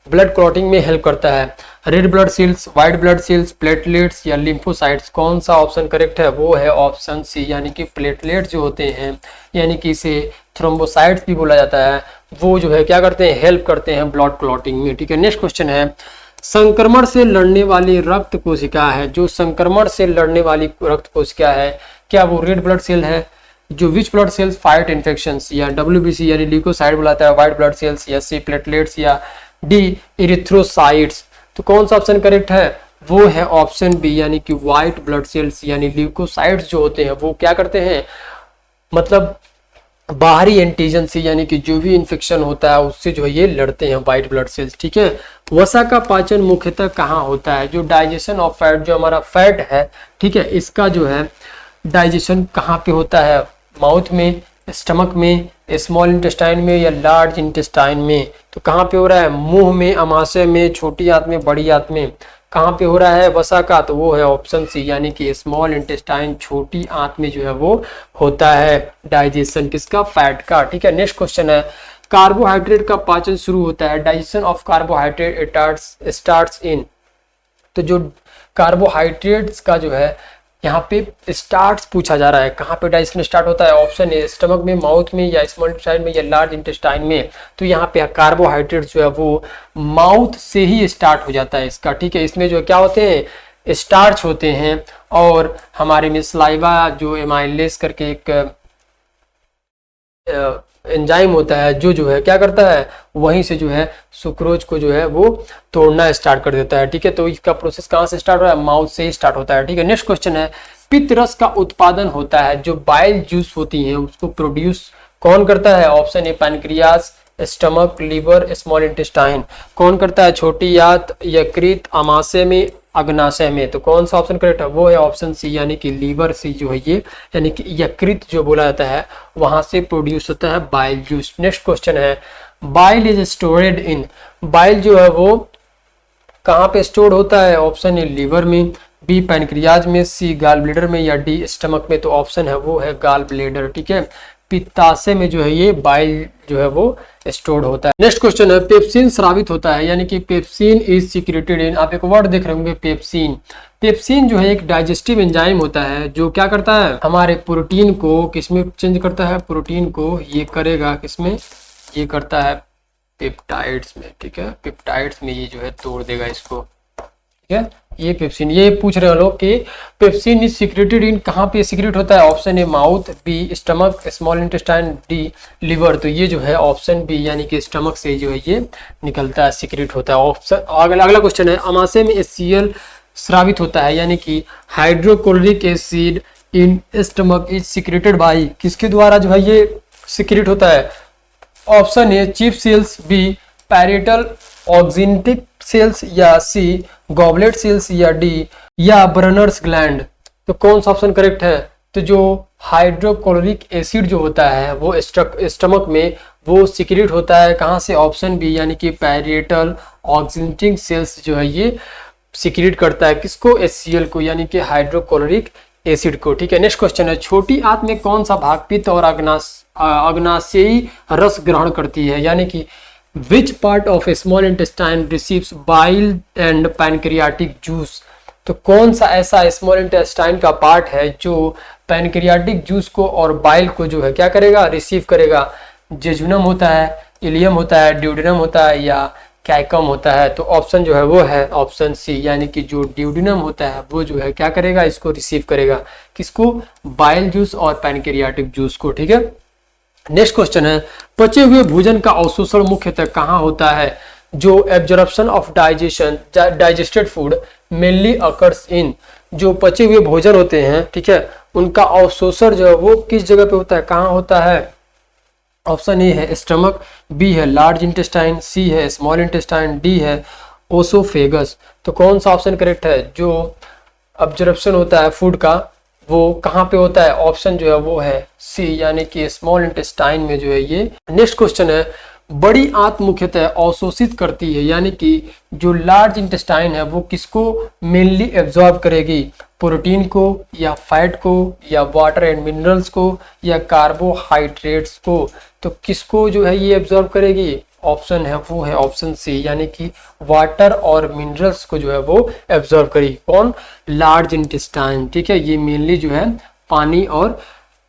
ब्लड क्लॉटिंग में हेल्प करता है? Red blood cells, white blood cells, platelets, या लिम्फोसाइट्स? कौन सा ऑप्शन करेक्ट है? वो है ऑप्शन सी, यानी कि प्लेटलेट जो होते हैं, यानी कि इसे थ्रोम्बोसाइट्स भी बोला जाता है, वो जो है क्या करते हैं? हेल्प करते हैं ब्लड क्लॉटिंग में, ठीक है। नेक्स्ट क्वेश्चन है, संक्रमण से लड़ने वाली रक्त कोशिका है, जो संक्रमण से लड़ने वाली रक्त कोशिका है, क्या वो रेड ब्लड सेल है? जो which blood cells fight infections, या WBC यानी ल्यूकोसाइट बुलाता है व्हाइट ब्लड सेल्स, या सी प्लेटलेट्स, या डी इरिथ्रोसाइट्स? तो कौन सा ऑप्शन करेक्ट है? वो है ऑप्शन बी, यानी कि व्हाइट ब्लड सेल्स यानी ल्यूकोसाइट्स जो होते हैं वो क्या करते हैं? मतलब बाहरी एंटीजन से यानी कि जो भी इन्फेक्शन होता है उससे जो है ये लड़ते हैं व्हाइट ब्लड सेल्स, ठीक है। वसा का पाचन मुख्यतः कहाँ होता है? जो डाइजेशन ऑफ फैट, जो हमारा फैट है, ठीक है, इसका जो है डाइजेशन कहाँ पे होता है? माउथ में, स्टमक में, स्मॉल इंटेस्टाइन में, या लार्ज इंटेस्टाइन में? तो कहाँ पे हो रहा है? मुंह में, अमाशय में, छोटी आंत में, बड़ी आंत में? कहाँ पे हो रहा है वसा का? तो वो है ऑप्शन सी, यानी कि स्मॉल इंटेस्टाइन, छोटी आंत में जो है वो होता है डाइजेशन किसका? फैट का, ठीक है। नेक्स्ट क्वेश्चन है, कार्बोहाइड्रेट का पाचन शुरू होता है, digestion of carbohydrate starts in. तो जो कार्बोहाइड्रेट्स का जो है यहाँ पे स्टार्ट्स पूछा जा रहा है, कहाँ पे डाइजेशन स्टार्ट होता है? ऑप्शन ए स्टमक में, माउथ में, या स्मॉल इंटेस्टाइन में, या लार्ज इंटेस्टाइन में। तो यहाँ पे कार्बोहाइड्रेट्स जो है वो माउथ से ही स्टार्ट हो जाता है इसका, ठीक है। इसमें जो क्या होते हैं? स्टार्च होते हैं, और हमारे में सलाइवा जो एमाइलेज करके एक एंजाइम होता है जो है क्या करता है, वहीं से जो है सुक्रोज को जो है वो तोड़ना स्टार्ट कर देता है, ठीक है। तो इसका प्रोसेस कहाँ से स्टार्ट हो रहा है? माउथ से ही स्टार्ट होता है, ठीक है। नेक्स्ट क्वेश्चन है, पित्त रस का उत्पादन होता है, जो बाइल जूस होती है उसको प्रोड्यूस कौन करता है? Option A pancreas, stomach, liver, small intestine. कौन करता है? छोटी आंत, यकृत, आमाशय में, अग्नाशय में। तो कौन सा ऑप्शन करेक्ट है? वो है ऑप्शन सी, यानी कि लीवर से जो है ये, यानी कि यकृत जो बोला जाता है वहां से प्रोड्यूस होता है बाइल जूस। नेक्स्ट क्वेश्चन है, bile is storeyed in. Bile जो है वो कहाँ पे स्टोर होता है? ऑप्शन ए लीवर में, बी पैनक्रियाज में, सी गाल ब्लेडर में, या डी स्टमक में। तो ऑप्शन है वो है गाल ब्लेडर, ठीक है। पित्ताशय में जो है ये बाइल जो है वो स्टोर्ड होता है। नेक्स्ट क्वेश्चन है, पेप्सिन स्रावित होता है, यानी कि पेप्सिन इज सीक्रेटेड इन। आप एक वर्ड देख रहे होंगे पेप्सिन। पेप्सिन जो है एक डाइजेस्टिव एंजाइम होता है जो क्या करता है? हमारे प्रोटीन को किसमें चेंज करता है? प्रोटीन को ये करेगा किसमें? ये करता है पेप्टाइड्स में, ठीक है। पेप्टाइड्स में ये जो है तोड़ देगा इसको, ठीक है। ये पेप्सिन, ये पूछ रहे हो लोग कि पेप्सिन इज सीक्रेटेड इन, कहाँ पे सीक्रेट होता है? Option A mouth, B stomach, small intestine, D liver. तो ये जो है ऑप्शन बी, यानी कि स्टमक से जो है ये निकलता है, सीक्रेट होता है। ऑप्शन अगला क्वेश्चन है, आमाशय में HCl स्रावित होता है, यानी कि hydrochloric acid in stomach is secreted by. किसके द्वारा जो है ये सीक्रेट होता है? Option A chief cells, B parietal oxyntic cells, या सी गॉबलेट सेल्स, या डी या ब्रनर्स ग्लैंड। तो कौन सा ऑप्शन करेक्ट है? तो जो हाइड्रोक्लोरिक एसिड जो होता है वो स्टमक में वो सीक्रेट होता है, कहाँ से? ऑप्शन बी, यानी कि पैरेटल ऑक्सिनेटिक सेल्स जो है ये सीक्रेट करता है किसको? HCl को, यानी कि हाइड्रोक्लोरिक एसिड को, ठीक है। नेक्स्ट क्वेश्चन है, छोटी आंत में कौन सा भाग पित्त और अग्नाशयी रस ग्रहण करती है, यानी कि which part of a small intestine receives bile and pancreatic juice। तो कौन सा ऐसा स्मॉल इंटेस्टाइन का पार्ट है जो पैनक्रियाटिक जूस को और बाइल को जो है क्या करेगा? रिसीव करेगा। जेजुनम होता है, इलियम होता है, ड्यूडेनम होता है, या कैकम होता है। तो ऑप्शन जो है वो है ऑप्शन सी, यानी कि जो ड्यूडेनम होता है वो जो है क्या करेगा? इसको रिसीव करेगा, किसको? बाइल जूस और पैनक्रियाटिक जूस को, ठीक है। नेक्स्ट क्वेश्चन है, पचे हुए भोजन का अवशोषण मुख्यतः कहाँ होता है? जो absorption of digested food mainly occurs in. जो पचे हुए भोजन होते हैं, ठीक है, उनका अवशोषण जो है वो किस जगह पे होता है, कहाँ होता है? ऑप्शन ए है स्टमक, बी है लार्ज इंटेस्टाइन, सी है स्मॉल इंटेस्टाइन, डी है ओसोफेगस। तो कौन सा ऑप्शन करेक्ट है? जो एब्जॉर्प्शन होता है फूड का वो कहाँ पे होता है? ऑप्शन जो है वो है सी, यानी कि स्मॉल इंटेस्टाइन में जो है ये। नेक्स्ट क्वेश्चन है, बड़ी आंत मुख्यतः अवशोषित करती है, यानी कि जो लार्ज इंटेस्टाइन है वो किसको मेनली एब्जॉर्ब करेगी? प्रोटीन को, या फैट को, या वाटर एंड मिनरल्स को, या कार्बोहाइड्रेट्स को। तो किसको जो है ये एब्जॉर्ब करेगी? ऑप्शन है वो है ऑप्शन सी, यानी कि वाटर और मिनरल्स को जो है वो एब्जॉर्ब करेगी। कौन? लार्ज इंटेस्टाइन, ठीक है। ये मेनली जो है पानी और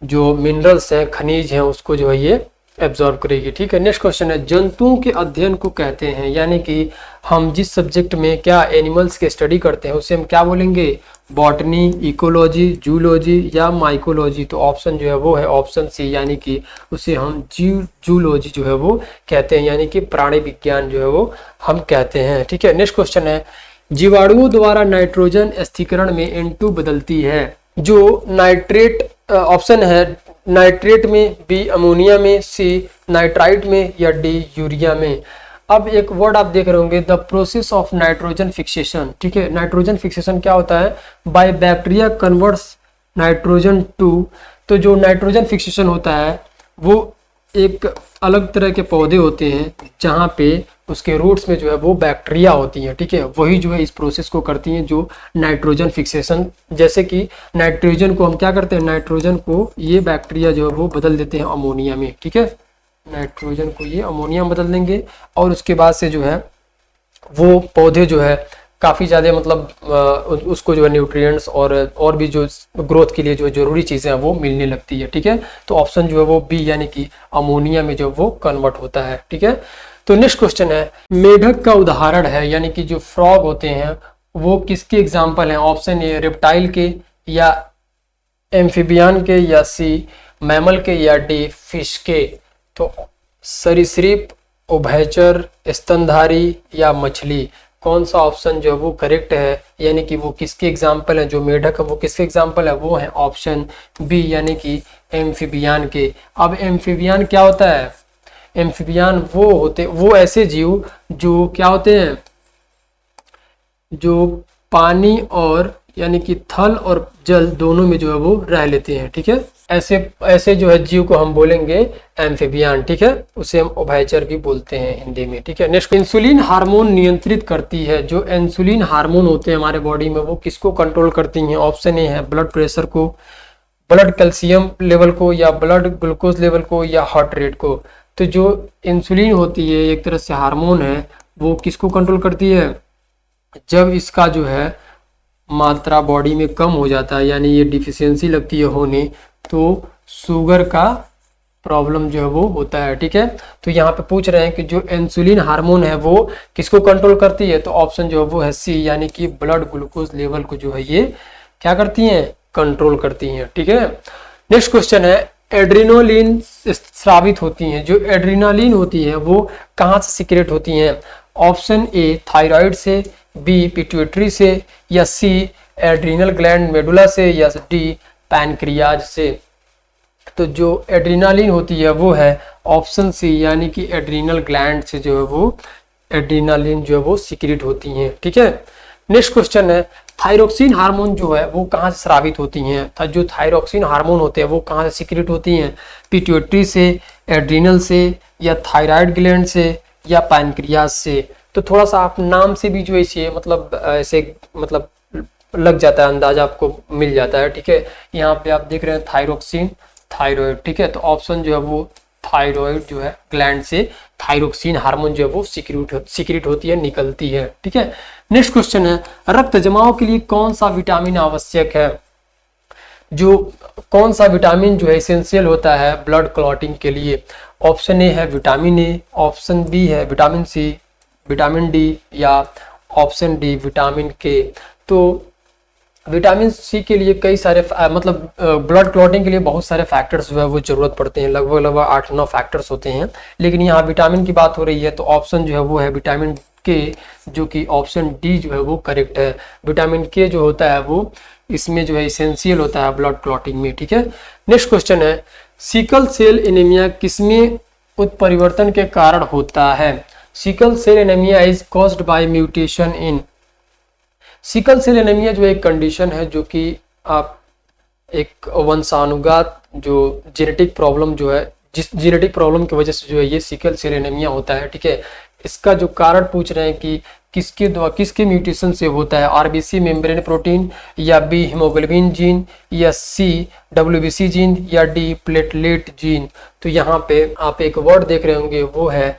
जो मिनरल्स हैं, खनिज हैं, उसको जो है ये एब्जॉर्ब करेगी, ठीक है। नेक्स्ट क्वेश्चन है, जंतुओं के अध्ययन को कहते हैं, यानी कि हम जिस सब्जेक्ट में क्या एनिमल्स के स्टडी करते हैं उसे हम क्या बोलेंगे? बॉटनी, इकोलॉजी, जूलॉजी, या माइकोलॉजी। तो ऑप्शन जो है वो है ऑप्शन सी, यानी कि उसे हम जूलॉजी जो है वो कहते हैं, यानी कि प्राणी विज्ञान जो है वो हम कहते हैं, ठीक है। नेक्स्ट क्वेश्चन है, जीवाणुओं द्वारा नाइट्रोजन स्थिरीकरण में N2 बदलती है। जो नाइट्रेट, ऑप्शन है नाइट्रेट में, बी अमोनिया में, सी नाइट्राइट में, या डी यूरिया में। अब एक वर्ड आप देख रहे होंगे, the process of nitrogen fixation, ठीक है। नाइट्रोजन फिक्सेशन क्या होता है? By bacteria converts nitrogen to. तो जो नाइट्रोजन फिक्सेशन होता है वो एक अलग तरह के पौधे होते हैं जहाँ पे उसके रूट्स में जो है वो बैक्टीरिया होती हैं, ठीक है। वही जो है इस प्रोसेस को करती हैं, जो नाइट्रोजन फिक्सेशन। जैसे कि नाइट्रोजन को हम क्या करते हैं? नाइट्रोजन को ये बैक्टीरिया जो है वो बदल देते हैं अमोनिया में, ठीक है। नाइट्रोजन को ये अमोनिया में बदल देंगे और उसके बाद से जो है वो पौधे जो है काफ़ी ज़्यादा मतलब उसको जो है न्यूट्रिएंट्स और भी जो ग्रोथ के लिए जो जरूरी चीज़ें हैं वो मिलने लगती है। ठीक है, तो ऑप्शन जो है वो बी यानी कि अमोनिया में जो वो कन्वर्ट होता है। ठीक है, तो नेक्स्ट क्वेश्चन है, मेढक का उदाहरण है यानी कि जो फ्रॉग होते हैं वो किसके एग्जाम्पल हैं? ऑप्शन ए रेप्टाइल के, या एम्फीबियन के, या सी मैमल के, या डी फिश के। तो सरीसृप, उभयचर, स्तनधारी या मछली, कौन सा ऑप्शन जो है वो करेक्ट है? यानी कि वो किसके एग्जाम्पल है? जो मेढक है वो किसके एग्जाम्पल है? वो है ऑप्शन बी यानी कि एम्फीबियन के। अब एम्फीबियन क्या होता है? एम्फीबियन वो ऐसे जीव जो क्या होते हैं, जो पानी और यानी कि थल और जल दोनों में जो है वो रह लेते हैं। ठीक है, ऐसे जो है जीव को हम बोलेंगे एम्फीबियन। ठीक है, उसे हम उभयचर भी बोलते हैं हिंदी में। ठीक है, नेक्स्ट, इंसुलिन हार्मोन नियंत्रित करती है। जो इंसुलिन हार्मोन होते हैं हमारे बॉडी में वो किसको कंट्रोल करती हैं? ऑप्शन ए है ब्लड प्रेशर को, ब्लड कैल्शियम लेवल को, या ब्लड ग्लूकोज लेवल को, या हार्ट रेट को। तो जो इंसुलिन होती है एक तरह से हार्मोन है, वो किसको कंट्रोल करती है? जब इसका जो है मात्रा बॉडी में कम हो जाता है यानी ये डिफिशियंसी लगती है होने, तो शुगर का प्रॉब्लम जो है वो होता है। ठीक है, तो यहाँ पे पूछ रहे हैं कि जो इंसुलिन हार्मोन है वो किसको कंट्रोल करती है? तो ऑप्शन जो है वो है सी यानी कि ब्लड ग्लूकोज लेवल को जो है ये क्या करती हैं? कंट्रोल करती हैं। ठीक है, नेक्स्ट क्वेश्चन है, एड्रेनालिन स्रावित होती हैं। जो एड्रेनालिन होती है वो कहाँ से सीक्रेट होती हैं? ऑप्शन ए थायराइड से, बी पिट्यूटरी से, या सी एड्रीनल ग्लैंड मेडुला से, या डी पैनक्रियाज से। तो जो एड्रीनालिन होती है वो है ऑप्शन सी यानी कि एड्रीनल ग्लैंड से जो है वो एड्रीनालिन जो है वो सीक्रेट होती हैं। ठीक है, नेक्स्ट क्वेश्चन है, थायरोक्सिन हार्मोन जो है वो कहाँ से स्रावित होती हैं? जो थायरोक्सिन हार्मोन होते हैं वो कहाँ से सीक्रेट होती हैं? पिट्यूटरी से, एड्रीनल से, या थायराइड ग्लैंड से, या पैनक्रियाज से। तो थोड़ा सा आप नाम से भी जो ऐसे मतलब लग जाता है, अंदाजा आपको मिल जाता है। ठीक है, यहाँ पे आप देख रहे हैं थायरोक्सिन, थायराइड। ठीक है, तो ऑप्शन जो है वो थायराइड जो है ग्लैंड से थायरोक्सिन हार्मोन जो है वो सीक्रेट होती है, निकलती है। ठीक है, नेक्स्ट क्वेश्चन है, रक्त जमाव के लिए कौन सा विटामिन आवश्यक है? जो कौन सा विटामिन जो है एसेंशियल होता है ब्लड क्लॉटिंग के लिए? ऑप्शन ए है विटामिन ए, ऑप्शन बी है विटामिन सी, विटामिन डी, या ऑप्शन डी विटामिन के। तो विटामिन सी के लिए कई सारे मतलब ब्लड क्लॉटिंग के लिए बहुत सारे फैक्टर्स जो है वो जरूरत पड़ते हैं, लगभग 8-9 फैक्टर्स होते हैं, लेकिन यहाँ विटामिन की बात हो रही है तो ऑप्शन जो है वो है विटामिन के, जो कि ऑप्शन डी जो है वो करेक्ट है। विटामिन के जो होता है वो इसमें जो है इसेंशियल होता है ब्लड क्लॉटिंग में। ठीक है, नेक्स्ट क्वेश्चन है, सिकल सेल एनीमिया किसमें उत्परिवर्तन के कारण होता है? Sickle cell anaemia is caused by mutation in. Sickle cell anaemia जो एक कंडीशन है जो कि आप एक वंशानुगत जो जेनेटिक प्रॉब्लम जो है, जिस जेनेटिक प्रॉब्लम की वजह से जो है ये सिकल सेल एनीमिया होता है। ठीक है, इसका जो कारण पूछ रहे हैं कि किसके म्यूटेशन से होता है? आरबीसी मेम्ब्रेन प्रोटीन, या बी हीमोग्लोबिन जीन, या सी डब्ल्यूबीसी जीन, या डी प्लेटलेट जीन। तो यहाँ पे आप एक वर्ड देख रहे होंगे वो है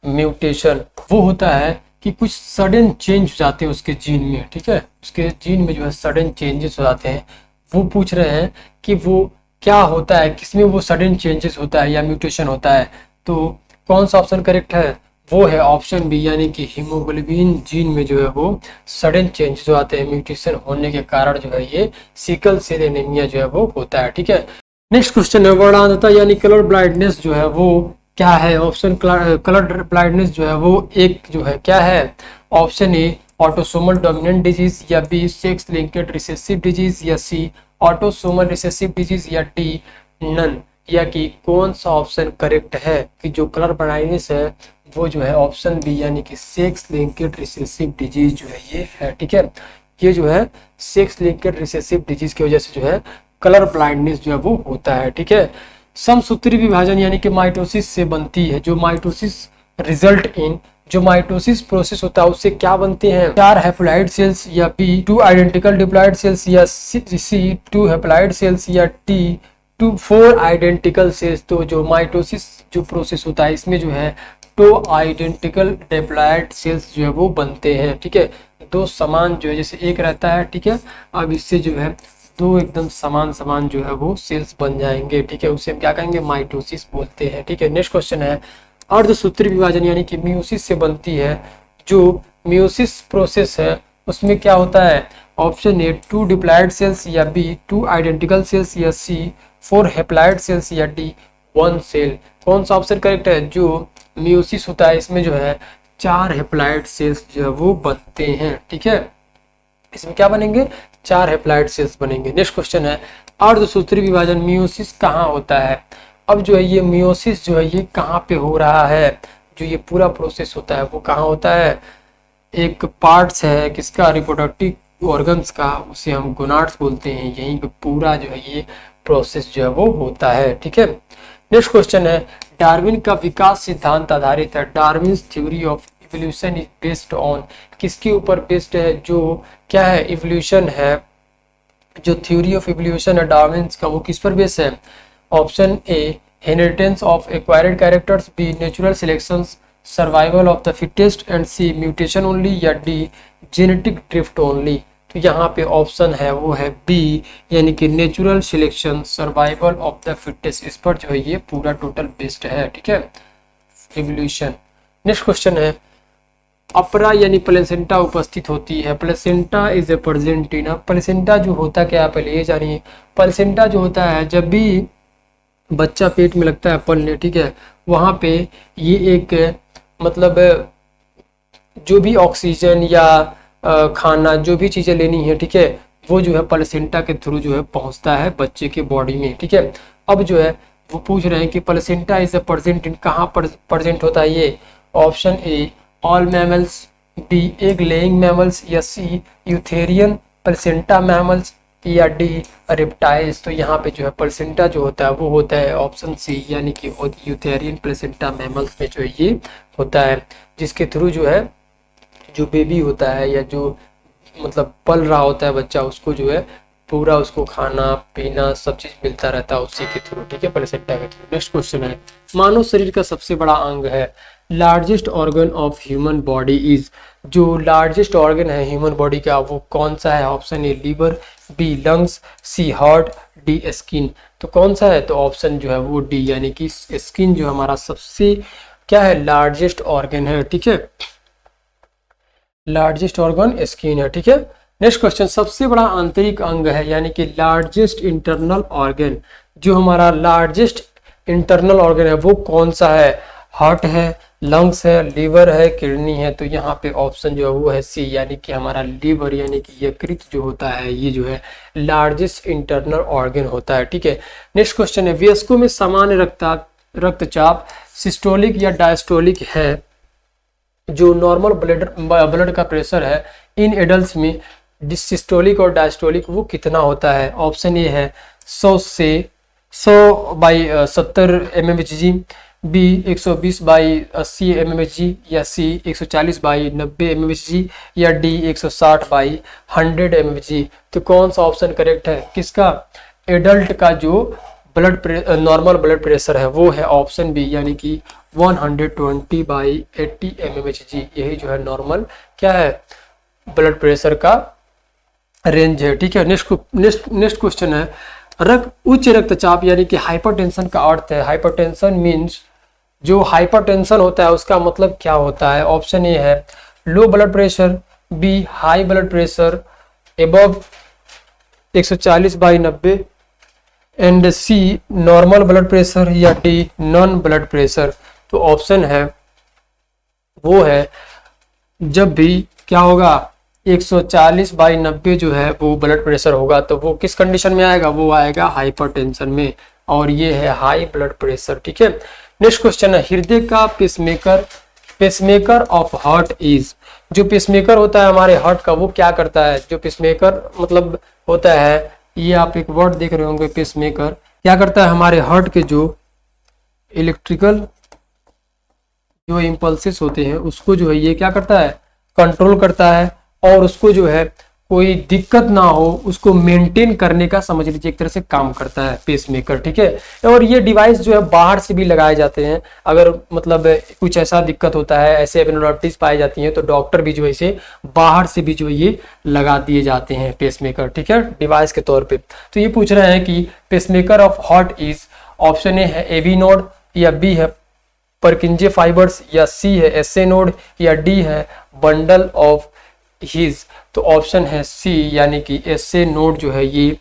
म्यूटेशन। वो होता है कि कुछ सडन चेंज हो जाते हैं उसके जीन में। ठीक है, उसके जीन में जो है सडन चेंजेस हो जाते हैं। वो पूछ रहे हैं कि वो क्या होता है, किसमें वो सडन चेंजेस होता है या म्यूटेशन होता है। तो कौन सा ऑप्शन करेक्ट है? वो है ऑप्शन बी यानी कि हीमोग्लोबिन जीन में जो है वो सडन चेंजेस हो जाते हैं, म्यूटेशन होने के कारण जो है ये सिकल सेल एनीमिया जो है वो होता है। ठीक है, नेक्स्ट क्वेश्चन है, वर्णांधता यानी कलर ब्लाइंडनेस जो है वो क्या है? ऑप्शन कलर ब्लाइंडनेस जो है वो एक जो है क्या है? Option A autosomal dominant disease, या B sex linked recessive disease, या सी ऑटोसोमल रिसेसिव डिजीज, या डी नन। या कि कौन सा ऑप्शन करेक्ट है कि जो कलर ब्लाइंडनेस है वो जो है ऑप्शन बी यानी कि सेक्स लिंक्ड रिसेसिव डिजीज जो है ये है। ठीक है, ये जो है सेक्स लिंक्ड रिसेसिव डिजीज की वजह से जो है कलर ब्लाइंडनेस जो है वो होता है। ठीक है, समसूत्री विभाजन यानी कि माइटोसिस से बनती है। जो माइटोसिस रिजल्ट इन, जो माइटोसिस प्रोसेस होता है उससे क्या बनते हैं? 4 हैप्लॉइड सेल्स, या बी 2 आइडेंटिकल डिप्लॉइड सेल्स, या सी 2 हैप्लॉइड सेल्स, या डी टू 4 आइडेंटिकल सेल्स। तो जो माइटोसिस जो प्रोसेस होता है इसमें जो है 2 आइडेंटिकल डिप्लॉयड सेल्स जो है वो बनते हैं, ठीक है। 2 समान जो है, जैसे एक रहता है, ठीक है, अब इससे जो है 2 एकदम समान समान जो है वो सेल्स बन जाएंगे, ठीक है, उसे हम क्या कहेंगे, माइटोसिस बोलते हैं, ठीक है। नेक्स्ट क्वेश्चन है अर्धसूत्री विभाजन यानी कि मियोसिस से बनती है। जो मियोसिस प्रोसेस है उसमें क्या होता है, ऑप्शन ए 2 डिप्लॉयड सेल्स, या बी 2 आइडेंटिकल सेल्स, या सी 4 हैप्लॉयड सेल्स, या डी 1 सेल। कौन सा ऑप्शन करेक्ट है, जो मियोसिस होता है इसमें जो है 4 हैप्लॉयड सेल्स जो है वो बनते हैं, ठीक है, इसमें क्या बनेंगे, 4 हैप्लॉयड सेल्स बनेंगे। नेक्स्ट क्वेश्चन है अर्धसूत्री विभाजन मियोसिस कहाँ होता है। अब जो है ये मियोसिस जो है ये कहाँ पे हो रहा है, जो ये पूरा प्रोसेस होता है वो कहाँ होता है, एक पार्ट्स है किसका, रिप्रोडक्टिव ऑर्गन्स का, उसे हम गोनाड्स बोलते हैं, यहीं पे पूरा जो है ये प्रोसेस जो है वो होता है, ठीक है। नेक्स्ट क्वेश्चन है डार्विन का विकास सिद्धांत आधारित है। Darwin's theory of evolution is based on, किसके ऊपर बेस्ड है, जो क्या है, इवोल्यूशन है, जो थ्योरी ऑफ इवोल्यूशन है डार्विन्स का वो किस पर बेस्ड है, option A inheritance of acquired characters, B natural selection, survival of the fittest, and C mutation only, या डी जेनेटिक ड्रिफ्ट ओनली। तो यहाँ पे ऑप्शन है वो है बी, यानी कि natural selection, survival of the fittest, इस पर जो है ये पूरा टोटल बेस्ड है, ठीक है, इवोल्यूशन। नेक्स्ट क्वेश्चन है अपरा यानी प्लेसेंटा उपस्थित होती है। Placenta is a present in, placenta जो होता क्या है पहले ये जानिए। प्लेसेंटा जो होता है जब भी बच्चा पेट में लगता है पलने, ठीक है, वहाँ पे ये एक मतलब जो भी ऑक्सीजन या खाना जो भी चीज़ें लेनी है, ठीक है, वो जो है प्लेसेंटा के थ्रू जो है पहुँचता है बच्चे के बॉडी में, ठीक है। अब जो है वो पूछ रहे हैं कि placenta is a present in, कहाँ पर प्रेजेंट होता है ये, option A all mammals, B egg laying mammals, या सी यूथेरियन प्लेसेंटा मैमल्स, या डी रेप्टाइल्स। तो यहाँ पे जो है प्लेसेंटा जो होता है वो होता है ऑप्शन सी, यानी कि यूथेरियन प्लेसेंटा मैमल्स में जो है ये होता है, जिसके थ्रू जो है जो बेबी होता है या जो मतलब पल रहा होता है बच्चा, उसको जो है पूरा उसको खाना पीना सब चीज मिलता रहता है उसी के थ्रू, ठीक है, प्लेसेंटा के थ्रू। नेक्स्ट क्वेश्चन है मानव शरीर का सबसे बड़ा अंग है, largest organ of human body is, जो लार्जेस्ट ऑर्गन है ह्यूमन बॉडी का वो कौन सा है, option A liver, B lungs, C heart, D skin. तो कौन सा है, तो ऑप्शन जो है वो डी, यानी कि स्किन जो हमारा सबसे क्या है, लार्जेस्ट ऑर्गन है, ठीक है, लार्जेस्ट ऑर्गन स्किन है, ठीक है। नेक्स्ट क्वेश्चन सबसे बड़ा आंतरिक अंग है, यानी कि लार्जेस्ट इंटरनल ऑर्गन, जो हमारा लार्जेस्ट इंटरनल ऑर्गन है वो कौन सा है, हार्ट है, लंग्स है, लीवर है, किडनी है। तो यहाँ पे ऑप्शन जो है वो है सी, यानी कि हमारा लीवर यानी कि यकृत जो होता है ये जो है लार्जेस्ट इंटरनल ऑर्गन होता है, ठीक है। नेक्स्ट क्वेश्चन है वयस्कों में सामान्य रक्तचाप सिस्टोलिक या डायस्टोलिक है, जो नॉर्मल ब्लड का प्रेशर है इन एडल्ट में सिस्टोलिक और डायस्टोलिक वो कितना होता है, ऑप्शन ए है 100 से 100/70 mmHg, बी 120/80 mmHg, या सी 140/90 mmHg, या डी 160/100 mmHg। तो कौन सा ऑप्शन करेक्ट है, किसका, एडल्ट का जो नॉर्मल ब्लड प्रेशर है वो है ऑप्शन बी, यानी कि 120/80 mmHg, यही जो है नॉर्मल क्या है ब्लड प्रेशर का रेंज है, ठीक है। नेक्स्ट क्वेश्चन है उच्च रक्तचाप यानी कि हाइपरटेंशन का अर्थ है, हाइपरटेंशन मींस जो हाइपरटेंशन होता है उसका मतलब क्या होता है, ऑप्शन ए है low blood pressure, B high blood pressure above 140/90, and C normal blood pressure, या डी नॉन ब्लड प्रेशर। तो ऑप्शन है वो है जब भी क्या होगा 140/90 जो है वो ब्लड प्रेशर होगा तो वो किस कंडीशन में आएगा, वो आएगा हाइपरटेंशन में, और ये है हाई ब्लड प्रेशर, ठीक है। नेक्स्ट क्वेश्चन है हृदय का पेसमेकर ऑफ हार्ट इज, जो पेसमेकर होता है हमारे हार्ट का वो क्या करता है, जो पेसमेकर मतलब होता है, ये आप एक वर्ड देख रहे होंगे, पेसमेकर क्या करता है, हमारे हार्ट के जो इलेक्ट्रिकल जो इम्पल्सेस होते हैं उसको जो है ये क्या करता है, कंट्रोल करता है, और उसको जो है कोई दिक्कत ना हो उसको मेंटेन करने का समझ लीजिए एक तरह से काम करता है पेसमेकर, ठीक है। और ये डिवाइस जो है बाहर से भी लगाए जाते हैं, अगर मतलब कुछ ऐसा दिक्कत होता है, ऐसे एबनॉर्मलिटीज पाई जाती हैं तो डॉक्टर भी जो है इसे बाहर से भी जो है ये लगा दिए जाते हैं पेसमेकर, ठीक है, डिवाइस के तौर पे। तो ये पूछ रहे हैं कि pacemaker of heart is, option A है एवी नोड, या बी है परकिंजे फाइबर्स, या सी है एसए नोड, या डी है बंडल ऑफ हीज। तो ऑप्शन है सी यानी कि एसए नोड जो है ये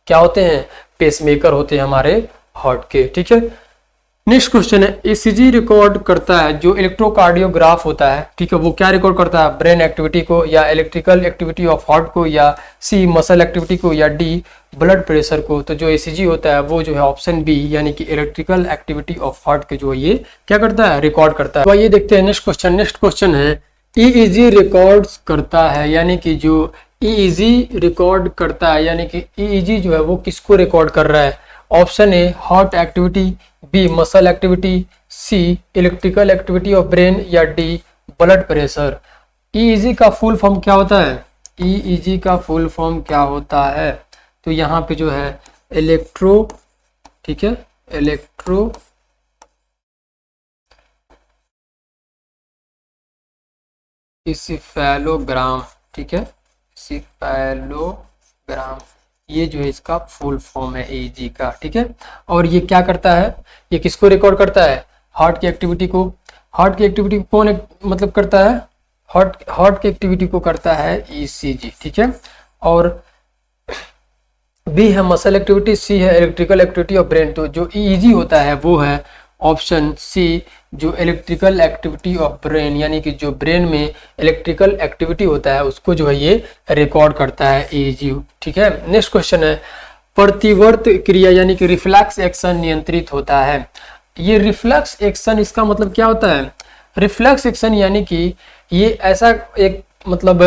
क्या होते हैं, पेसमेकर होते हैं हमारे हार्ट के, ठीक है। नेक्स्ट क्वेश्चन है ईसीजी रिकॉर्ड करता है जो इलेक्ट्रोकार्डियोग्राफ होता है, ठीक है, वो क्या रिकॉर्ड करता है, ब्रेन एक्टिविटी को, या इलेक्ट्रिकल एक्टिविटी ऑफ हार्ट को, या सी मसल एक्टिविटी को, या डी ब्लड प्रेशर को। तो जो ईसीजी होता है वो जो है ऑप्शन बी यानी कि इलेक्ट्रिकल एक्टिविटी ऑफ हार्ट के जो है ये क्या करता है, रिकॉर्ड करता है। तो ये देखते हैं नेक्स्ट क्वेश्चन। नेक्स्ट क्वेश्चन है ईईजी रिकॉर्ड्स करता है, यानी कि जो ईईजी रिकॉर्ड करता है यानी कि ईईजी जो है वो किसको रिकॉर्ड कर रहा है। Option A heart activity, B muscle activity, C electrical activity of brain, या डी ब्लड प्रेशर। ईईजी का फुल फॉर्म क्या होता है, ईईजी का फुल फॉर्म क्या होता है, तो यहाँ पे जो है इलेक्ट्रो, ठीक है, इलेक्ट्रो इसिफेलोग्राम, ठीक है, इसिफेलोग्राम, ये जो है इसका फुल फॉर्म है ईईजी का, ठीक है। और ये क्या करता है, ये किसको रिकॉर्ड करता है, हार्ट की एक्टिविटी को। हार्ट की एक्टिविटी को कौन मतलब करता है, हार्ट की एक्टिविटी को करता है ईसीजी, ठीक है। और बी है मसल एक्टिविटी, सी है इलेक्ट्रिकल एक्टिविटी ऑफ ब्रेन। तो जो ईईजी होता है वो है ऑप्शन सी जो इलेक्ट्रिकल एक्टिविटी ऑफ ब्रेन, यानी कि जो ब्रेन में इलेक्ट्रिकल एक्टिविटी होता है उसको जो है ये रिकॉर्ड करता है ईईजी, ठीक है। नेक्स्ट क्वेश्चन है प्रतिवर्त क्रिया यानी कि रिफ्लेक्स एक्शन नियंत्रित होता है। ये रिफ्लेक्स एक्शन इसका मतलब क्या होता है, रिफ्लेक्स एक्शन यानी कि ये ऐसा एक मतलब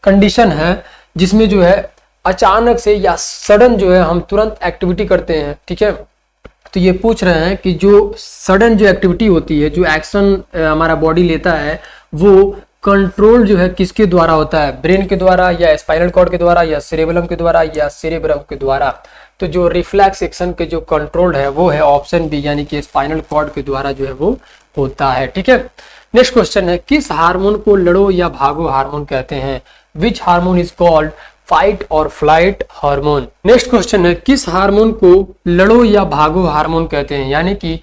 कंडीशन है जिसमें जो है अचानक से या सडन जो है हम तुरंत एक्टिविटी करते हैं, ठीक है। तो ये पूछ रहे हैं कि जो सडन जो एक्टिविटी होती है, जो एक्शन हमारा बॉडी लेता है वो कंट्रोल जो है किसके द्वारा होता है, ब्रेन के द्वारा, या स्पाइनल कॉर्ड के द्वारा, या सेरेबेलम के द्वारा, या सेरेब्रम के द्वारा। तो जो रिफ्लेक्स एक्शन के जो कंट्रोल है वो है ऑप्शन बी यानी कि स्पाइनल कॉर्ड के द्वारा जो है वो होता है, ठीक है। नेक्स्ट क्वेश्चन है किस हार्मोन को लड़ो या भागो हार्मोन कहते हैं। Which hormone is called fight और फ्लाइट हार्मोन। नेक्स्ट क्वेश्चन है किस हार्मोन को लड़ो या भागो हार्मोन कहते हैं, यानी कि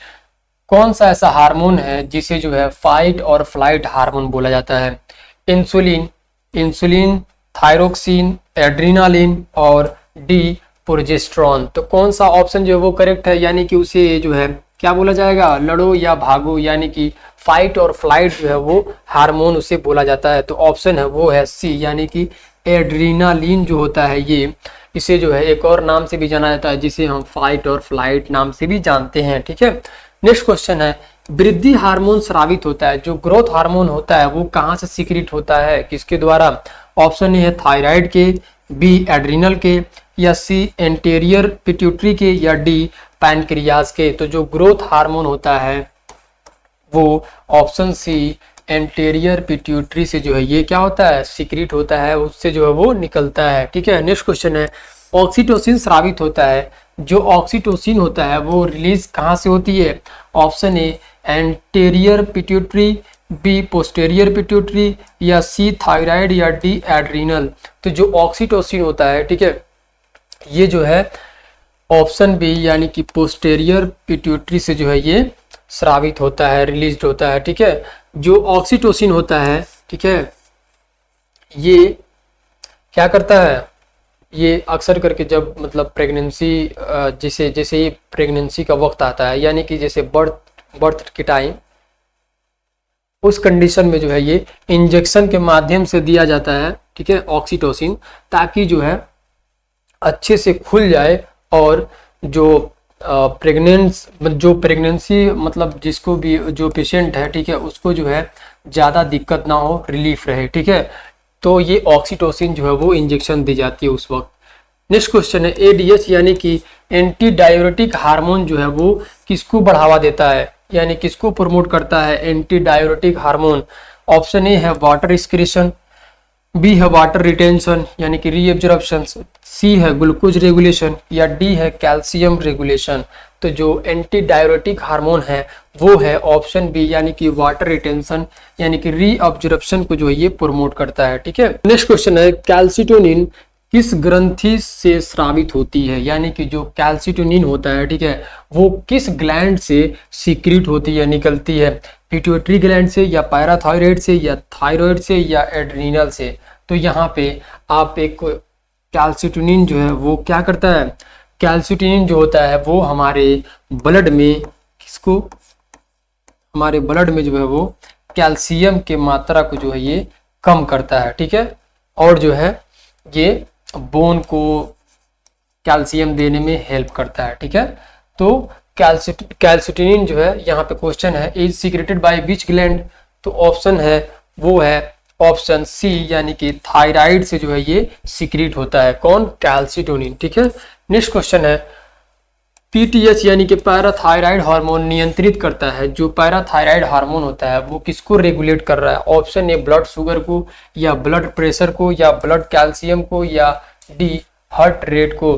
कौन सा ऐसा हार्मोन है जिसे जो है फाइट और फ्लाइट हार्मोन बोला जाता है। इंसुलिन, इंसुलिन, थायरोक्सिन, एड्रीनालिन, और डी प्रोजेस्टेरॉन। तो कौन सा ऑप्शन जो है वो करेक्ट है, यानी कि उसे जो है क्या बोला जाएगा, लड़ो या भागो, यानी कि फाइट और फ्लाइट जो है वो हार्मोन उसे बोला जाता है। तो ऑप्शन है वो है सी यानी कि एड्रीनालिन जो होता है ये, इसे जो है एक और नाम से भी जाना जाता है जिसे हम फाइट और फ्लाइट नाम से भी जानते हैं, ठीक है। नेक्स्ट क्वेश्चन है वृद्धि हार्मोन स्रावित होता है, जो ग्रोथ हार्मोन होता है वो कहाँ से सीक्रेट होता है, किसके द्वारा। ऑप्शन ए है थायराइड के, बी एड्रिनल के, या सी एंटेरियर पिट्यूटरी के, या डी पैनक्रियाज के। तो जो ग्रोथ हार्मोन होता है वो ऑप्शन सी एंटेरियर पिट्यूटरी से जो है ये क्या होता है, सीक्रेट होता है, उससे जो है वो निकलता है, ठीक है। नेक्स्ट क्वेश्चन है ऑक्सीटोसिन स्रावित होता है, जो ऑक्सीटोसिन होता है वो रिलीज कहाँ से होती है। Option A anterior pituitary, B posterior pituitary, या सी थायराइड, या डी एड्रिनल। तो जो ऑक्सीटोसिन होता है, ठीक है, ये जो है ऑप्शन बी यानी कि पोस्टेरियर पिट्यूटरी से जो है ये स्रावित होता है, रिलीज होता है, ठीक है। जो ऑक्सीटोसिन होता है, ठीक है, ये क्या करता है, ये अक्सर करके जब मतलब प्रेगनेंसी जैसे जैसे ही प्रेगनेंसी का वक्त आता है, यानी कि जैसे बर्थ के टाइम, उस कंडीशन में जो है ये इंजेक्शन के माध्यम से दिया जाता है, ठीक है, ऑक्सीटोसिन, ताकि जो है अच्छे से खुल जाए और जो प्रेगनेंसी मतलब जिसको भी जो पेशेंट है, ठीक है, उसको जो है ज़्यादा दिक्कत ना हो, रिलीफ रहे, ठीक है। तो ये ऑक्सीटोसिन जो है वो इंजेक्शन दी जाती है उस वक्त। नेक्स्ट क्वेश्चन है एडीएच यानी कि एंटी डाययूरेटिक हार्मोन जो है वो किसको बढ़ावा देता है, यानी किसको प्रमोट करता है, anti diuretic hormone. Option A है वाटर एक्सक्रीशन, बी है वाटर रिटेंशन यानी कि रीएब्जॉर्प्शन, सी है ग्लूकोज रेगुलेशन या डी है कैल्शियम रेगुलेशन। तो जो एंटी डायरेटिक हार्मोन है वो है ऑप्शन बी यानी कि वाटर रिटेंशन यानी कि रीअब्जॉर्प्शन को जो है ये प्रमोट करता है। ठीक है, नेक्स्ट क्वेश्चन है कैल्सिटोनिन किस ग्रंथि से स्रावित होती है, यानी कि जो कैल्सिटोनिन होता है, ठीक है, वो किस ग्लैंड से सीक्रेट होती है, निकलती है, पिट्यूटरी ग्लैंड से या पैराथायराइड से या थायराइड से या एड्रीनल से। तो यहाँ पे आप एक कैल्सिटोनिन जो है वो क्या करता है, कैल्सिटोनिन जो होता है वो हमारे ब्लड में किसको, हमारे ब्लड में जो है वो कैल्शियम के मात्रा को जो है ये कम करता है। ठीक है, और जो है ये बोन को कैल्शियम देने में हेल्प करता है। ठीक है, तो कैल्सिटोनिन जो है यहाँ पे क्वेश्चन है is secreted by which gland, तो ऑप्शन है वो है ऑप्शन सी यानी कि थायराइड से जो है ये सीक्रेट होता है, कौन, कैल्सिटोनिन। ठीक है, नेक्स्ट क्वेश्चन है पीटीएच यानी कि पैराथायराइड हार्मोन नियंत्रित करता है, जो पैराथायराइड हार्मोन होता है वो किसको रेगुलेट कर रहा है, ऑप्शन ए ब्लड शुगर को या ब्लड प्रेशर को या ब्लड कैल्शियम को या डी हार्ट रेट को।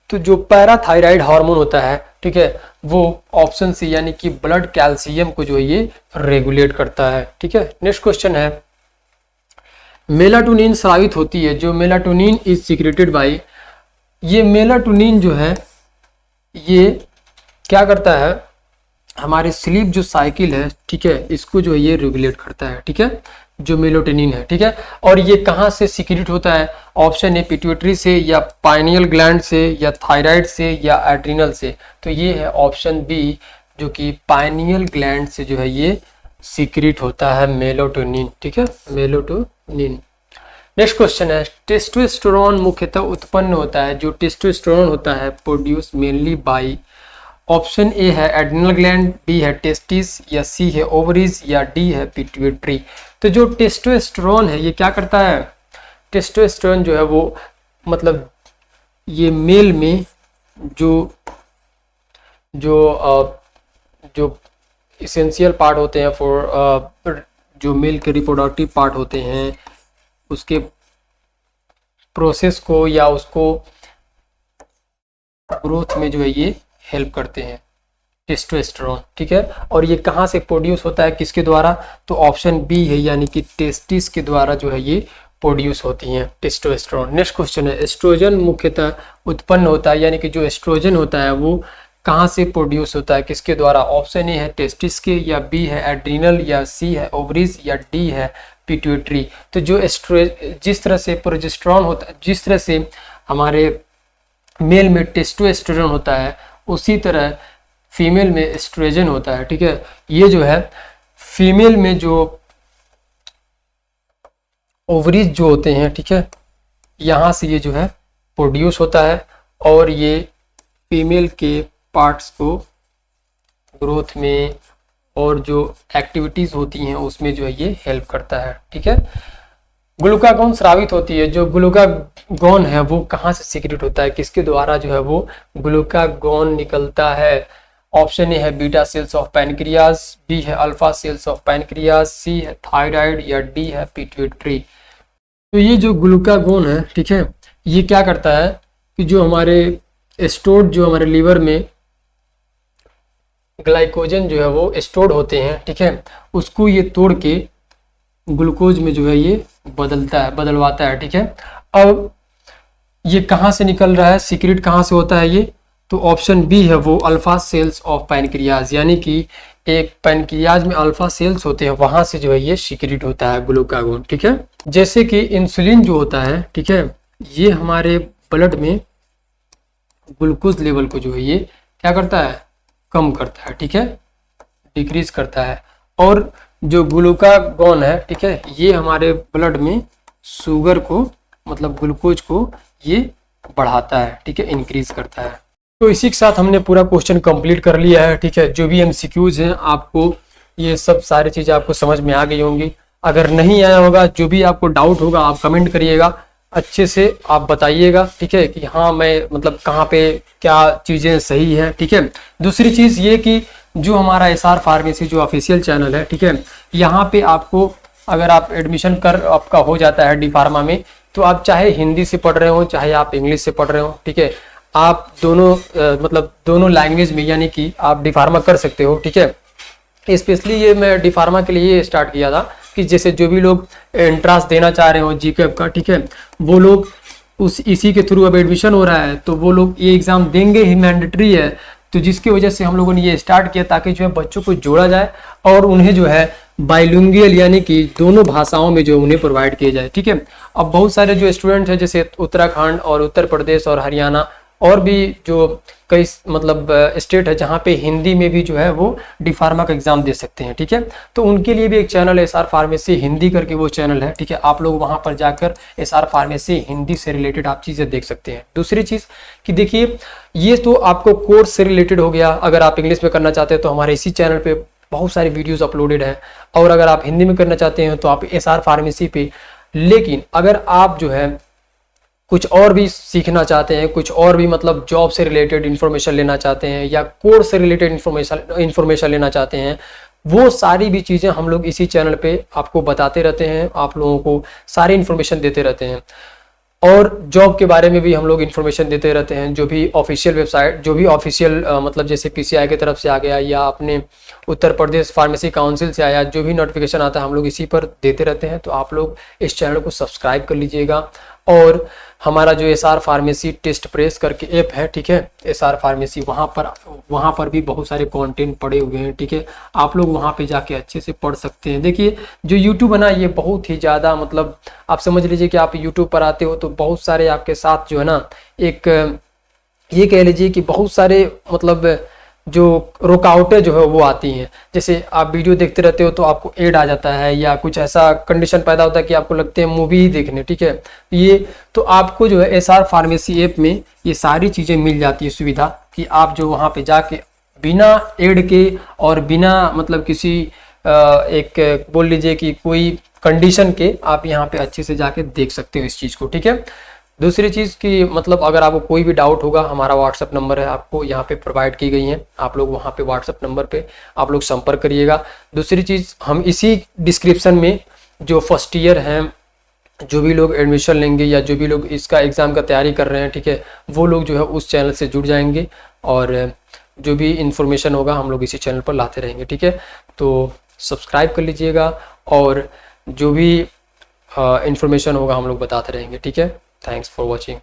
तो जो पैराथायराइड हार्मोन होता है, ठीक है, वो ऑप्शन सी यानी कि ब्लड कैल्शियम को जो है ये रेगुलेट करता है। ठीक है, नेक्स्ट क्वेश्चन है मेलाटोनिन स्रावित होती है, जो मेलाटोनिन इज सीक्रेटेड बाय, ये मेलाटोनिन जो है ये क्या करता है, हमारे स्लीप जो साइकिल है, ठीक है, इसको जो है ये रेगुलेट करता है। ठीक है, जो मेलाटोनिन है, ठीक है, और ये कहाँ से सीक्रेट होता है, ऑप्शन ए पिट्यूटरी से या पाइनियल ग्लैंड से या थायराइड से या एड्रिनल से। तो ये है ऑप्शन बी जो कि पाइनियल ग्लैंड से जो है ये सीक्रेट होता है मेलाटोनिन। ठीक है, मेलाटोनिन। नेक्स्ट क्वेश्चन है टेस्टोस्टेरोन मुख्यतः उत्पन्न होता है, जो टेस्टोस्टेरोन होता है produce mainly by, option A है एड्रिनल ग्लैंड, बी है टेस्टिस या सी है ओवरीज या डी है पिट्यूटरी। तो जो टेस्टोस्टेरोन है ये क्या करता है, टेस्टोस्टेरोन जो है वो मतलब ये मेल में जो जो जो इसेंशियल पार्ट होते हैं फॉर जो मेल के रिप्रोडक्टिव पार्ट होते हैं उसके प्रोसेस को या उसको ग्रोथ में जो है ये हेल्प करते हैं टेस्टोस्टेरोन। ठीक है, और ये कहाँ से प्रोड्यूस होता है, किसके द्वारा, तो ऑप्शन बी है यानी कि टेस्टिस के द्वारा जो है ये प्रोड्यूस होती हैं टेस्टोस्टेरोन। नेक्स्ट क्वेश्चन है एस्ट्रोजन मुख्यतः उत्पन्न होता है, यानी कि जो एस्ट्रोजन होता है वो कहाँ से प्रोड्यूस होता है, किसके द्वारा, ऑप्शन ए है टेस्टिस के या बी है एड्रिनल या सी है ओवरीज या डी है पिट्यूटरी। तो जो जिस तरह से प्रोजेस्टेरोन होता है, जिस तरह से हमारे मेल में टेस्टोस्टेरोन होता है उसी तरह फीमेल में एस्ट्रोजन होता है। ठीक है, ये जो है फीमेल में जो ओवरीज जो होते हैं, ठीक है, यहाँ से ये जो है प्रोड्यूस होता है और ये फीमेल के पार्ट्स को ग्रोथ में और जो एक्टिविटीज होती हैं उसमें जो है ये हेल्प करता है। ठीक है, ग्लूकागॉन स्रावित होती है, जो ग्लूकागॉन है वो कहाँ से सीक्रेट होता है, किसके द्वारा जो है वो ग्लूकागॉन निकलता है, ऑप्शन ए है beta cells of pancreas, B है alpha cells of pancreas, C है थायराइड या डी है पिट्यूटरी। तो ये जो ग्लूकागॉन है, ठीक है, ये क्या करता है कि जो हमारे स्टोर्ड जो हमारे लीवर में ग्लाइकोजन जो है वो स्टोर्ड होते हैं, ठीक है, उसको ये तोड़ के ग्लूकोज में जो है ये बदलवाता है। ठीक है, अब ये कहाँ से निकल रहा है, सीक्रेट कहाँ से होता है ये, तो ऑप्शन बी है वो अल्फा सेल्स ऑफ पैनक्रियाज, यानी कि एक पैनक्रियाज में अल्फा सेल्स होते हैं वहां से जो है ये सीक्रेट होता है ग्लूकागॉन। ठीक है, जैसे कि इंसुलिन जो होता है, ठीक है, ये हमारे ब्लड में ग्लूकोज लेवल को जो है ये क्या करता है, कम करता है। ठीक है, डिक्रीज करता है, और जो ग्लूकागॉन है, ठीक है, ये हमारे ब्लड में शुगर को मतलब ग्लूकोज को ये बढ़ाता है। ठीक है, इंक्रीज करता है। तो इसी के साथ हमने पूरा क्वेश्चन कंप्लीट कर लिया है। ठीक है, जो भी एमसीक्यूज हैं आपको ये सब सारी चीज़ें आपको समझ में आ गई होंगी। अगर नहीं आया होगा, जो भी आपको डाउट होगा आप कमेंट करिएगा, अच्छे से आप बताइएगा। ठीक है, कि हाँ मैं मतलब कहाँ पे क्या चीज़ें सही है। ठीक है, दूसरी चीज़ ये कि जो हमारा एसआर फार्मेसी जो ऑफिशियल चैनल है, ठीक है, यहाँ पे आपको अगर आप एडमिशन कर आपका हो जाता है डी फार्मा में, तो आप चाहे हिंदी से पढ़ रहे हो चाहे आप इंग्लिश से पढ़ रहे हो, ठीक है, आप दोनों मतलब दोनों लैंग्वेज में यानी कि आप डी फार्मा कर सकते हो, ठीक है। स्पेशली ये मैं डी फार्मा के लिए स्टार्ट किया था कि जैसे जो भी लोग एंट्रांस देना चाह रहे हो जीकेप का, ठीक है, वो लोग इसी के थ्रू अब एडमिशन हो रहा है तो वो लोग ये एग्जाम देंगे ही, मैंडेटरी है। तो जिसकी वजह से हम लोगों ने ये स्टार्ट किया ताकि जो है बच्चों को जोड़ा जाए और उन्हें जो है बाइलिंगुअल यानी कि दोनों भाषाओं में जो उन्हें प्रोवाइड किए जाए, ठीक है। अब बहुत सारे जो स्टूडेंट हैं जैसे उत्तराखंड और उत्तर प्रदेश और हरियाणा और भी जो कई मतलब स्टेट है जहाँ पे हिंदी में भी जो है वो डी फार्मा का एग्जाम दे सकते हैं, ठीक है। तो उनके लिए भी एक चैनल है एसआर फार्मेसी हिंदी करके वो चैनल है, ठीक है। आप लोग वहाँ पर जाकर एसआर फार्मेसी हिंदी से रिलेटेड आप चीज़ें देख सकते हैं। दूसरी चीज़ कि देखिए ये तो आपको कोर्स से रिलेटेड हो गया। अगर आप इंग्लिश में करना चाहते हैं तो हमारे इसी चैनल पे बहुत सारी वीडियोज़ अपलोडेड है, और अगर आप हिंदी में करना चाहते हैं तो आप एसआर फार्मेसी पे। लेकिन अगर आप जो है कुछ और भी सीखना चाहते हैं, कुछ और भी मतलब जॉब से रिलेटेड इन्फॉर्मेशन लेना चाहते हैं या कोर्स से रिलेटेड इन्फॉर्मेशन लेना चाहते हैं, वो सारी भी चीज़ें हम लोग इसी चैनल पे आपको बताते रहते हैं, आप लोगों को सारी इन्फॉर्मेशन देते रहते हैं। और जॉब के बारे में भी हम लोग इन्फॉर्मेशन देते रहते हैं, जो भी ऑफिशियल वेबसाइट, जो भी ऑफिशियल मतलब जैसे पीसीआई की तरफ से आ गया या अपने उत्तर प्रदेश फार्मेसी काउंसिल से आया, जो भी नोटिफिकेशन आता है हम लोग इसी पर देते रहते हैं। तो आप लोग इस चैनल को सब्सक्राइब कर लीजिएगा। और हमारा जो एसआर फार्मेसी टेस्ट प्रेस करके ऐप है, ठीक है, एसआर फार्मेसी, वहाँ पर भी बहुत सारे कंटेंट पड़े हुए हैं, ठीक है। आप लोग वहाँ पे जाके अच्छे से पढ़ सकते हैं। देखिए जो यूट्यूब है ना, ये बहुत ही ज़्यादा मतलब आप समझ लीजिए कि आप यूट्यूब पर आते हो तो बहुत सारे आपके साथ जो है ना, एक ये कह लीजिए कि बहुत सारे मतलब जो रुकावटें जो है वो आती हैं। जैसे आप वीडियो देखते रहते हो तो आपको ऐड आ जाता है या कुछ ऐसा कंडीशन पैदा होता है कि आपको लगते हैं मूवी ही देखने, ठीक है। ये तो आपको जो है एसआर फार्मेसी ऐप में ये सारी चीज़ें मिल जाती है सुविधा कि आप जो वहाँ पे जाके बिना ऐड के और बिना मतलब किसी एक बोल लीजिए कि कोई कंडीशन के आप यहाँ पे अच्छे से जाके देख सकते हो इस चीज़ को, ठीक है। दूसरी चीज़ कि मतलब अगर आपको कोई भी डाउट होगा, हमारा व्हाट्सअप नंबर है आपको यहाँ पे प्रोवाइड की गई है, आप लोग वहाँ पे व्हाट्सअप नंबर पे आप लोग संपर्क करिएगा। दूसरी चीज़ हम इसी डिस्क्रिप्शन में जो फर्स्ट ईयर हैं, जो भी लोग एडमिशन लेंगे या जो भी लोग इसका एग्ज़ाम का तैयारी कर रहे हैं, ठीक है, वो लोग जो है उस चैनल से जुड़ जाएंगे और जो भी इंफॉर्मेशन होगा हम लोग इसी चैनल पर लाते रहेंगे, ठीक है। तो सब्सक्राइब कर लीजिएगा और जो भी इंफॉर्मेशन होगा हम लोग बताते रहेंगे, ठीक है। Thanks for watching.